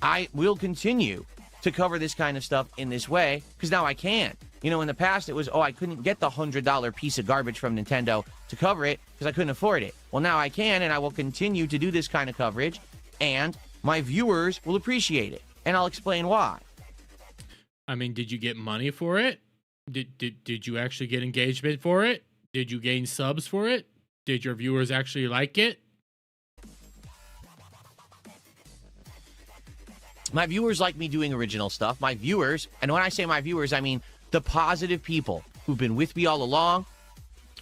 I will continue to cover this kind of stuff in this way because now I can. You know, in the past, it was, I couldn't get the $100 piece of garbage from Nintendo to cover it because I couldn't afford it. Well, now I can, and I will continue to do this kind of coverage, and my viewers will appreciate it. And I'll explain why. I mean, did you get money for it? Did you actually get engagement for it? Did you gain subs for it? Did your viewers actually like it? My viewers like me doing original stuff. My viewers, and when I say my viewers, I mean the positive people who've been with me all along,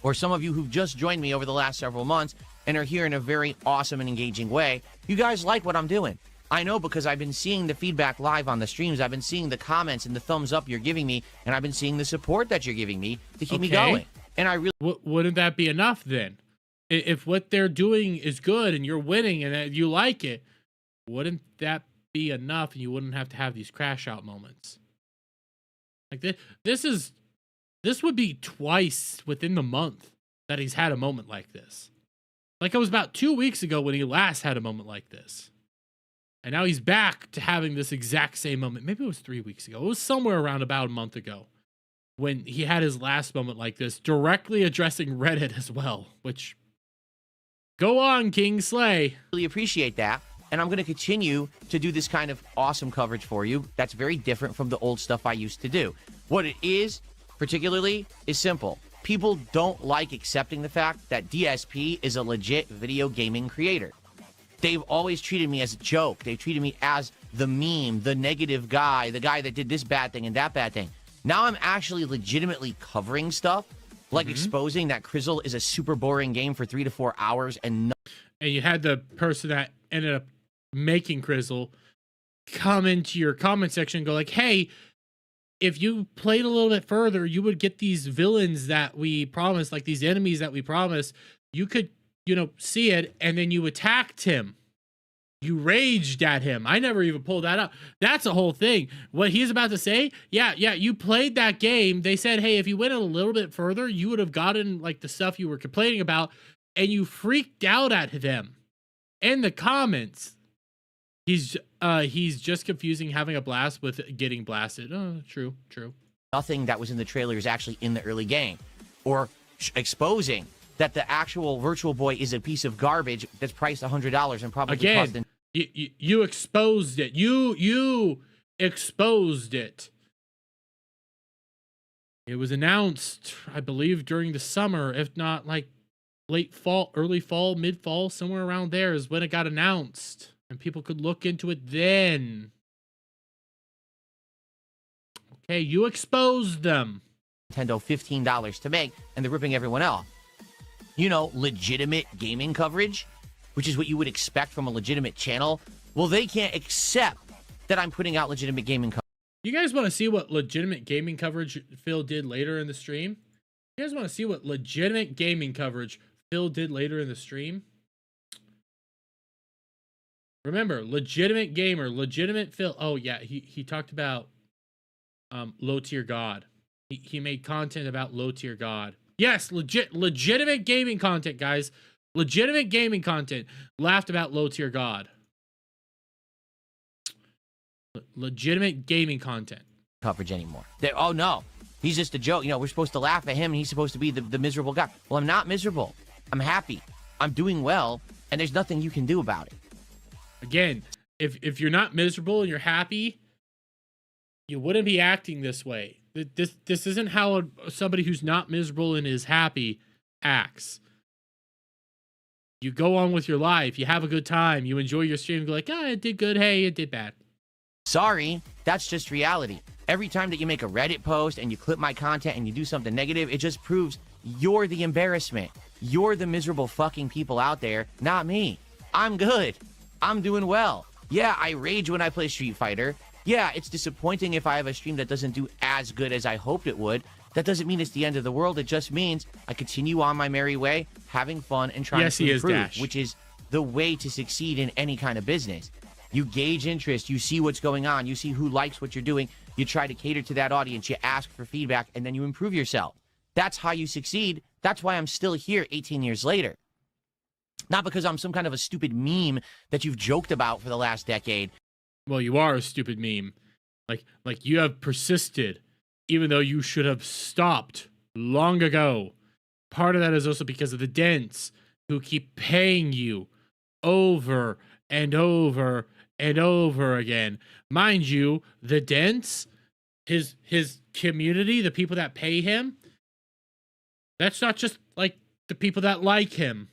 or some of you who've just joined me over the last several months and are here in a very awesome and engaging way. You guys like what I'm doing. I know because I've been seeing the feedback live on the streams. I've been seeing the comments and the thumbs up you're giving me, and I've been seeing the support that you're giving me to keep me going. And I really... Wouldn't that be enough then? If what they're doing is good and you're winning and you like it, wouldn't that be enough and you wouldn't have to have these crash out moments? Like this would be twice within the month that he's had a moment like this. Like it was about 2 weeks ago when he last had a moment like this. And now he's back to having this exact same moment. Maybe it was 3 weeks ago. It was somewhere around about a month ago when he had his last moment like this, directly addressing Reddit as well, which go on, King Slay. Really appreciate that. And I'm going to continue to do this kind of awesome coverage for you. That's very different from the old stuff I used to do. What it is, particularly, is simple. People don't like accepting the fact that DSP is a legit video gaming creator. They've always treated me as a joke. They've treated me as the meme, the negative guy, the guy that did this bad thing and that bad thing. Now I'm actually legitimately covering stuff, like exposing that Crizzle is a super boring game for 3 to 4 hours and you had the person that ended up making Crizzle come into your comment section and go like, hey, if you played a little bit further, you would get these villains that we promised, like these enemies that we promised. You could, see it, and then you attacked him. You raged at him. I never even pulled that up. That's a whole thing. What he's about to say, yeah, you played that game. They said, hey, if you went a little bit further, you would have gotten like the stuff you were complaining about, and you freaked out at them in the comments. He's just confusing having a blast with getting blasted. Oh, true. nothing that was in the trailer is actually in the early game, or exposing that the actual Virtual Boy is a piece of garbage that's priced $100 and probably again, you exposed it. You exposed it. It was announced, I believe, during the summer, if not like late fall, early fall, mid fall, somewhere around there is when it got announced, and people could look into it then. Okay, you exposed them. Nintendo $15 to make, and they're ripping everyone off. You know, legitimate gaming coverage, which is what you would expect from a legitimate channel. Well, they can't accept that I'm putting out legitimate gaming coverage. You guys want to see what legitimate gaming coverage Phil did later in the stream? You guys want to see what legitimate gaming coverage Phil did later in the stream? Remember, legitimate gamer, legitimate Phil. Oh yeah, he talked about low tier God. He made content about low tier God. Yes, legitimate gaming content, guys. Legitimate gaming content. Laughed about low tier God. Legitimate gaming content. Coverage anymore. Oh no, he's just a joke. You know, we're supposed to laugh at him, and he's supposed to be the miserable guy. Well, I'm not miserable. I'm happy. I'm doing well, and there's nothing you can do about it. Again, if you're not miserable and you're happy, you wouldn't be acting this way. This isn't how somebody who's not miserable and is happy acts. You go on with your life. You have a good time. You enjoy your stream. Go like, it did good. Hey, it did bad. Sorry, that's just reality. Every time that you make a Reddit post and you clip my content and you do something negative, it just proves you're the embarrassment. You're the miserable fucking people out there, not me. I'm good. I'm doing well. Yeah, I rage when I play Street Fighter. Yeah, it's disappointing if I have a stream that doesn't do as good as I hoped it would. That doesn't mean it's the end of the world. It just means I continue on my merry way, having fun and trying to improve, which is the way to succeed in any kind of business. You gauge interest, you see what's going on, you see who likes what you're doing, you try to cater to that audience, you ask for feedback, and then you improve yourself. That's how you succeed. That's why I'm still here 18 years later. Not because I'm some kind of a stupid meme that you've joked about for the last decade. Well, you are a stupid meme. Like you have persisted, even though you should have stopped long ago. Part of that is also because of the dents who keep paying you over and over and over again. Mind you, the dents, his community, the people that pay him, that's not just like the people that like him.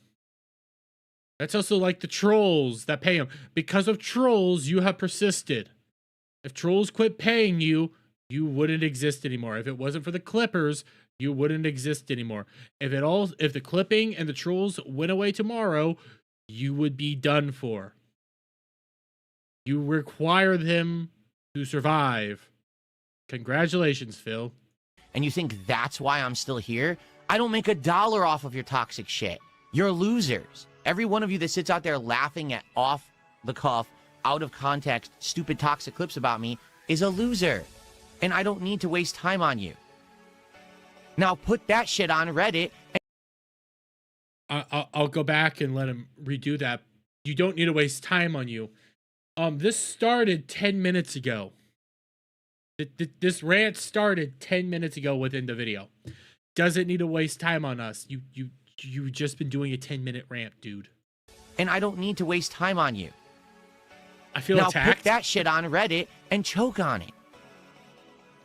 That's also like the trolls that pay him. Because of trolls, you have persisted. If trolls quit paying you, you wouldn't exist anymore. If it wasn't for the clippers, you wouldn't exist anymore. If the clipping and the trolls went away tomorrow, you would be done for. You require them to survive. Congratulations, Phil. And you think that's why I'm still here? I don't make $1 off of your toxic shit. You're losers. Every one of you that sits out there laughing at off the cuff, out of context, stupid toxic clips about me is a loser. And I don't need to waste time on you. Now put that shit on Reddit. I'll go back and let him redo that. You don't need to waste time on you. This started 10 minutes ago. This rant started 10 minutes ago within the video. Doesn't need to waste time on us. You've just been doing a 10-minute rant, dude. And I don't need to waste time on you. I feel now attacked. Put that shit on Reddit and choke on it.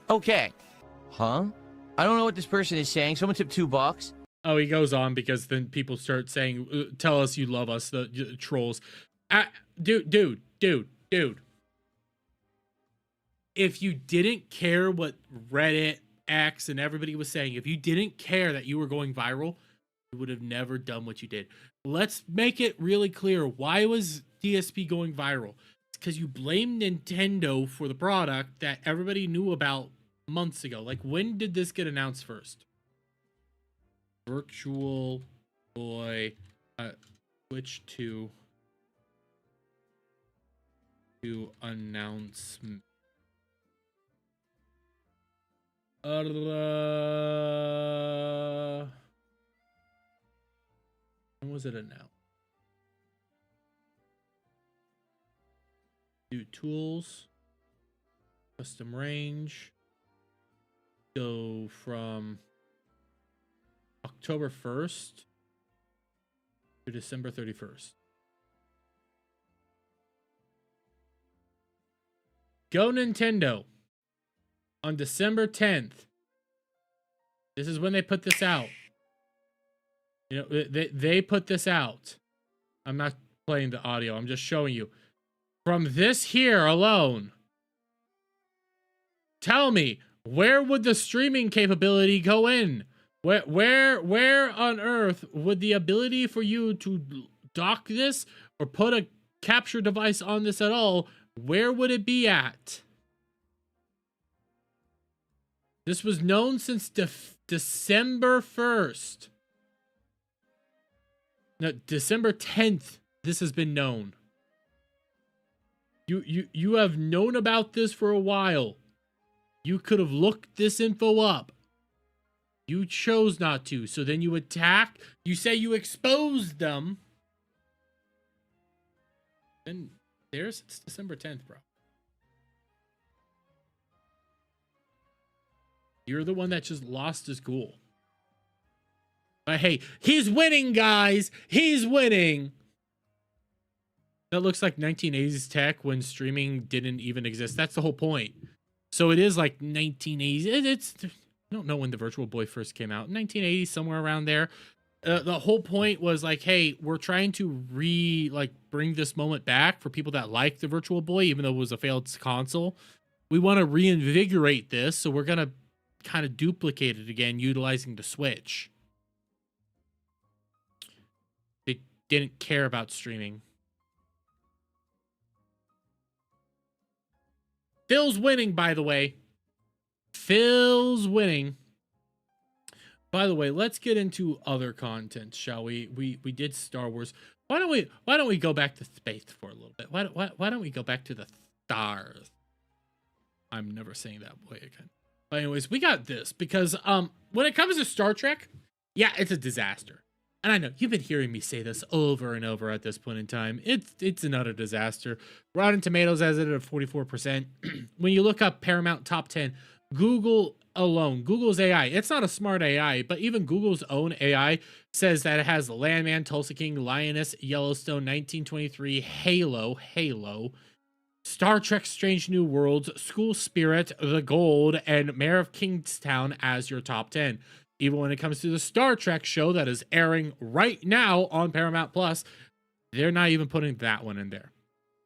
Okay. Huh? I don't know what this person is saying. Someone tipped $2. Oh, he goes on because then people start saying, tell us you love us, the trolls. Dude. If you didn't care what Reddit, X, and everybody was saying, if you didn't care that you were going viral, you would have never done what you did. Let's make it really clear. Why was DSP going viral? It's because you blamed Nintendo for the product that everybody knew about months ago. Like, when did this get announced first? Virtual Boy Switch 2 announcement. When was it announced? New tools, custom range. Go from October 1st to December 31st. Go Nintendo on December 10th. This is when they put this out. You know, they put this out. I'm not playing the audio. I'm just showing you. From this here alone, tell me, Where would the streaming capability go in? Where on earth would the ability for you to dock this or put a capture device on this at all, where would it be at? This was known since December 1st. No, December 10th, this has been known. You have known about this for a while. You could have looked this info up. You chose not to, so then you attack. You say you exposed them. Then there's it's December 10th, bro. You're the one that just lost his cool. But hey, he's winning, guys. He's winning. That looks like 1980s tech when streaming didn't even exist. That's the whole point. So it is like 1980s. It's I don't know when the Virtual Boy first came out. 1980, somewhere around there. The whole point was like, hey, we're trying to bring this moment back for people that like the Virtual Boy, even though it was a failed console. We want to reinvigorate this, so we're gonna kind of duplicate it again, utilizing the Switch. They didn't care about streaming. Phil's winning, by the way. Phil's winning. By the way, let's get into other content, shall we? We did Star Wars. Why don't we go back to space for a little bit? Why don't we go back to the stars? I'm never saying that way again. But anyways, we got this because when it comes to Star Trek, yeah, it's a disaster. And I know you've been hearing me say this over and over at this point in time. It's another disaster. Rotten Tomatoes has it at 44%. When you look up Paramount Top 10, Google alone, Google's AI, it's not a smart AI, but even Google's own AI says that it has Landman, Tulsa King, Lioness, Yellowstone, 1923, Halo, Star Trek Strange New Worlds, School Spirit, The Gold, and Mayor of Kingstown as your top 10. Even when it comes to the Star Trek show that is airing right now on Paramount Plus, they're not even putting that one in there.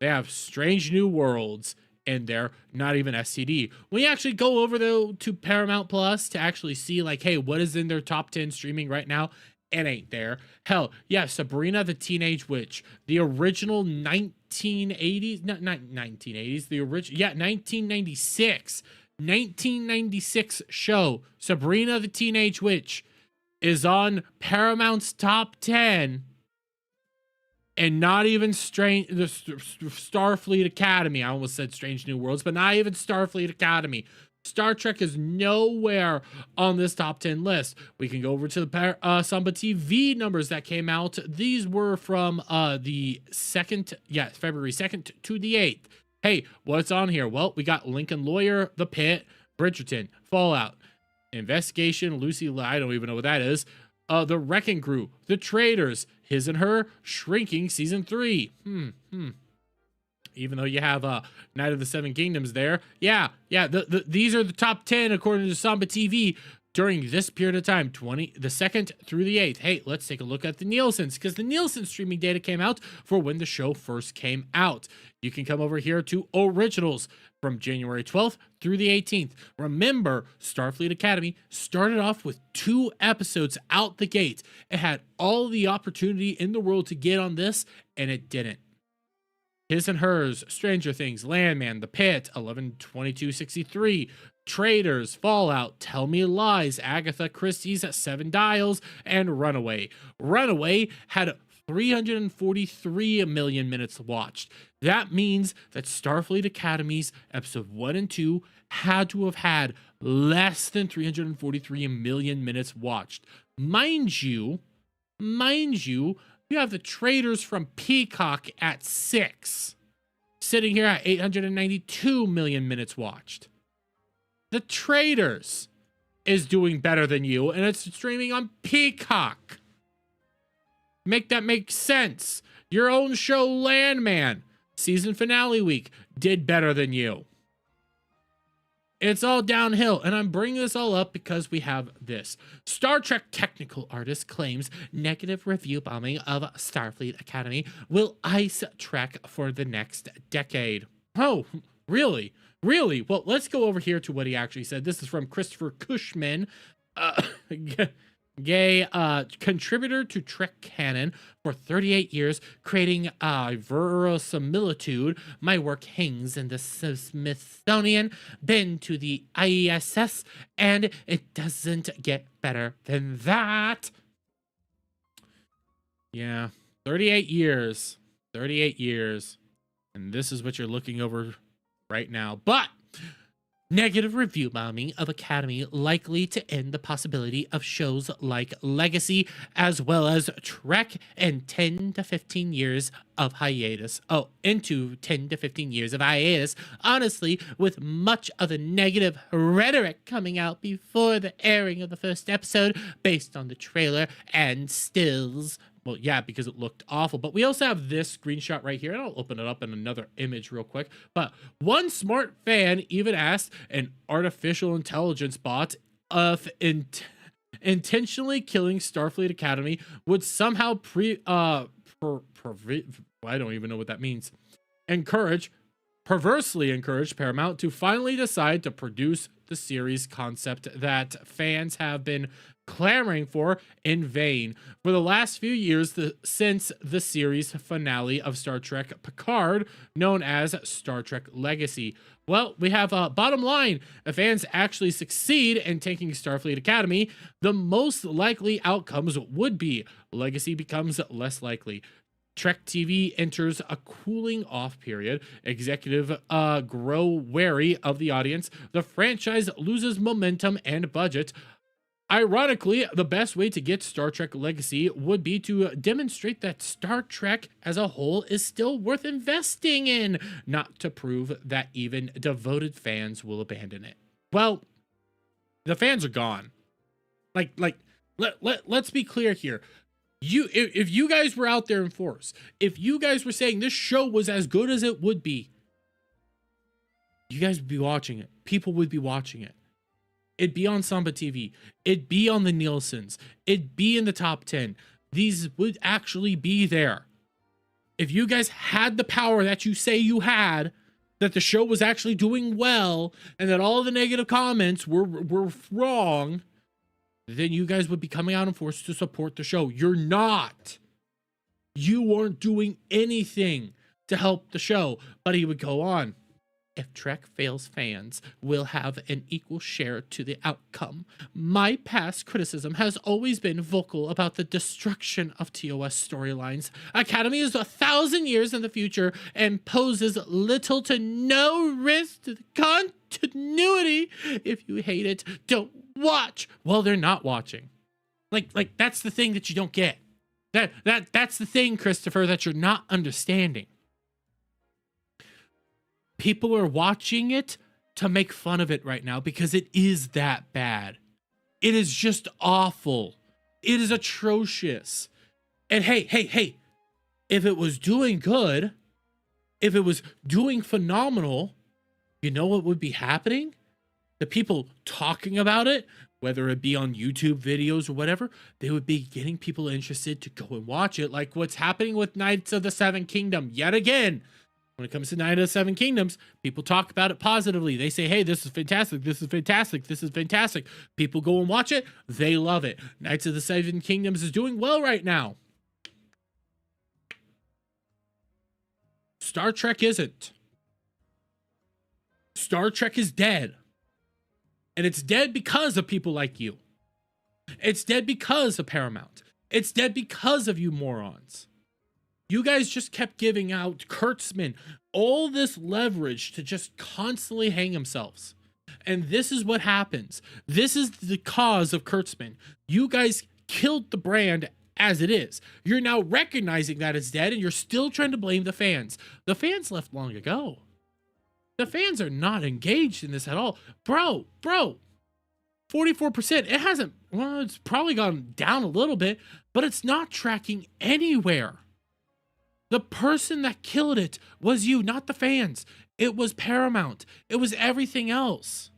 They have Strange New Worlds in there, not even STD. When you actually go over to Paramount Plus to actually see like, hey, what is in their top 10 streaming right now? It ain't there. Hell, yeah, Sabrina the Teenage Witch, the original 1980s, not 1980s, the original, yeah, 1996 show, Sabrina the Teenage Witch, is on Paramount's top 10, and not even the Starfleet Academy. I almost said Strange New Worlds, but not even Starfleet Academy. Star Trek is nowhere on this top 10 list. We can go over to the Samba TV numbers that came out. These were from the February 2nd to the 8th. Hey, what's on here? Well, we got Lincoln Lawyer, The Pit, Bridgerton, Fallout, Investigation, Lucy, I don't even know what that is. The Wrecking Crew, The Traitors, His and Her, Shrinking Season 3. Even though you have Night of the Seven Kingdoms there. Yeah, these are the top 10 according to Samba TV during this period of time, the 2nd through the 8th. Hey, let's take a look at the Nielsen's, because the Nielsen streaming data came out for when the show first came out. You can come over here to Originals from January 12th through the 18th. Remember, Starfleet Academy started off with 2 episodes out the gate. It had all the opportunity in the world to get on this, and it didn't. His and Hers, Stranger Things, Landman, The Pit, 11/22/63, Traitors, Fallout, Tell Me Lies, Agatha Christie's 7 Dials, and Runaway. Runaway had 343 million minutes watched. That means that Starfleet Academy's episode 1 and 2 had to have had less than 343 million minutes watched. Mind you, you have the Traitors from Peacock at 6, sitting here at 892 million minutes watched. The Traitors is doing better than you, and it's streaming on Peacock. Make that make sense. Your own show, Landman, season finale week, did better than you. It's all downhill, and I'm bringing this all up because we have this. Star Trek technical artist claims negative review bombing of Starfleet Academy will ice Trek for the next decade. Oh, Really? Really? Well, let's go over here to what he actually said. This is from Christopher Cushman, gay contributor to Trek canon for 38 years, creating verisimilitude. My work hangs in the Smithsonian, been to the ISS, and it doesn't get better than that. Yeah, 38 years. 38 years. And this is what you're looking over right now. But negative review bombing of Academy likely to end the possibility of shows like Legacy, as well as Trek, and 10 to 15 years of hiatus. Oh, into 10 to 15 years of hiatus. Honestly, with much of the negative rhetoric coming out before the airing of the first episode based on the trailer and stills. Well, yeah, because it looked awful. But we also have this screenshot right here, and I'll open it up in another image real quick. But one smart fan even asked an artificial intelligence bot if intentionally killing Starfleet Academy would somehow I don't even know what that means. Perversely encourage Paramount to finally decide to produce the series concept that fans have been clamoring for in vain for the last few years since the series finale of Star Trek Picard, known as Star Trek Legacy. Well, we have a bottom line. If fans actually succeed in taking Starfleet Academy, the most likely outcomes would be Legacy becomes less likely. Trek TV enters a cooling off period. Executive grow wary of the audience. The franchise loses momentum and budget. Ironically, the best way to get Star Trek Legacy would be to demonstrate that Star Trek as a whole is still worth investing in, not to prove that even devoted fans will abandon it. Well, the fans are gone. Let's be clear here. If you guys were out there in force, if you guys were saying this show was as good as it would be, you guys would be watching it. People would be watching it. It'd be on Samba TV. It'd be on the Nielsen's. It'd be in the top 10. These would actually be there. If you guys had the power that you say you had, that the show was actually doing well, and that all the negative comments were wrong, then you guys would be coming out in force to support the show. You're not. You aren't doing anything to help the show. But he would go on. If Trek fails, fans will have an equal share to the outcome. My past criticism has always been vocal about the destruction of TOS storylines. Academy is 1,000 years in the future and poses little to no risk to the continuity. If you hate it, don't watch. Well, they're not watching. Like that's the thing that you don't get. That's the thing, Christopher, that you're not understanding. People are watching it to make fun of it right now because it is that bad. It is just awful. It is atrocious. And hey, if it was doing good, if it was doing phenomenal, you know what would be happening? The people talking about it, whether it be on YouTube videos or whatever, they would be getting people interested to go and watch it, like what's happening with Knights of the Seven Kingdom yet again. When it comes to Knights of the Seven Kingdoms, people talk about it positively. They say, hey, this is fantastic. This is fantastic. This is fantastic. People go and watch it. They love it. Knights of the Seven Kingdoms is doing well right now. Star Trek isn't. Star Trek is dead. And it's dead because of people like you. It's dead because of Paramount. It's dead because of you morons. You guys just kept giving out Kurtzman all this leverage to just constantly hang themselves. And this is what happens. This is the cause of Kurtzman. You guys killed the brand as it is. You're now recognizing that it's dead and you're still trying to blame the fans. The fans left long ago. The fans are not engaged in this at all. Bro, 44%. It hasn't, well, it's probably gone down a little bit, but it's not tracking anywhere. The person that killed it was you, not the fans. It was Paramount. It was everything else.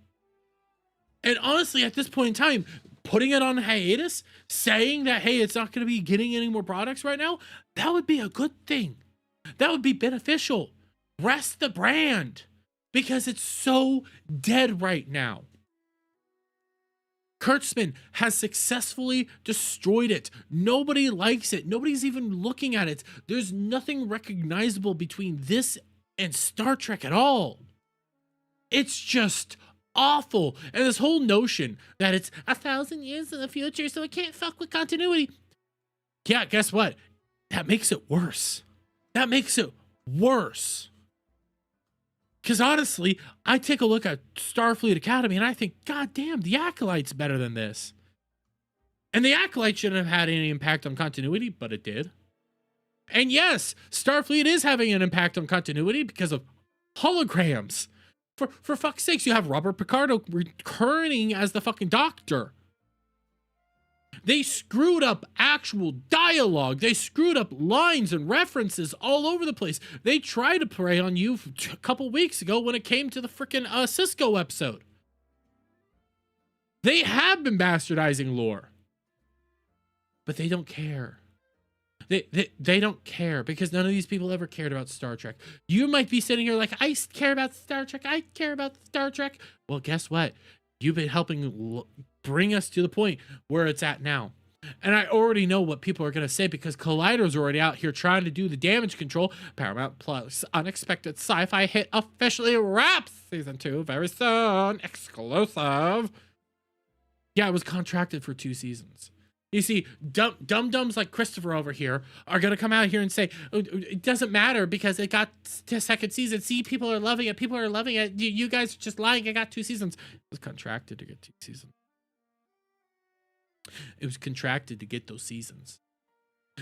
And honestly, at this point in time, putting it on hiatus, saying that, hey, it's not going to be getting any more products right now, that would be a good thing. That would be beneficial. Rest the brand. because it's so dead right now. Kurtzman has successfully destroyed it. Nobody likes it. Nobody's even looking at it. There's nothing recognizable between this and Star Trek at all. It's just awful. And this whole notion that it's 1,000 years in the future, so it can't fuck with continuity. Yeah, guess what? That makes it worse. That makes it worse. Because honestly, I take a look at Starfleet Academy and I think, God damn, the Acolyte's better than this. And the Acolyte shouldn't have had any impact on continuity, but it did. And yes, Starfleet is having an impact on continuity because of holograms. For fuck's sakes, you have Robert Picardo returning as the fucking Doctor. They screwed up actual dialogue. They screwed up lines and references all over the place. They tried to prey on you a couple weeks ago when it came to the freaking Cisco episode. They have been bastardizing lore. But they don't care. They don't care because none of these people ever cared about Star Trek. You might be sitting here like, I care about Star Trek. I care about Star Trek. Well, guess what? You've been helping bring us to the point where it's at now. And I already know what people are going to say because Collider's already out here trying to do the damage control. Paramount Plus Unexpected Sci-Fi hit officially wraps season 2 very soon. Exclusive. Yeah, it was contracted for 2 seasons. You see, dum-dums like Christopher over here are going to come out here and say, oh, it doesn't matter because it got to 2nd season. See, people are loving it. People are loving it. You guys are just lying. It got 2 seasons. It was contracted to get 2 seasons. It was contracted to get those seasons.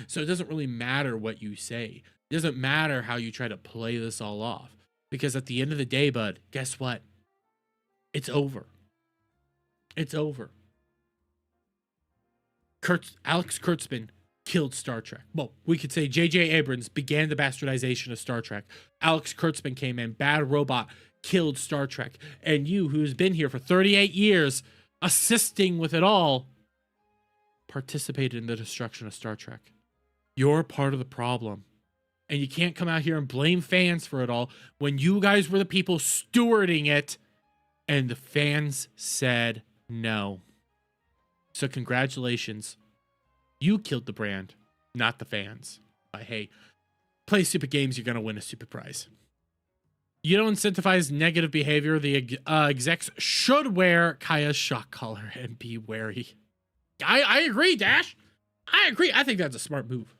So it doesn't really matter what you say. It doesn't matter how you try to play this all off. Because at the end of the day, bud, guess what? It's over. It's over. Alex Kurtzman killed Star Trek. Well, we could say J.J. Abrams began the bastardization of Star Trek. Alex Kurtzman came in. Bad Robot killed Star Trek. And you, who's been here for 38 years, assisting with it all, participated in the destruction of Star Trek. You're part of the problem. And you can't come out here and blame fans for it all when you guys were the people stewarding it and the fans said no. So congratulations. You killed the brand, not the fans. But hey, play stupid games, you're going to win a stupid prize. You don't incentivize negative behavior. The execs should wear Kaya's shock collar and be wary. I agree, Dash. I agree. I think that's a smart move.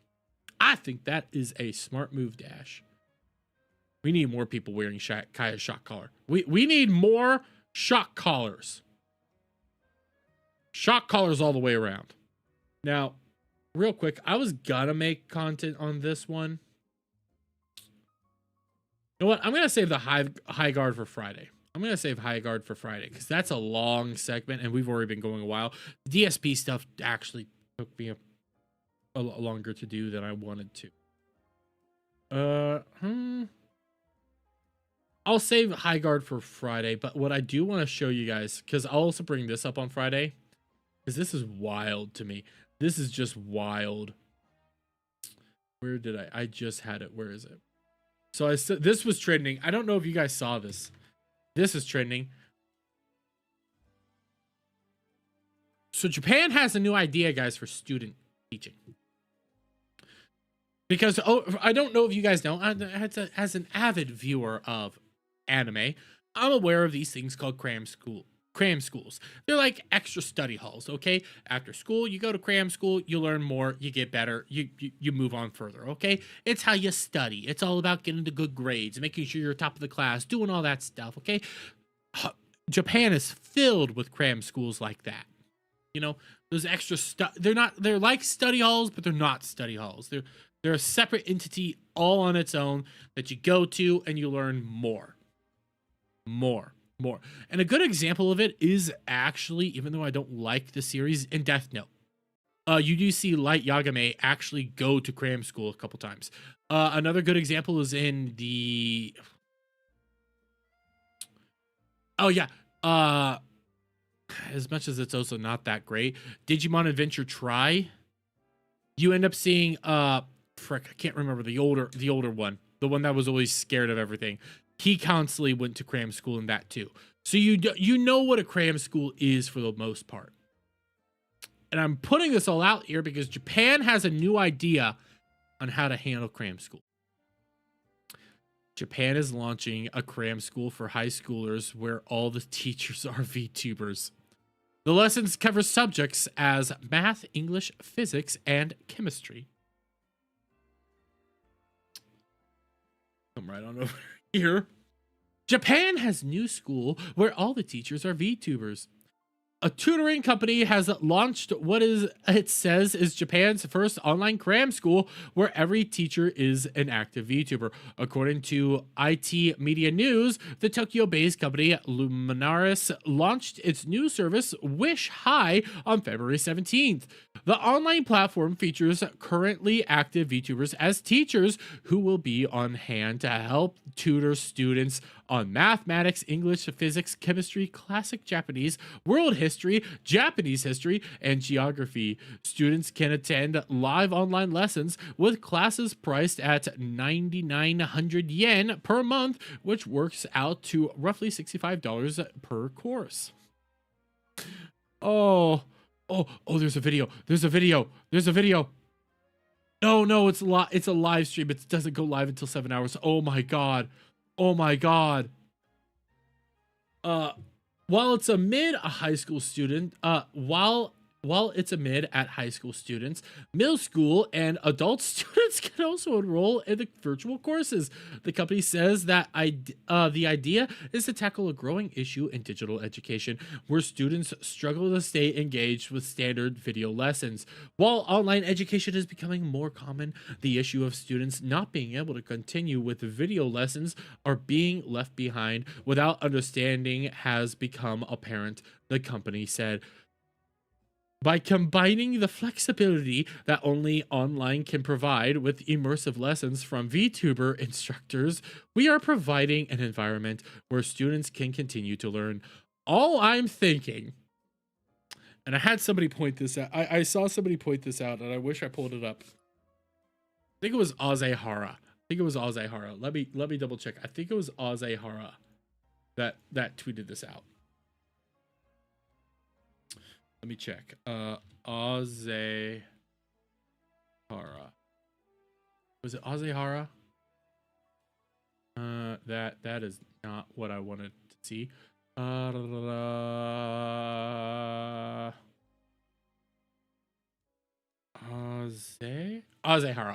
I think that is a smart move, Dash. We need more people wearing Kaya's shock collar. We need more shock collars. Shock collars all the way around. Now, real quick, I was gonna make content on this one. You know what? I'm gonna save the Highguard for Friday. I'm going to save Highguard for Friday because that's a long segment and we've already been going a while. The DSP stuff actually took me a lot longer to do than I wanted to. I'll save Highguard for Friday, but what I do want to show you guys, because I'll also bring this up on Friday, because this is wild to me. This is just wild. Where did I just had it. Where is it? So I said this was trending. I don't know if you guys saw this. This is trending. So Japan has a new idea, guys, for student teaching. Because, I don't know if you guys know, as an avid viewer of anime, I'm aware of these things called cram schools. They're like extra study halls, okay? After school, you go to cram school, you learn more, you get better, you move on further, okay? It's how you study. It's all about getting the good grades, making sure you're top of the class, doing all that stuff, okay? Japan is filled with cram schools like that. You know, those extra they're like study halls, but they're not study halls. They're a separate entity all on its own that you go to and you learn more. And a good example of it is actually, even though I don't like the series, in Death Note. You do see Light Yagami actually go to cram school a couple times. Another good example is in the... Oh, yeah. As much as it's also not that great, Digimon Adventure Try, you end up seeing... frick, I can't remember the older one. The one that was always scared of everything. he constantly went to cram school in that too. So you know what a cram school is for the most part. And I'm putting this all out here because Japan has a new idea on how to handle cram school. Japan is launching a cram school for high schoolers where all the teachers are VTubers. The lessons cover subjects as math, English, physics, and chemistry. Come right on over here. Japan has new school where all the teachers are VTubers. A tutoring company has launched what it says is Japan's first online cram school where every teacher is an active VTuber. According to IT Media News, the Tokyo-based company Luminaris launched its new service Wish High on February 17th. The online platform features currently active VTubers as teachers who will be on hand to help tutor students on mathematics, English, physics, chemistry, classic Japanese, world history, Japanese history, and geography. Students can attend live online lessons with classes priced at 9,900 yen per month, which works out to roughly $65 per course. Oh, there's a video. No, it's a live stream. It doesn't go live until 7 hours. Oh my god. While it's amid a high school student, while it's amid at high school students, middle school and adult students can also enroll in the virtual courses. The company says that the idea is to tackle a growing issue in digital education where students struggle to stay engaged with standard video lessons. While online education is becoming more common, the issue of students not being able to continue with video lessons or being left behind without understanding has become apparent, the company said. By combining the flexibility that only online can provide with immersive lessons from VTuber instructors, we are providing an environment where students can continue to learn. All I'm thinking, and I had somebody point this out, I saw somebody point this out, and I wish I pulled it up. I think it was Azehara. Let me double check. I think it was Azehara that tweeted this out. Let me check. Azehara. Was it Azehara? That is not what I wanted to see. Azehara.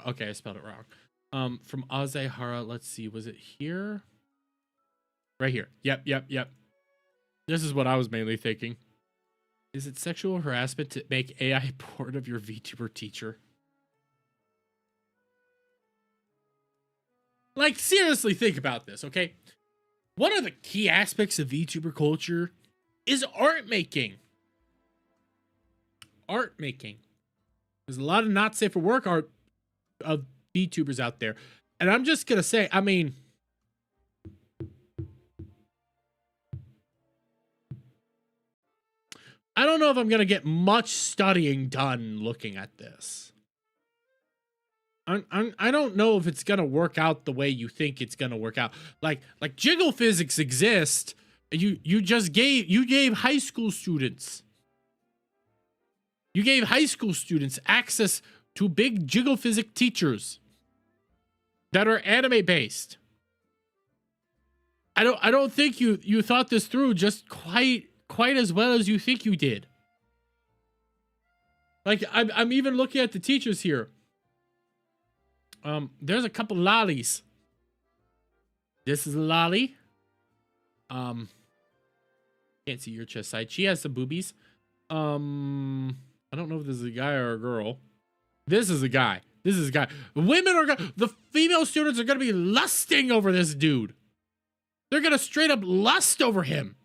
Okay, I spelled it wrong. From Azehara, let's see. Was it here? Right here. Yep. This is what I was mainly thinking. Is it sexual harassment to make AI porn of your VTuber teacher? Like, seriously, think about this, okay? One of the key aspects of VTuber culture is art making. There's a lot of not safe for work art of VTubers out there. And I'm just going to say, I mean, I don't know if I'm going to get much studying done looking at this. I don't know if it's going to work out the way you think it's going to work out. Like jiggle physics exist. You gave high school students. You gave high school students access to big jiggle physics teachers that are anime based. I don't think you thought this through just quite as well as you think you did. Like, I'm even looking at the teachers here. There's a couple lollies. This is a lolly. Can't see your chest side. She has some boobies. I don't know if this is a guy or a girl. This is a guy. The female students are gonna be lusting over this dude. They're gonna straight up lust over him.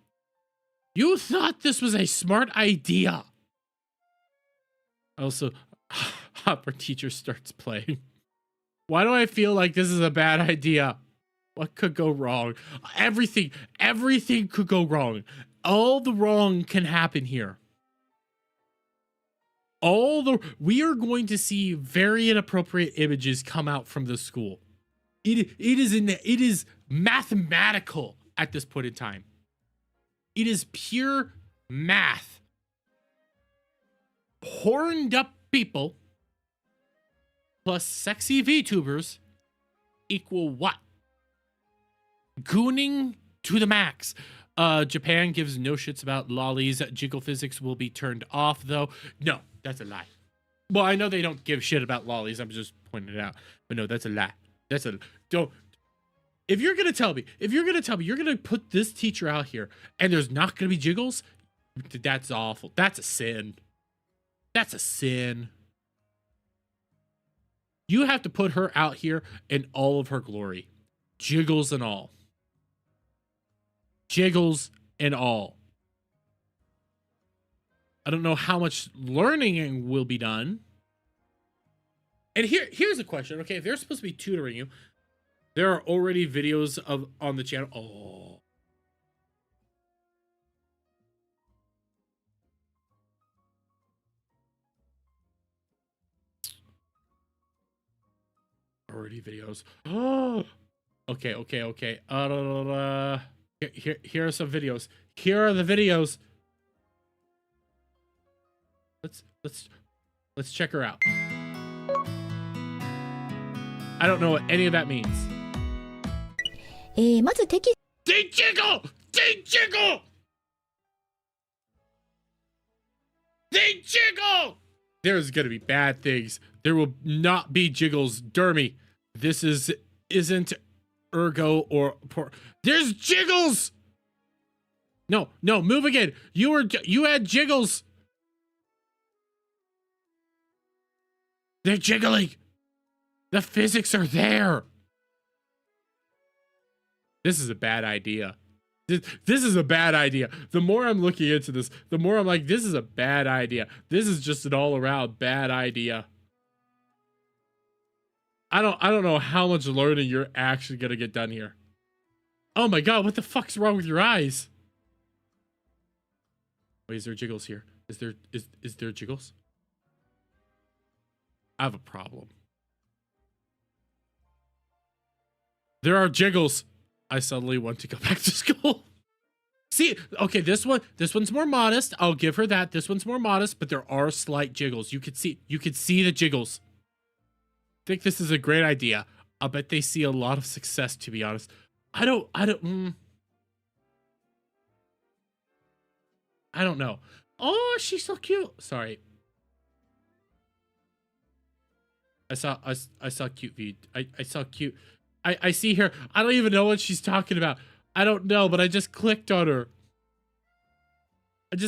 You thought this was a smart idea. Also, Hopper teacher starts playing. Why do I feel like this is a bad idea? What could go wrong? Everything could go wrong. All the wrong can happen here. We are going to see very inappropriate images come out from the school. It is mathematical at this point in time. It is pure math. Horned up people plus sexy VTubers equal what? Gooning to the max. Japan gives no shits about lollies. Jiggle physics will be turned off, though. No, that's a lie. Well, I know they don't give shit about lollies. I'm just pointing it out. But no, that's a lie. Don't. If you're gonna tell me you're gonna put this teacher out here and there's not gonna be jiggles, that's awful. That's a sin. That's a sin. You have to put her out here in all of her glory. Jiggles and all. Jiggles and all. I don't know how much learning will be done. And here's a question. Okay, if they're supposed to be tutoring you, there are already videos on the channel. Oh. Already videos. Oh. Okay. Here are some videos. Here are the videos. Let's check her out. I don't know what any of that means. まずテキ They jiggle! They jiggle! They jiggle! There's gonna be bad things. There will not be jiggles. Dermy, this isn't ergo or there's jiggles! No, move again. You had jiggles. They're jiggling. The physics are there. This is a bad idea. This is a bad idea. The more I'm looking into this, the more I'm like, this is a bad idea. This is just an all-around bad idea. I don't know how much learning you're actually gonna get done here. Oh my god, what the fuck's wrong with your eyes? Wait, is there jiggles here? Is there jiggles? I have a problem. There are jiggles. I suddenly want to go back to school. See, okay, this one's more modest. I'll give her that. This one's more modest, but there are slight jiggles. You could see the jiggles. I think this is a great idea. I'll bet they see a lot of success, to be honest. I don't know. Oh, she's so cute. Sorry. I saw cute feed. I saw cute. I see her. I don't even know what she's talking about. I don't know, but I just clicked on her. And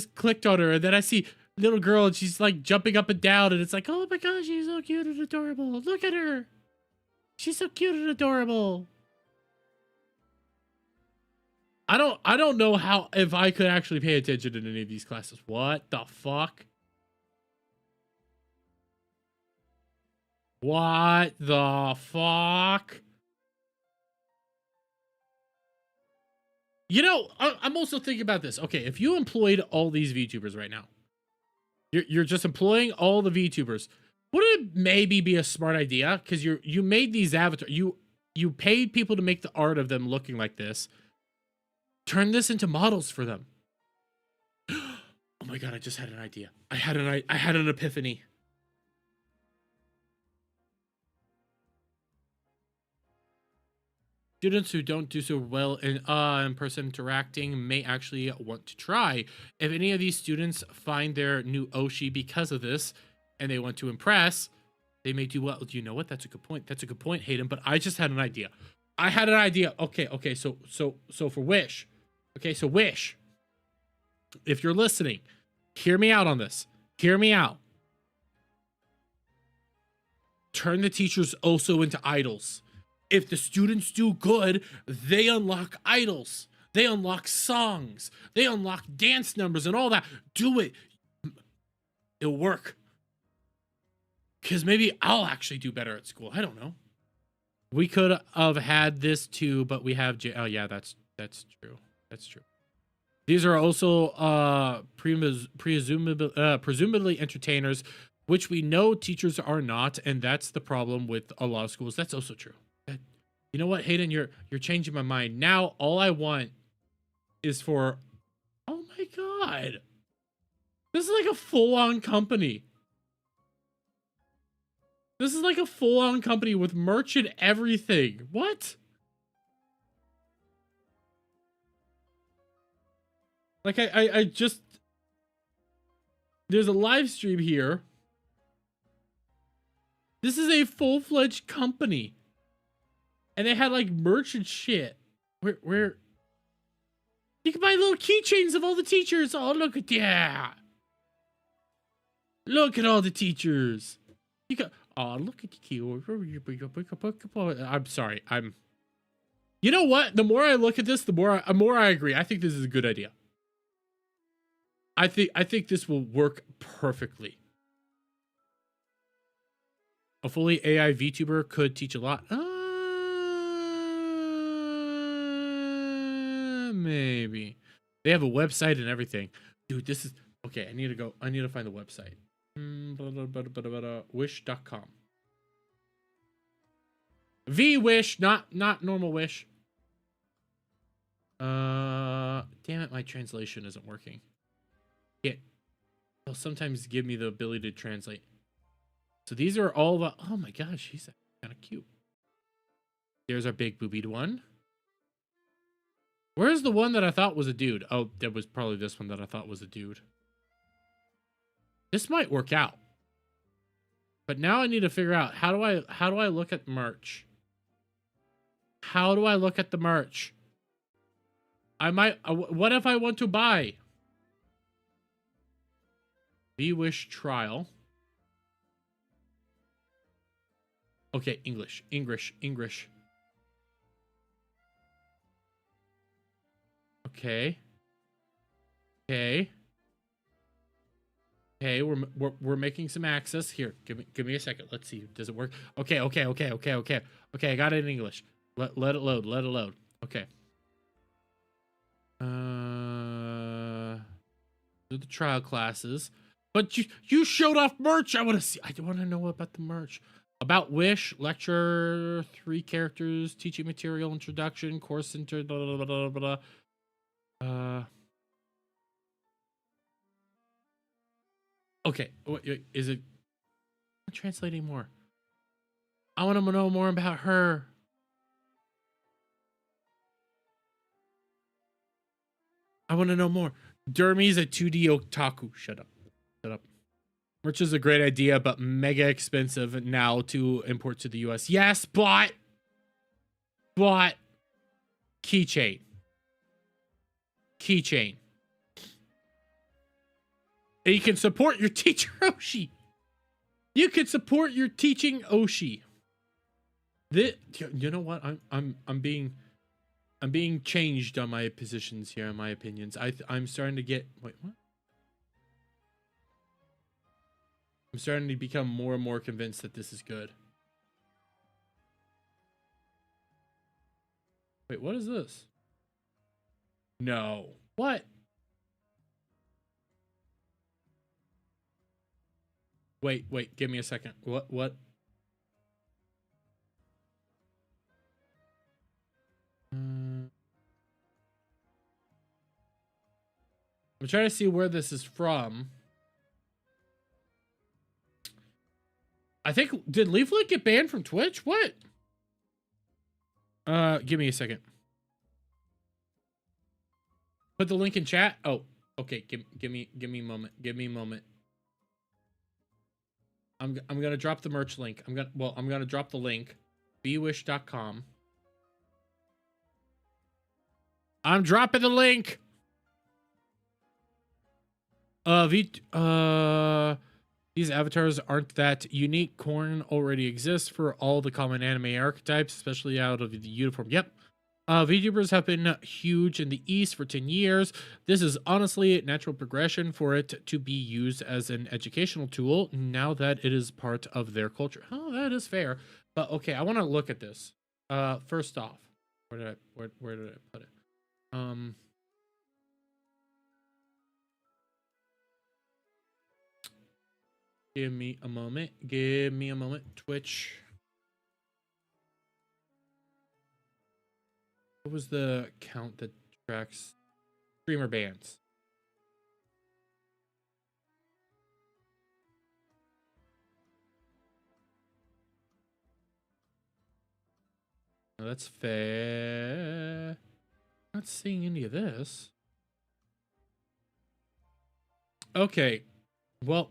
then I see little girl, and she's like jumping up and down, and it's like, oh my gosh, she's so cute and adorable. Look at her. She's so cute and adorable. I don't know how, if I could actually pay attention in any of these classes. What the fuck? What the fuck? You know, I'm also thinking about this. Okay, if you employed all these VTubers right now, you're just employing all the VTubers. Would it maybe be a smart idea? Because you made these avatars. You paid people to make the art of them looking like this. Turn this into models for them. Oh my god, I just had an idea. I had an epiphany. Students who don't do so well in person interacting may actually want to try. If any of these students find their new Oshi because of this, and they want to impress, they may do well. Do you know what? That's a good point. That's a good point, Hayden. But I just had an idea. Okay. So for Wish. Okay, so Wish. If you're listening, hear me out on this. Hear me out. Turn the teachers also into idols. If the students do good, they unlock idols. They unlock songs. They unlock dance numbers and all that. Do it. It'll work. Because maybe I'll actually do better at school. I don't know. We could have had this too, but we have... Oh, yeah, that's true. That's true. These are also presumably entertainers, which we know teachers are not, and that's the problem with a lot of schools. That's also true. You know what, Hayden? You're changing my mind. Now all I want is for... Oh my god. This is like a full-on company. This is like a full-on company with merch and everything. What? Like, I just... There's a live stream here. This is a full-fledged company. And they had, like, merch and shit. Where... You can buy little keychains of all the teachers. Oh, look at that. Look at all the teachers. You got... Oh, look at the key. I'm sorry. You know what? The more I look at this, the more I agree. I think this is a good idea. I think this will work perfectly. A fully AI VTuber could teach a lot. Maybe. They have a website and everything. Dude, this is... Okay, I need to go. I need to find the website. Wish.com. V-Wish, not normal Wish. Damn it, my translation isn't working. They'll sometimes give me the ability to translate. So these are all the... Oh my gosh, he's kind of cute. There's our big boobied one. Where's the one that I thought was a dude? Oh, there was probably this one that I thought was a dude. This might work out. But now I need to figure out how do I look at merch? How do I look at the merch? I might... what if I want to buy? V-Wish trial. Okay, English. Okay. Okay, we're making some access here. Give me a second. Let's see. Does it work? Okay. Okay, I got it in English. Let it load. Okay. The trial classes. But you showed off merch. I want to see. I want to know about the merch. About Wish, lecture, 3 characters, teaching material, introduction, course center, blah, blah, blah, blah, blah. Okay, wait, is it... I'm translating more. I want to know more about her. I want to know more. Dermy's a 2D otaku. Shut up. Merch is a great idea, but mega expensive now to import to the US. Yes, but keychain. And you can support your teacher, Oshi. You can support your teaching, Oshi. You know what? I'm being changed on my positions here, on my opinions. I'm starting to get... Wait, what? I'm starting to become more and more convinced that this is good. Wait, what is this? No. What? Wait, give me a second. What? I'm trying to see where this is from. I think, did Leaflet get banned from Twitch? What? Give me a second. Put the link in chat. Oh, okay. Give me a moment. Give me a moment. I'm gonna drop the merch link. I'm gonna drop the link. bwish.com. I'm dropping the link. These avatars aren't that unique. Korn already exists for all the common anime archetypes, especially out of the uniform. Yep. VTubers have been huge in the East for 10 years. This is honestly a natural progression for it to be used as an educational tool now that it is part of their culture. Oh, that is fair. But okay, I want to look at this. First off, where did I put it? Give me a moment. Twitch. What was the count that tracks streamer bans? No, that's fair. Not seeing any of this. Okay, well,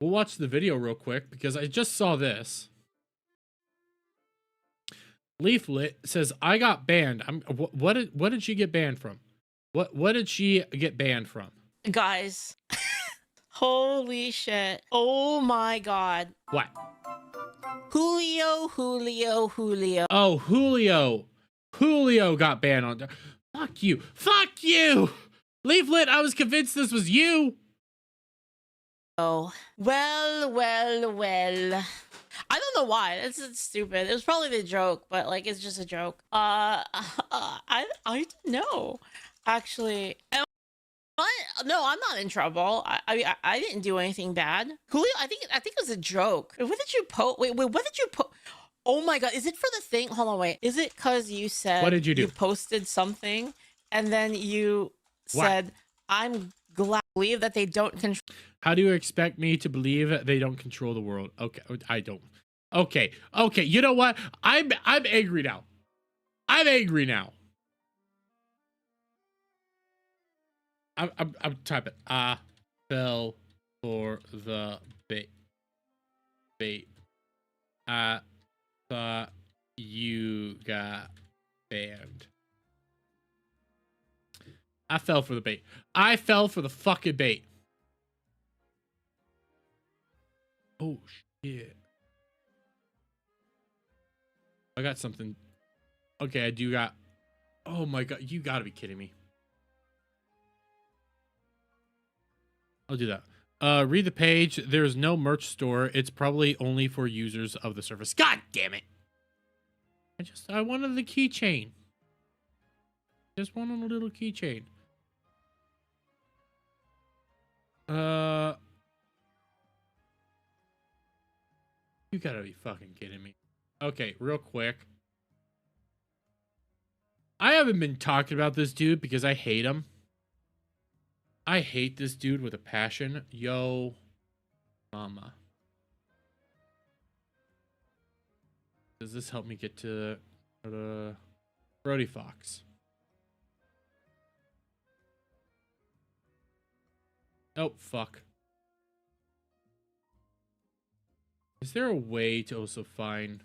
we'll watch the video real quick because I just saw this. Leaflet says I got banned. What did she get banned from? What did she get banned from? Guys, holy shit! Oh my god! What? Julio. Oh, Julio got banned on. Fuck you! Fuck you! Leaflet, I was convinced this was you. Oh, well. I don't know why. It's stupid. It was probably the joke, but like it's just a joke. I don't know. Actually, no, I'm not in trouble. I didn't do anything bad. Julio, I think it was a joke. What did you post? Wait, what did you post? Oh my god, is it for the thing? Hold on, wait. Is it because you said what did you do? You posted something and then you said, "I'm glad to believe that they don't control." How do you expect me to believe they don't control the world? Okay, I don't. Okay. You know what? I'm angry now. I'm typing. I fell for the bait. I thought you got banned. I fell for the bait. I fell for the fucking bait. Oh shit. I got something. Okay, I do got. Oh my god, you gotta be kidding me. I'll do that. Read the page. There's no merch store. It's probably only for users of the service. God damn it. I wanted the keychain. Just wanted a little keychain. You gotta be fucking kidding me. Okay, real quick. I haven't been talking about this dude because I hate him. I hate this dude with a passion. Yo, mama. Does this help me get to Brody Fox? Oh, fuck. Is there a way to also find...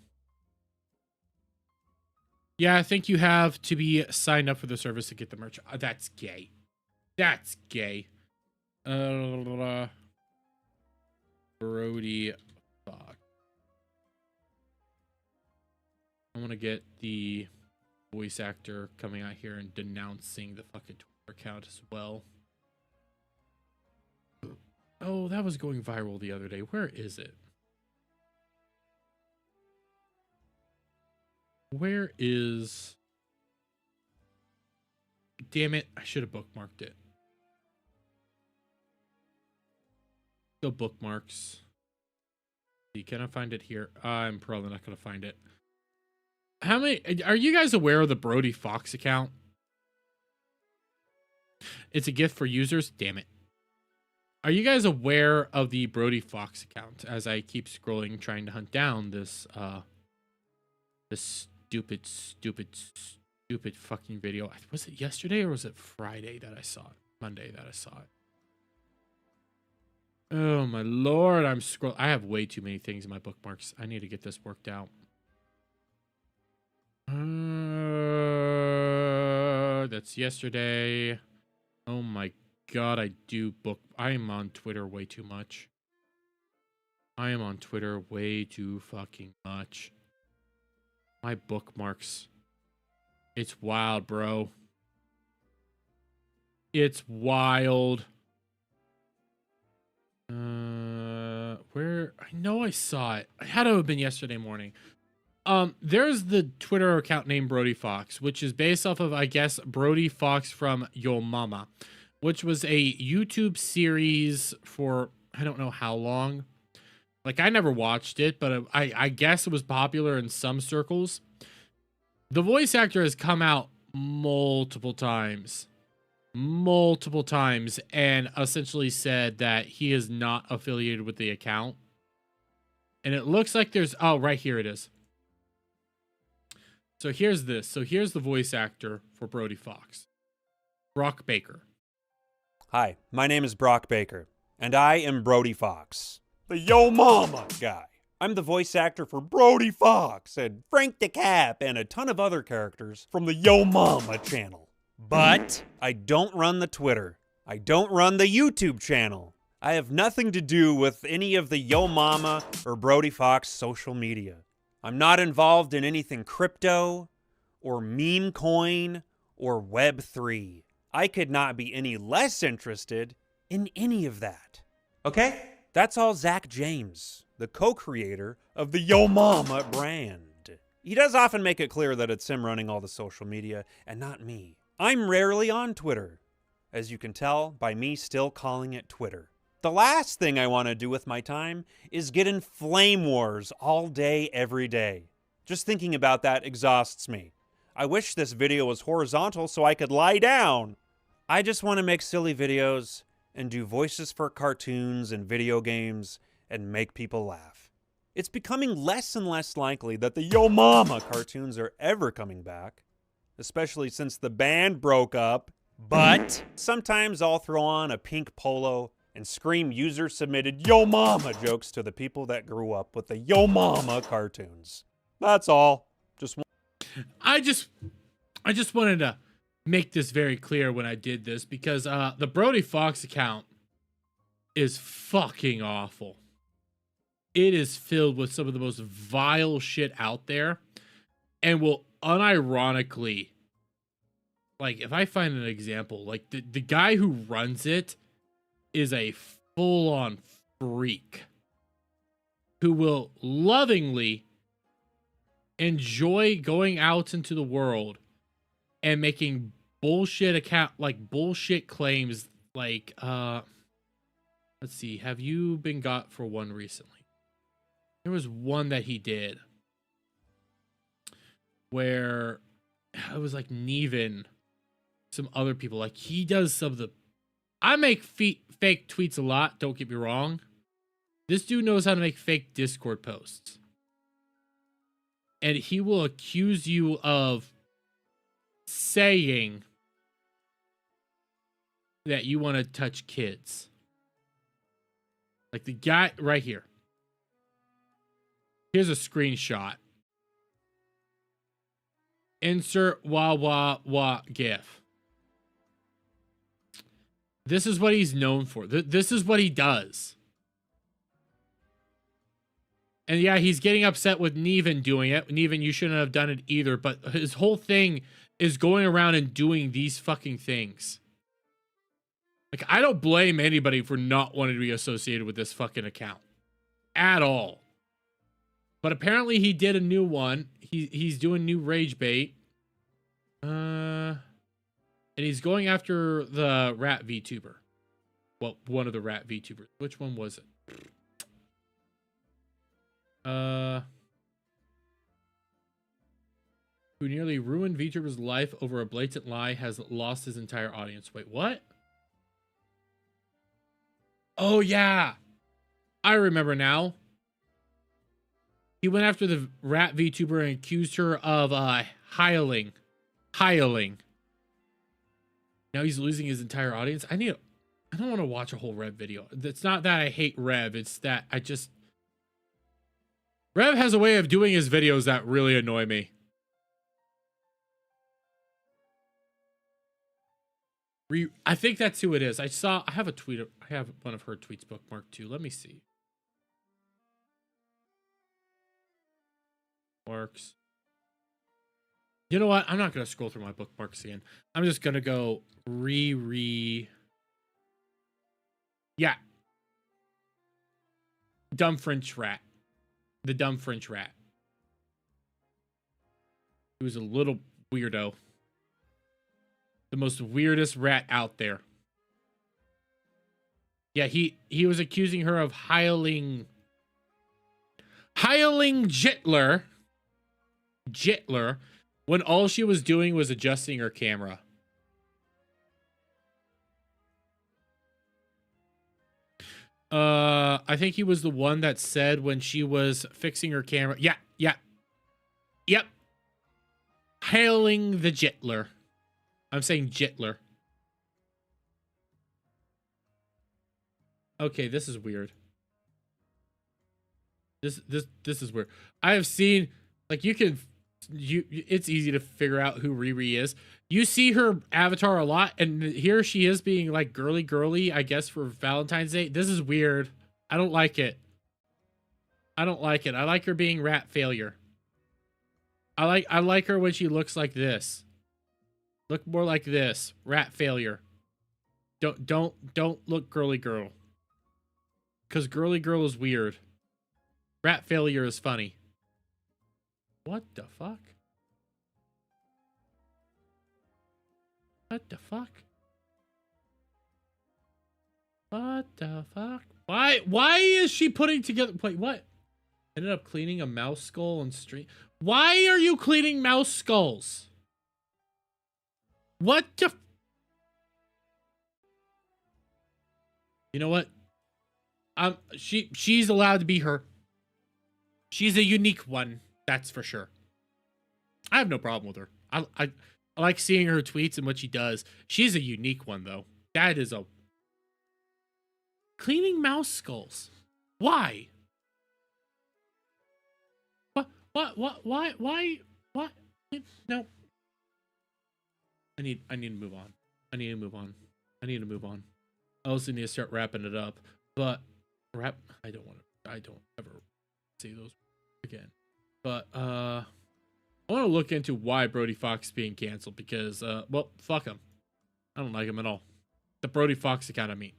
Yeah, I think you have to be signed up for the service to get the merch. That's gay. That's gay. Brody Fox. I want to get the voice actor coming out here and denouncing the fucking Twitter account as well. Oh, that was going viral the other day. Where is it? Where is... Damn it. I should have bookmarked it. Go bookmarks. Can I find it here? I'm probably not going to find it. How many... Are you guys aware of the Brody Fox account? It's a gift for users. Damn it. Are you guys aware of the Brody Fox account? As I keep scrolling, trying to hunt down this, this stupid fucking video. Was it yesterday or was it Friday that I saw it? Monday that I saw it. Oh my lord, I'm scrolling. I have way too many things in my bookmarks. I need to get this worked out. That's yesterday. Oh my god, I am on Twitter way too much. I am on Twitter way too fucking much. My bookmarks. It's wild, bro. It's wild. Where? I know I saw it. It had to have been yesterday morning. There's the Twitter account named Brody Fox, which is based off of, I guess, Brody Fox from Yo Mama, which was a YouTube series for I don't know how long. Like, I never watched it, but I guess it was popular in some circles. The voice actor has come out multiple times, and essentially said that he is not affiliated with the account. And it looks like there's, oh, right here it is. So here's this. So here's the voice actor for Brody Fox, Brock Baker. Hi, my name is Brock Baker, and I am Brody Fox, the Yo Mama guy. I'm the voice actor for Brody Fox and Frank the Cap and a ton of other characters from the Yo Mama channel. But I don't run the Twitter. I don't run the YouTube channel. I have nothing to do with any of the Yo Mama or Brody Fox social media. I'm not involved in anything crypto or meme coin or Web3. I could not be any less interested in any of that. Okay? That's all Zach James, the co-creator of the Yo Mama brand. He does often make it clear that it's him running all the social media and not me. I'm rarely on Twitter, as you can tell by me still calling it Twitter. The last thing I want to do with my time is get in flame wars all day, every day. Just thinking about that exhausts me. I wish this video was horizontal so I could lie down. I just want to make silly videos and do voices for cartoons and video games and make people laugh. It's becoming less and less likely that the Yo Mama cartoons are ever coming back, especially since the band broke up. But sometimes I'll throw on a pink polo and scream user-submitted Yo Mama jokes to the people that grew up with the Yo Mama cartoons. That's all. I just wanted to make this very clear when I did this, because the Brody Fox account is fucking awful. It is filled with some of the most vile shit out there, and will unironically, like, if I find an example, like the guy who runs it is a full-on freak who will lovingly enjoy going out into the world and making bullshit bullshit claims like, let's see, have you been got for one recently? There was one that he did where it was like Neven, some other people, like he does some of the, I make fake tweets a lot, don't get me wrong. This dude knows how to make fake Discord posts. And he will accuse you of saying that you want to touch kids. Like the guy right here. Here's a screenshot. Insert wah wah wah gif. This is what he's known for. This is what he does. And yeah, he's getting upset with Neven doing it. Neven, you shouldn't have done it either. But his whole thing is going around and doing these fucking things. Like, I don't blame anybody for not wanting to be associated with this fucking account. At all. But apparently he did a new one. He's doing new rage bait. And he's going after the rat VTuber. Well, one of the rat VTubers. Which one was it? Who nearly ruined VTuber's life over a blatant lie has lost his entire audience. Wait, what? Oh, yeah. I remember now. He went after the rat VTuber and accused her of hiling. Now he's losing his entire audience. I don't want to watch a whole Rev video. It's not that I hate Rev. It's that Rev has a way of doing his videos that really annoy me. I think that's who it is. I have a tweet. I have one of her tweets bookmarked too. Let me see. Marks. You know what? I'm not going to scroll through my bookmarks again. I'm just going to go Yeah. Dumb French rat. The dumb French rat. He was a little weirdo. The most weirdest rat out there. Yeah, he was accusing her of hiling Jitler when all she was doing was adjusting her camera. I think he was the one that said when she was fixing her camera. Yep. Hailing the Jitler. I'm saying Jitler. Okay, this is weird. This is weird. I have seen, like, it's easy to figure out who Riri is. You see her avatar a lot, and here she is being like girly, I guess, for Valentine's Day. This is weird. I don't like it. I like her being rat failure. I like her when she looks like this. Look more like this. Rat failure. Don't look girly girl. Cause girly girl is weird. Rat failure is funny. What the fuck? What the fuck? What the fuck? Why is she putting together? Wait, what? Ended up cleaning a mouse skull on stream. Why are you cleaning mouse skulls? What the? You know what? She's allowed to be her. She's a unique one, that's for sure. I have no problem with her. I like seeing her tweets and what she does. She's a unique one, though. That is a cleaning mouse skulls. Why? Why? No. I need to move on. I need to move on. I also need to start wrapping it up. But I don't ever say those again. But I want to look into why Brody Fox is being canceled because well, fuck him. I don't like him at all. The Brody Fox Academy.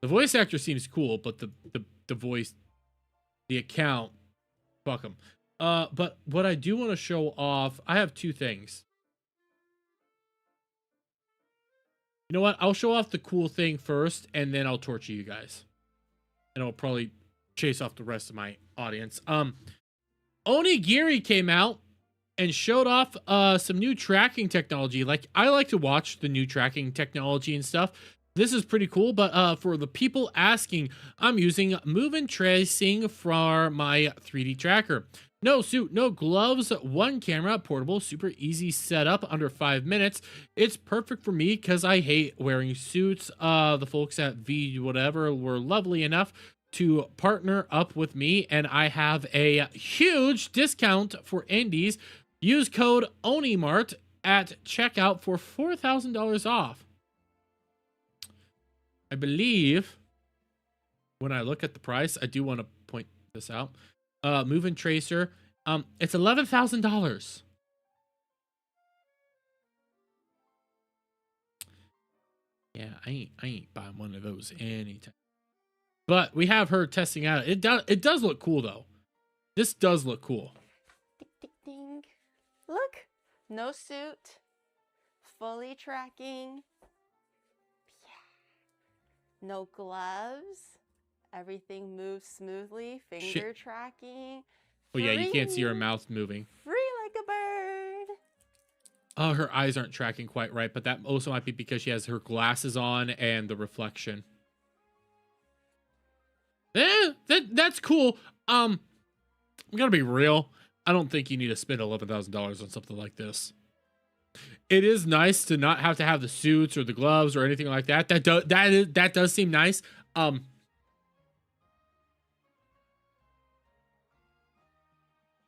The voice actor seems cool, but the voice, the account, fuck him. But what I do want to show off, I have two things. You know what? I'll show off the cool thing first, and then I'll torture you guys. And I'll probably chase off the rest of my audience. Onigiri came out and showed off some new tracking technology. Like, I like to watch the new tracking technology and stuff. This is pretty cool, but for the people asking, I'm using move and tracing for my 3D tracker. No suit, no gloves, one camera, portable, super easy setup, under 5 minutes. It's perfect for me because I hate wearing suits. The folks at V whatever were lovely enough to partner up with me, and I have a huge discount for indies. Use code ONIMART at checkout for $4,000 off. I believe when I look at the price, I do want to point this out. Move and Tracer, it's $11,000. Yeah, I ain't buying one of those anytime. But we have her testing out. It does look cool though. This does look cool. Ding, ding, ding. Look, no suit, fully tracking. Yeah. No gloves. Everything moves smoothly. Finger tracking. Oh yeah, you can't see her mouth moving. Free like a bird. Oh, her eyes aren't tracking quite right, but that also might be because she has her glasses on and the reflection. That's cool. I'm gonna be real. I don't think you need to spend $11,000 on something like this. It is nice to not have to have the suits or the gloves or anything like that. That does seem nice.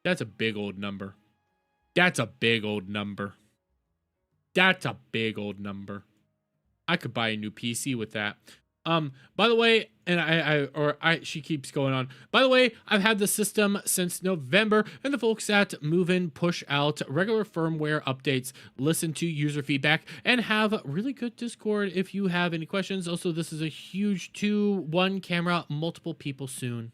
That's a big old number. That's a big old number. That's a big old number. I could buy a new PC with that. By the way, and she keeps going on. By the way, I've had the system since November, and the folks at Move In push out regular firmware updates, listen to user feedback, and have really good Discord if you have any questions. Also, this is a huge 2-1 camera, multiple people soon.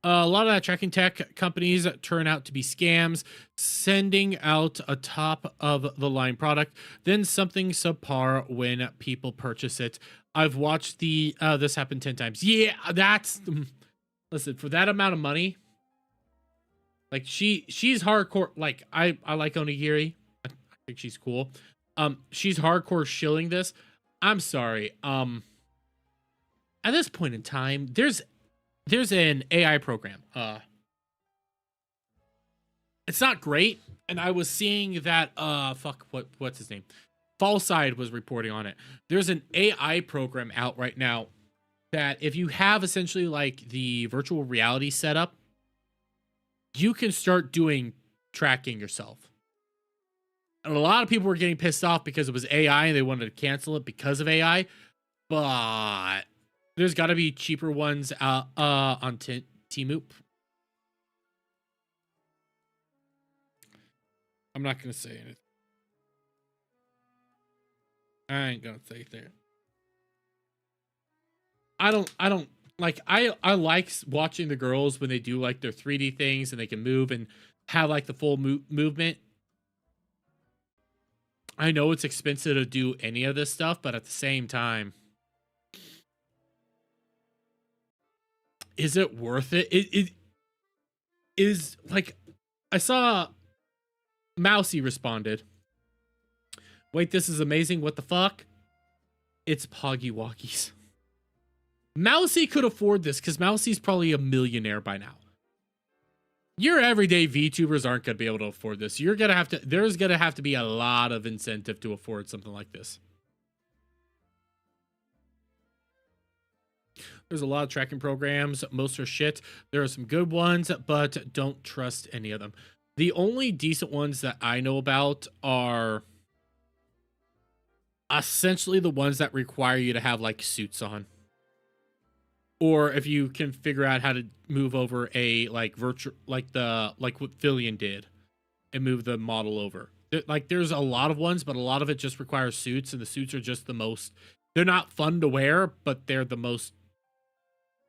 A lot of that tracking tech companies turn out to be scams, sending out a top of the line product, then something subpar when people purchase it. I've watched this happen 10 times. Yeah, listen, for that amount of money, Like she's hardcore. Like I like Onigiri. I think she's cool. She's hardcore shilling this. I'm sorry. At this point in time, there's an AI program. It's not great, and I was seeing that what's his name? Fallside was reporting on it. There's an AI program out right now that if you have essentially like the virtual reality setup, you can start doing tracking yourself. And a lot of people were getting pissed off because it was AI and they wanted to cancel it because of AI. But there's got to be cheaper ones on Temu. I'm not going to say anything. I ain't going to say anything. I don't like, I like watching the girls when they do like their 3D things and they can move and have like the full movement. I know it's expensive to do any of this stuff, but at the same time, is it worth it? It is like, I saw Mousy responded. Wait, this is amazing. What the fuck? It's Poggy Walkies. Mousy could afford this because Mousy's probably a millionaire by now. Your everyday VTubers aren't going to be able to afford this. You're going to have to, there's going to have to be a lot of incentive to afford something like this. There's a lot of tracking programs. Most are shit. There are some good ones, but don't trust any of them. The only decent ones that I know about are essentially the ones that require you to have like suits on. Or if you can figure out how to move over a like virtual, like what Fillion did and move the model over. Like there's a lot of ones, but a lot of it just requires suits, and the suits are just the most, they're not fun to wear, but they're the most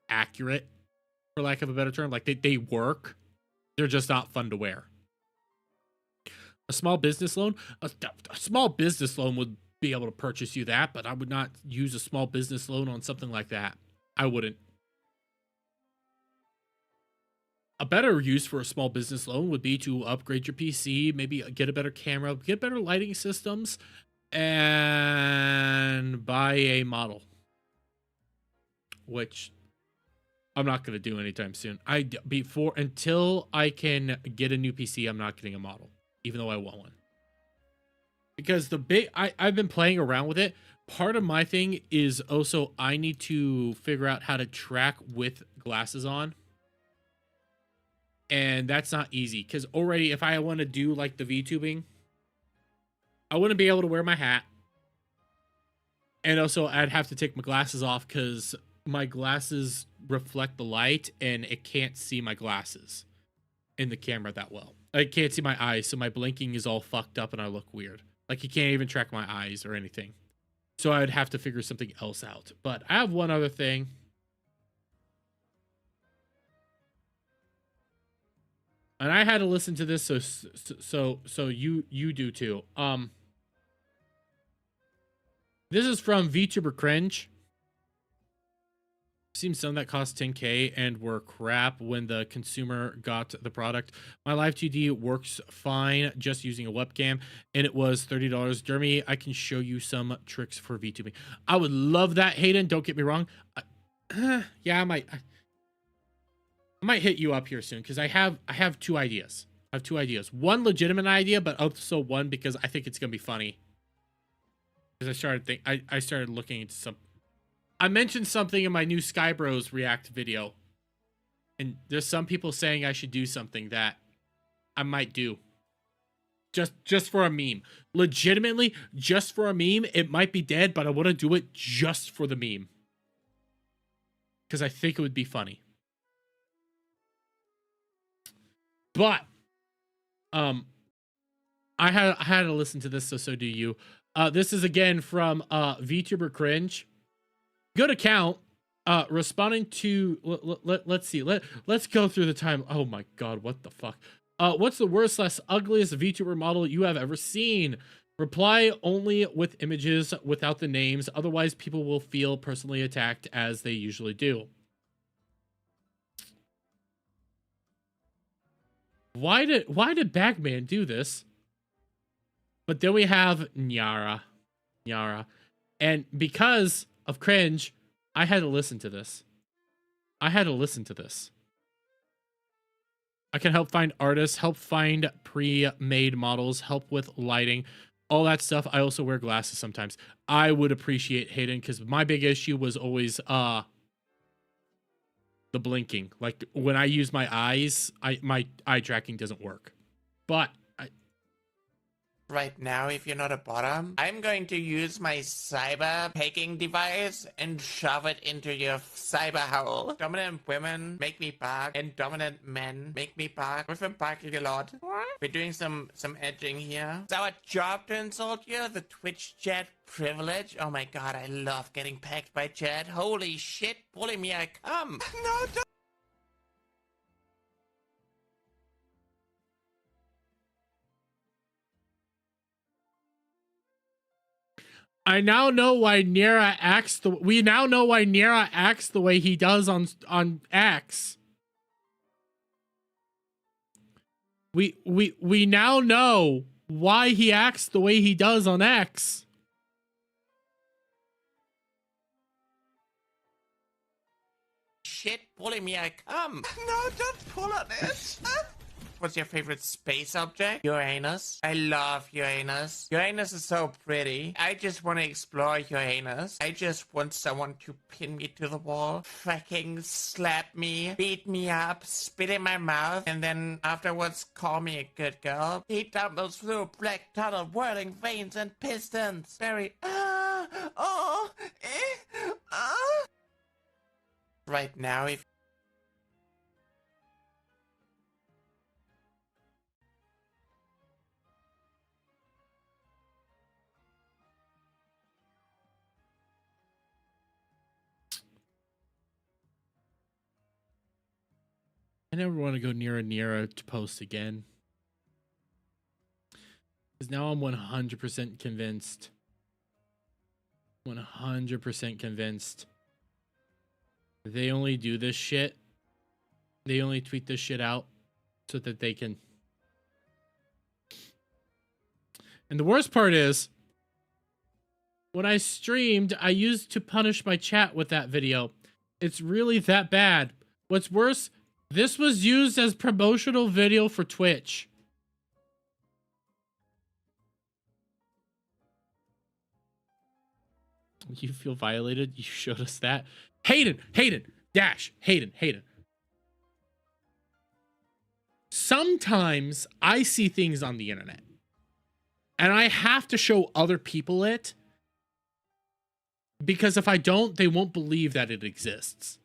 accurate, for lack of a better term. Like they work. They're just not fun to wear. A small business loan, a small business loan would be able to purchase you that, but I would not use a small business loan on something like that. I wouldn't. A better use for a small business loan would be to upgrade your PC, maybe get a better camera, get better lighting systems, and buy a model. Which I'm not going to do anytime soon. Until I can get a new PC, I'm not getting a model, even though I want one. Because I've been playing around with it. Part of my thing is also I need to figure out how to track with glasses on. And that's not easy, because already if I want to do like the VTubing, I wouldn't be able to wear my hat. And also I'd have to take my glasses off because my glasses reflect the light and it can't see my glasses in the camera that well. I can't see my eyes, so my blinking is all fucked up and I look weird. Like you can't even track my eyes or anything. So I'd have to figure something else out. But I have one other thing. And I had to listen to this, so you do too. This is from VTuber Cringe. Seems some that cost 10K and were crap when the consumer got the product. My Live 2D works fine just using a webcam, and it was $30. Jeremy, I can show you some tricks for VTubing. I would love that, Hayden. Don't get me wrong. Yeah, I might hit you up here soon because I have two ideas. I have two ideas. One legitimate idea, but also one because I think it's gonna be funny. Because I started looking into some. I mentioned something in my new Sky Bros React video, and there's some people saying I should do something that I might do. Just for a meme. Legitimately, just for a meme. It might be dead, but I want to do it just for the meme. Because I think it would be funny. But I had to listen to this, so do you. This is again from VTuber Cringe. Good account. Responding to let's see. Let's go through the time. Oh my god, what the fuck? What's the worst / ugliest VTuber model you have ever seen? Reply only with images without the names, otherwise people will feel personally attacked as they usually do. Why did Bagman do this? But then we have Nyara. And because of cringe, I had to listen to this. I can help find artists, help find pre-made models, help with lighting, all that stuff. I also wear glasses sometimes. I would appreciate Hayden, because my big issue was always the blinking. Like when I use my eyes, my eye tracking doesn't work. But Right now, if you're not a bottom, I'm going to use my cyber pegging device and shove it into your cyber hole. Dominant women make me bark, and dominant men make me bark. We've been barking a lot. We're doing some edging here. It's our job to insult you, the Twitch chat privilege. Oh my god, I love getting pegged by chat. Holy shit, bully me, I come. No, don't. I now know why Nira acts we now know why Nira acts the way he does on X. We now know why he acts the way he does on X. Shit, bully me, I come. No, don't pull on it. What's your favorite space object? Uranus. I love Uranus. Uranus is so pretty. I just want to explore Uranus. I just want someone to pin me to the wall, fucking slap me, beat me up, spit in my mouth, and then afterwards call me a good girl. He tumbles through a black tunnel, whirling veins and pistons. Very, Right now, if I never want to go near to post again. Because now I'm 100% convinced. 100% convinced. They only do this shit. They only tweet this shit out so that they can. And the worst part is, when I streamed, I used to punish my chat with that video. It's really that bad. What's worse, this was used as promotional video for Twitch. You feel violated? You showed us that. Hayden. Sometimes I see things on the internet and I have to show other people it, because if I don't, they won't believe that it exists.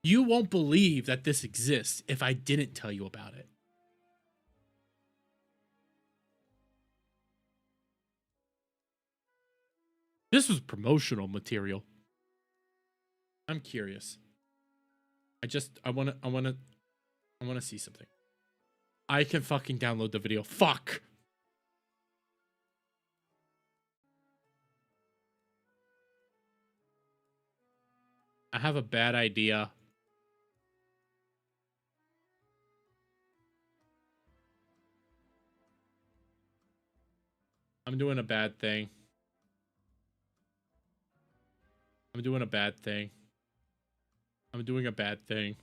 You won't believe that this exists if I didn't tell you about it. This was promotional material. I'm curious. I want to see something. I can fucking download the video. Fuck. I have a bad idea. I'm doing a bad thing. I'm doing a bad thing. I'm doing a bad thing.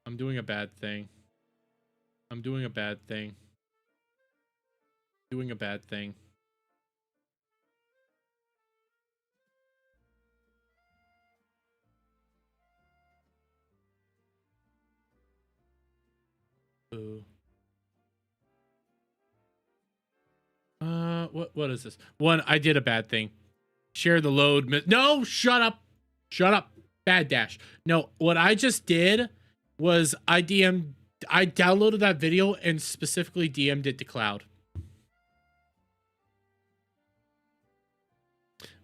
I'm doing a bad thing. I'm doing a bad thing. Doing a bad thing. Ooh. What is this? One, I did a bad thing. Share the load. No, shut up. Shut up. Bad dash. No, what I just did was I downloaded that video and specifically DM'd it to Cloud.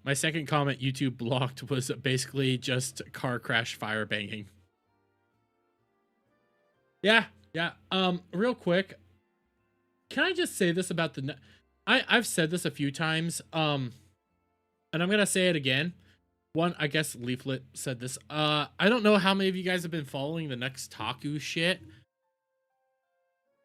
My second comment YouTube blocked was basically just car crash fire banging. Yeah. Real quick. Can I just say this about I've said this a few times. And I'm going to say it again. one, I guess Leaflet said this. I don't know how many of you guys have been following the next Taku shit.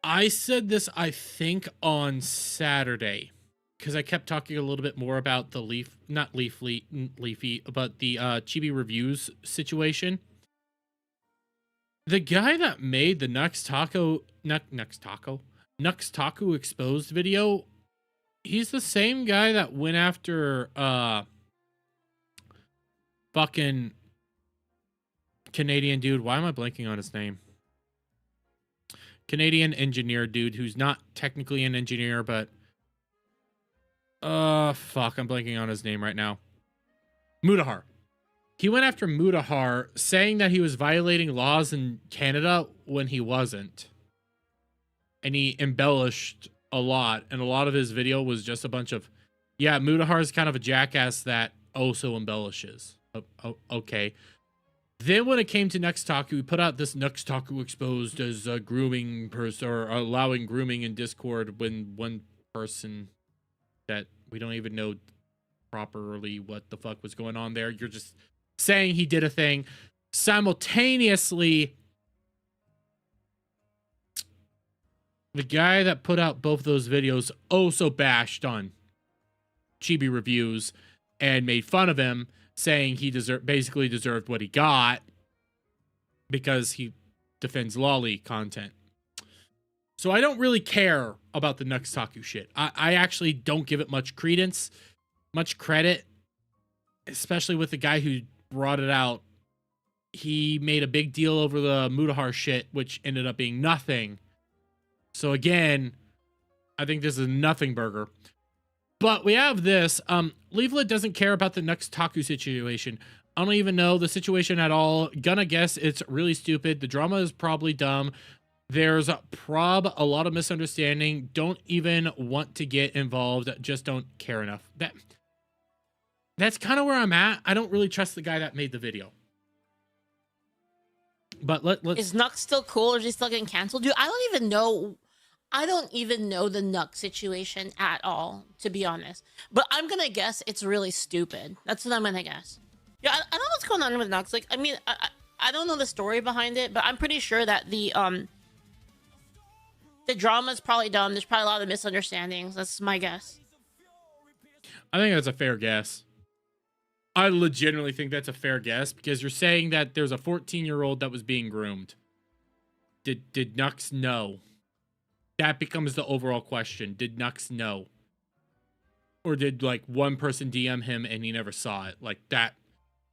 I said this, I think, on Saturday, because I kept talking a little bit more about the Leafy, but the Chibi Reviews situation. The guy that made the Nux Taku Exposed video, he's the same guy that went after fucking Canadian dude. Why am I blanking on his name? Canadian engineer dude who's not technically an engineer, but fuck, I'm blanking on his name right now. Mutahar. He went after Mutahar, saying that he was violating laws in Canada when he wasn't. And he embellished a lot, and a lot of his video was just a bunch of, yeah, Mutahar's kind of a jackass that also embellishes. Okay. Then when it came to Nextaku, we put out this Nextaku Exposed as a grooming person, or allowing grooming in Discord when one person that we don't even know properly what the fuck was going on there. You're just saying he did a thing. Simultaneously, the guy that put out both those videos also bashed on Chibi Reviews and made fun of him, saying he basically deserved what he got because he defends lolly content. So I don't really care about the Nextaku shit. I actually don't give it much credence, much credit, especially with the guy who brought it out. He made a big deal over the Mutahar shit, which ended up being nothing. So again, I think this is a nothing burger. But we have this. Leaflet doesn't care about the Nextaku situation. I don't even know the situation at all. Gonna guess it's really stupid. The drama is probably dumb. There's a lot of misunderstanding. Don't even want to get involved. Just don't care enough. That's kind of where I'm at. I don't really trust the guy that made the video. But let's... Is Nux still cool, or is he still getting canceled? Dude, I don't even know the Nux situation at all, to be honest. But I'm gonna guess it's really stupid. That's what I'm gonna guess. Yeah, I don't know what's going on with Nux. Like, I mean, I don't know the story behind it, but I'm pretty sure that the drama's probably dumb. There's probably a lot of misunderstandings. That's my guess. I think that's a fair guess. I legitimately think that's a fair guess, because you're saying that there's a 14-year-old that was being groomed. Did Nux know? That becomes the overall question. Did Nux know? Or did, like, one person DM him and he never saw it? Like, that,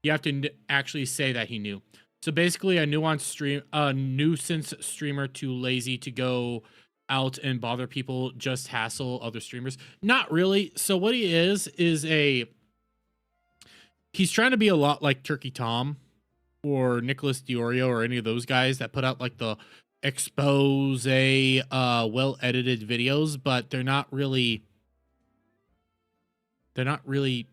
you have to actually say that he knew. So basically a nuisance streamer too lazy to go out and bother people, just hassle other streamers. Not really. So what he is he's trying to be a lot like Turkey Tom or Nicholas Diorio or any of those guys that put out like the expose well edited videos, but they're not really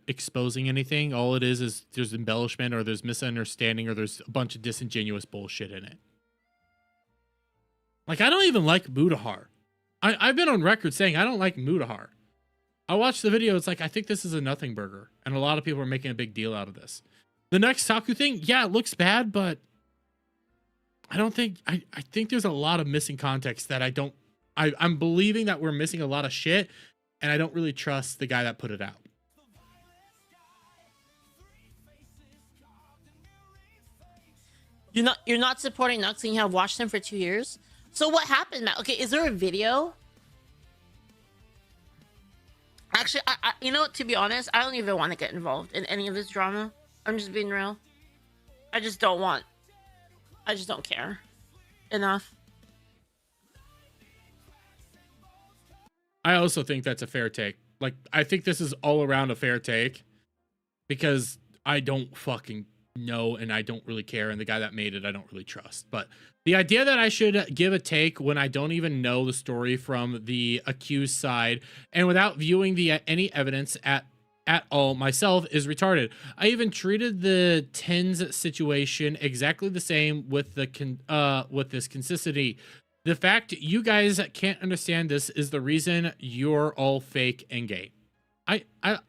exposing anything. All it is there's embellishment, or there's misunderstanding, or there's a bunch of disingenuous bullshit in it. Like, I don't even like Mutahar. I've been on record saying I don't like Mutahar. I watched the video, it's like, I think this is a nothing burger, and a lot of people are making a big deal out of this. The next Taku thing, yeah, it looks bad, but I don't think, I think there's a lot of missing context that I'm believing that we're missing a lot of shit, and I don't really trust the guy that put it out. You're not supporting Nux, and you have watched him for 2 years? So what happened, Matt? Okay, is there a video? Actually, I you know what, to be honest, I don't even want to get involved in any of this drama. I'm just being real. I just don't care enough. I also think that's a fair take. Like, I think this is all around a fair take, because I don't fucking know, and I don't really care, and the guy that made it I don't really trust. But the idea that I should give a take when I don't even know the story from the accused side, and without viewing any evidence at all myself, is retarded. I even treated the Tens situation exactly the same with this consistency. The fact you guys can't understand this is the reason you're all fake and gay. I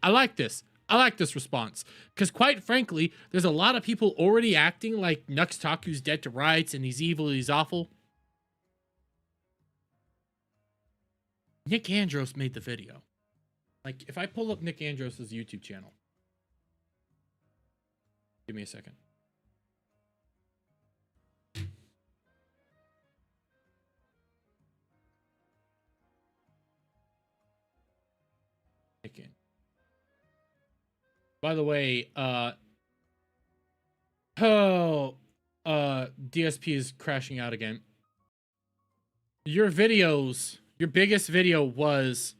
like this. I like this response because, quite frankly, there's a lot of people already acting like Nux Taku's dead to rights and he's evil, he's awful. Nick Andros made the video. Like, if I pull up Nick Andros' YouTube channel, give me a second. By the way, DSP is crashing out again. Your videos, your biggest video was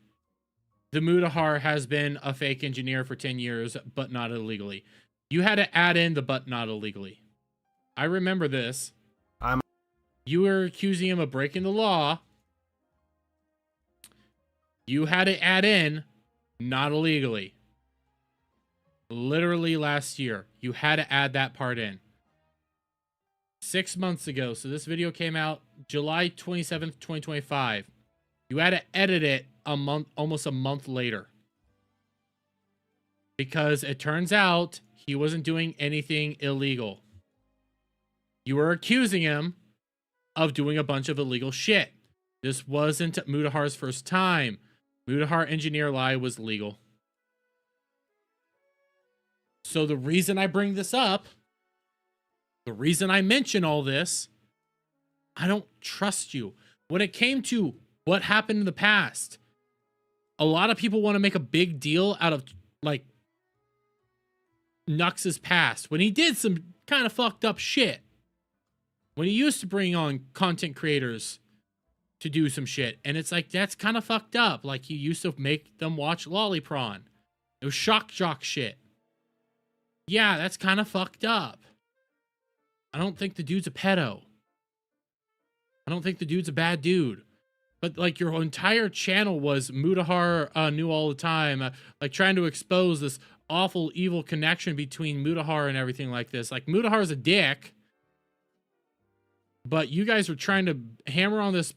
the Mutahar has been a fake engineer for 10 years, but not illegally. You had to add in the but not illegally. I remember this. You were accusing him of breaking the law. You had to add in not illegally. Literally last year, you had to add that part in. 6 months ago, so this video came out July 27th, 2025. You had to edit it almost a month later. Because it turns out he wasn't doing anything illegal. You were accusing him of doing a bunch of illegal shit. This wasn't Mutahar's first time. Mutahar engineer lie was legal. So the reason I bring this up, the reason I mention all this, I don't trust you. When it came to what happened in the past, a lot of people want to make a big deal out of, like, Nux's past. When he did some kind of fucked up shit. When he used to bring on content creators to do some shit. And it's like, that's kind of fucked up. Like, he used to make them watch Lollipron. It was shock jock shit. Yeah, that's kind of fucked up. I don't think the dude's a pedo. I don't think the dude's a bad dude. But, like, your entire channel was Mutahar knew all the time. Like, trying to expose this awful, evil connection between Mutahar and everything like this. Like, Mutahar's a dick. But you guys were trying to hammer on this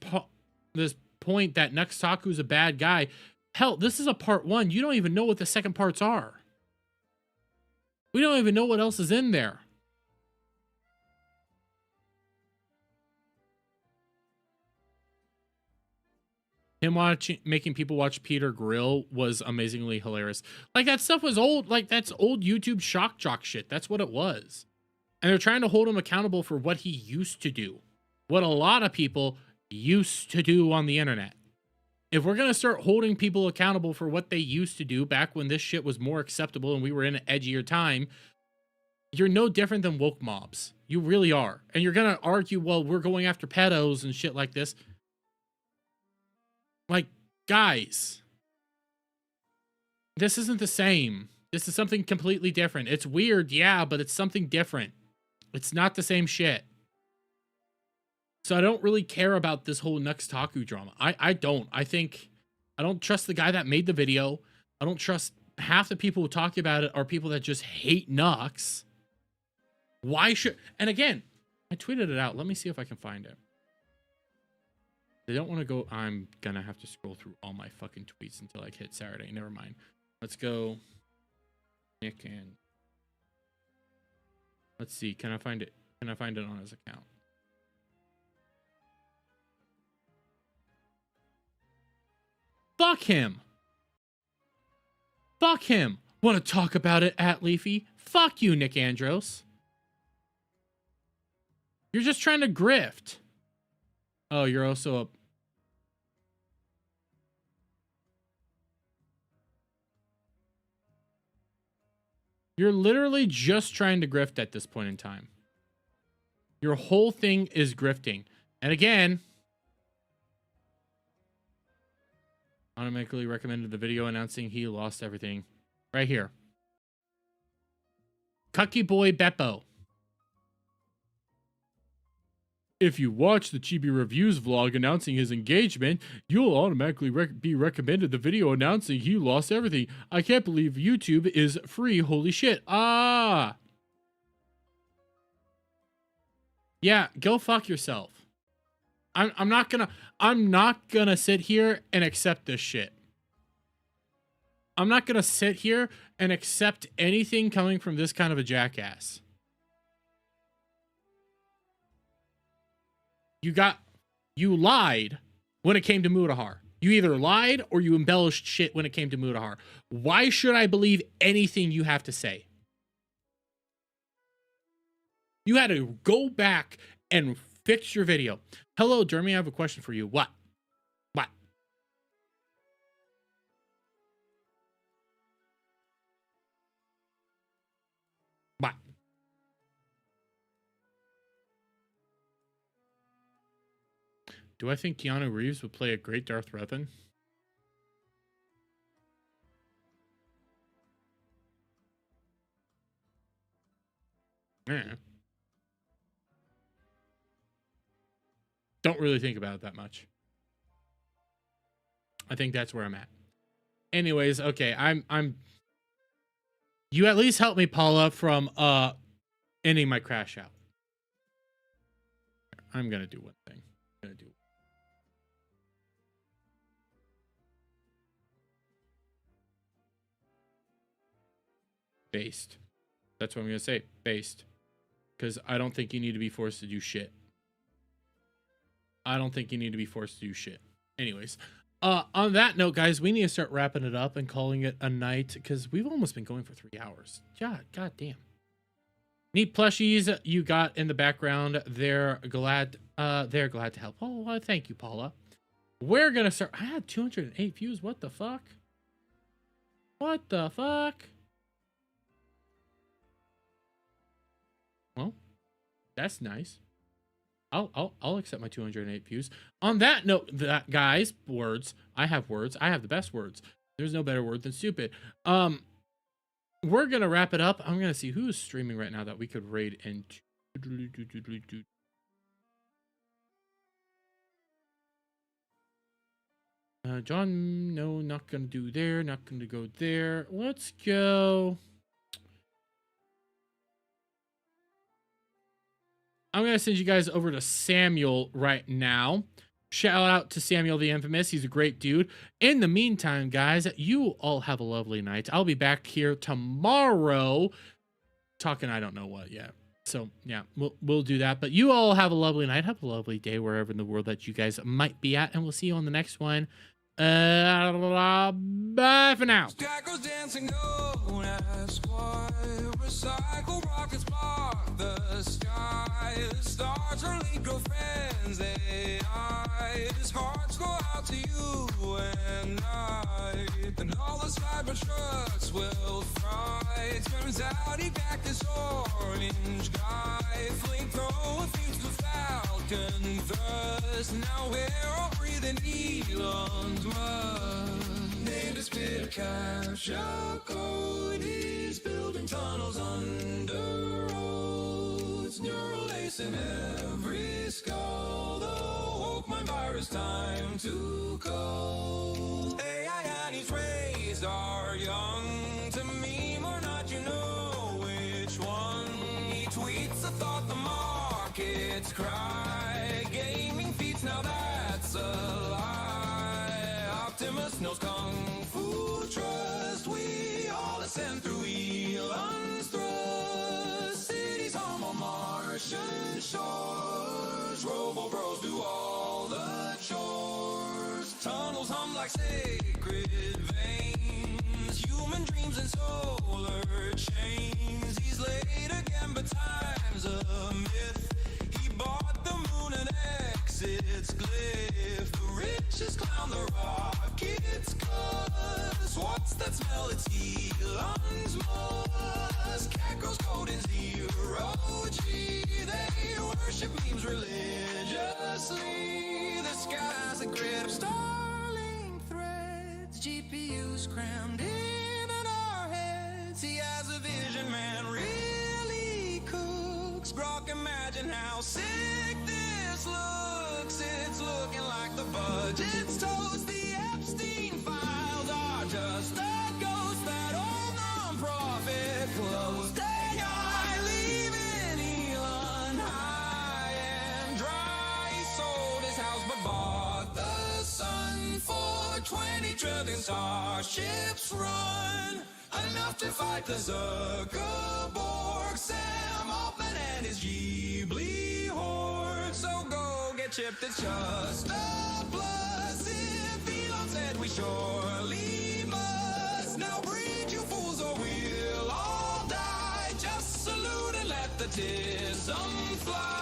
point that Nux Taku's a bad guy. Hell, this is a part 1. You don't even know what the second parts are. We don't even know what else is in there. Him making people watch Peter Grill was amazingly hilarious. Like, that stuff was old. Like, that's old YouTube shock jock shit. That's what it was. And they're trying to hold him accountable for what he used to do. What a lot of people used to do on the internet. If we're going to start holding people accountable for what they used to do back when this shit was more acceptable and we were in an edgier time, you're no different than woke mobs. You really are. And you're going to argue, well, we're going after pedos and shit like this. Like, guys, this isn't the same. This is something completely different. It's weird, yeah, but it's something different. It's not the same shit. So I don't really care about this whole Nux Taku drama. I don't. I don't trust the guy that made the video. I don't trust half the people who talk about it are people that just hate Nux. Why should... And again, I tweeted it out. Let me see if I can find it. They don't want to go... I'm going to have to scroll through all my fucking tweets until I hit Saturday. Never mind. Let's go... Nick and... Let's see. Can I find it? Can I find it on his account? Fuck him. Fuck him. Want to talk about it at Leafy? Fuck you, Nick Andros. You're just trying to grift. Oh, you're also a... You're literally just trying to grift at this point in time. Your whole thing is grifting. And again... Automatically recommended the video announcing he lost everything. Right here. Cucky Boy Beppo. If you watch the Chibi Reviews vlog announcing his engagement, you'll automatically be recommended the video announcing he lost everything. I can't believe YouTube is free. Holy shit. Ah. Yeah, go fuck yourself. I'm not gonna sit here and accept this shit. I'm not going to sit here and accept anything coming from this kind of a jackass. You lied when it came to Mutahar. You either lied or you embellished shit when it came to Mutahar. Why should I believe anything you have to say? You had to go back and fix your video. Hello, Jeremy, I have a question for you. What? What? What? Do I think Keanu Reeves would play a great Darth Revan? Yeah. Don't really think about it that much. I think that's where I'm at. Anyways, okay, I'm you at least help me, Paula, from ending my crash out. I'm gonna do one thing. I'm gonna do based. That's what I'm gonna say. Based. Because I don't think you need to be forced to do shit. I don't think you need to be forced to do shit. Anyways, on that note, guys, we need to start wrapping it up and calling it a night because we've almost been going for 3 hours. God damn. Neat plushies you got in the background. They're glad to help. Oh, well, thank you, Paula. We're gonna start. I had 208 views. What the fuck? What the fuck? Well, that's nice. I'll accept my 208 views. On that note, guys, words. I have words. I have the best words. There's no better word than stupid. We're gonna wrap it up. I'm gonna see who's streaming right now that we could raid into. John, no, not gonna do there. Not gonna go there. Let's go. I'm going to send you guys over to Samuel right now. Shout out to Samuel the Infamous. He's a great dude. In the meantime, guys, you all have a lovely night. I'll be back here tomorrow talking I don't know what yet. So, yeah, we'll do that. But you all have a lovely night. Have a lovely day wherever in the world that you guys might be at. And we'll see you on the next one. Bye for now. Stackers dancing, don't ask why. Recycle rockets block the sky. The stars are linked, girlfriends, AI's hearts go out to you and I. And all the cyber trucks will fry. Turns out he backed this orange guy. Flamethrower feeds the Falcon thrust. Now we're all breathing Elon's mud. Named a spit capture code. He's building tunnels under roads. Neural lace in every skull. The woke mind virus time to go. AI and his raised are young. To meme or not, you know which one. He tweets a thought, the markets cry. Gaming feeds, now that's a lie. Optimus knows kung fu trust. We all ascend through Elon's thrust. Cities home on Martian shores. Robo bros do all the chores. Tunnels hum like sacred veins. Human dreams and solar chains. He's late again, but time's a myth. He bought the moon and exits glyph. The richest clown, the rockets cuss. What's that smell? It's Elon's musk. Cat girls code in zero G. They worship memes religiously. The sky's a grid of Starlink threads. GPUs crammed in our heads. He has a vision, man, really cooks. Brock, imagine how sick this looks. It's looking like the budget's toast. The Epstein files are just a ghost. That old non-profit closed. AI leaving Elon high and dry. He sold his house but bought the sun for 20 trillion starships run, enough to fight the Zuckerborg, Sam Altman and his Ghibli horde. So go get chipped, it's just a plus. If Elon said we surely must, now breed you fools or we'll all die. Just salute and let the tism fly.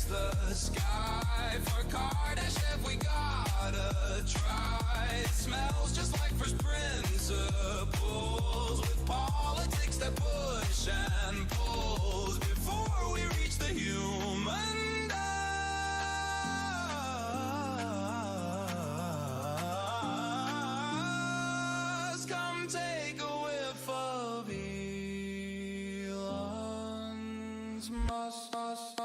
The sky for Kardashev, we gotta try. It smells just like first principles, with politics that push and pulls before we reach the human dust. Come take a whiff of Elon's must.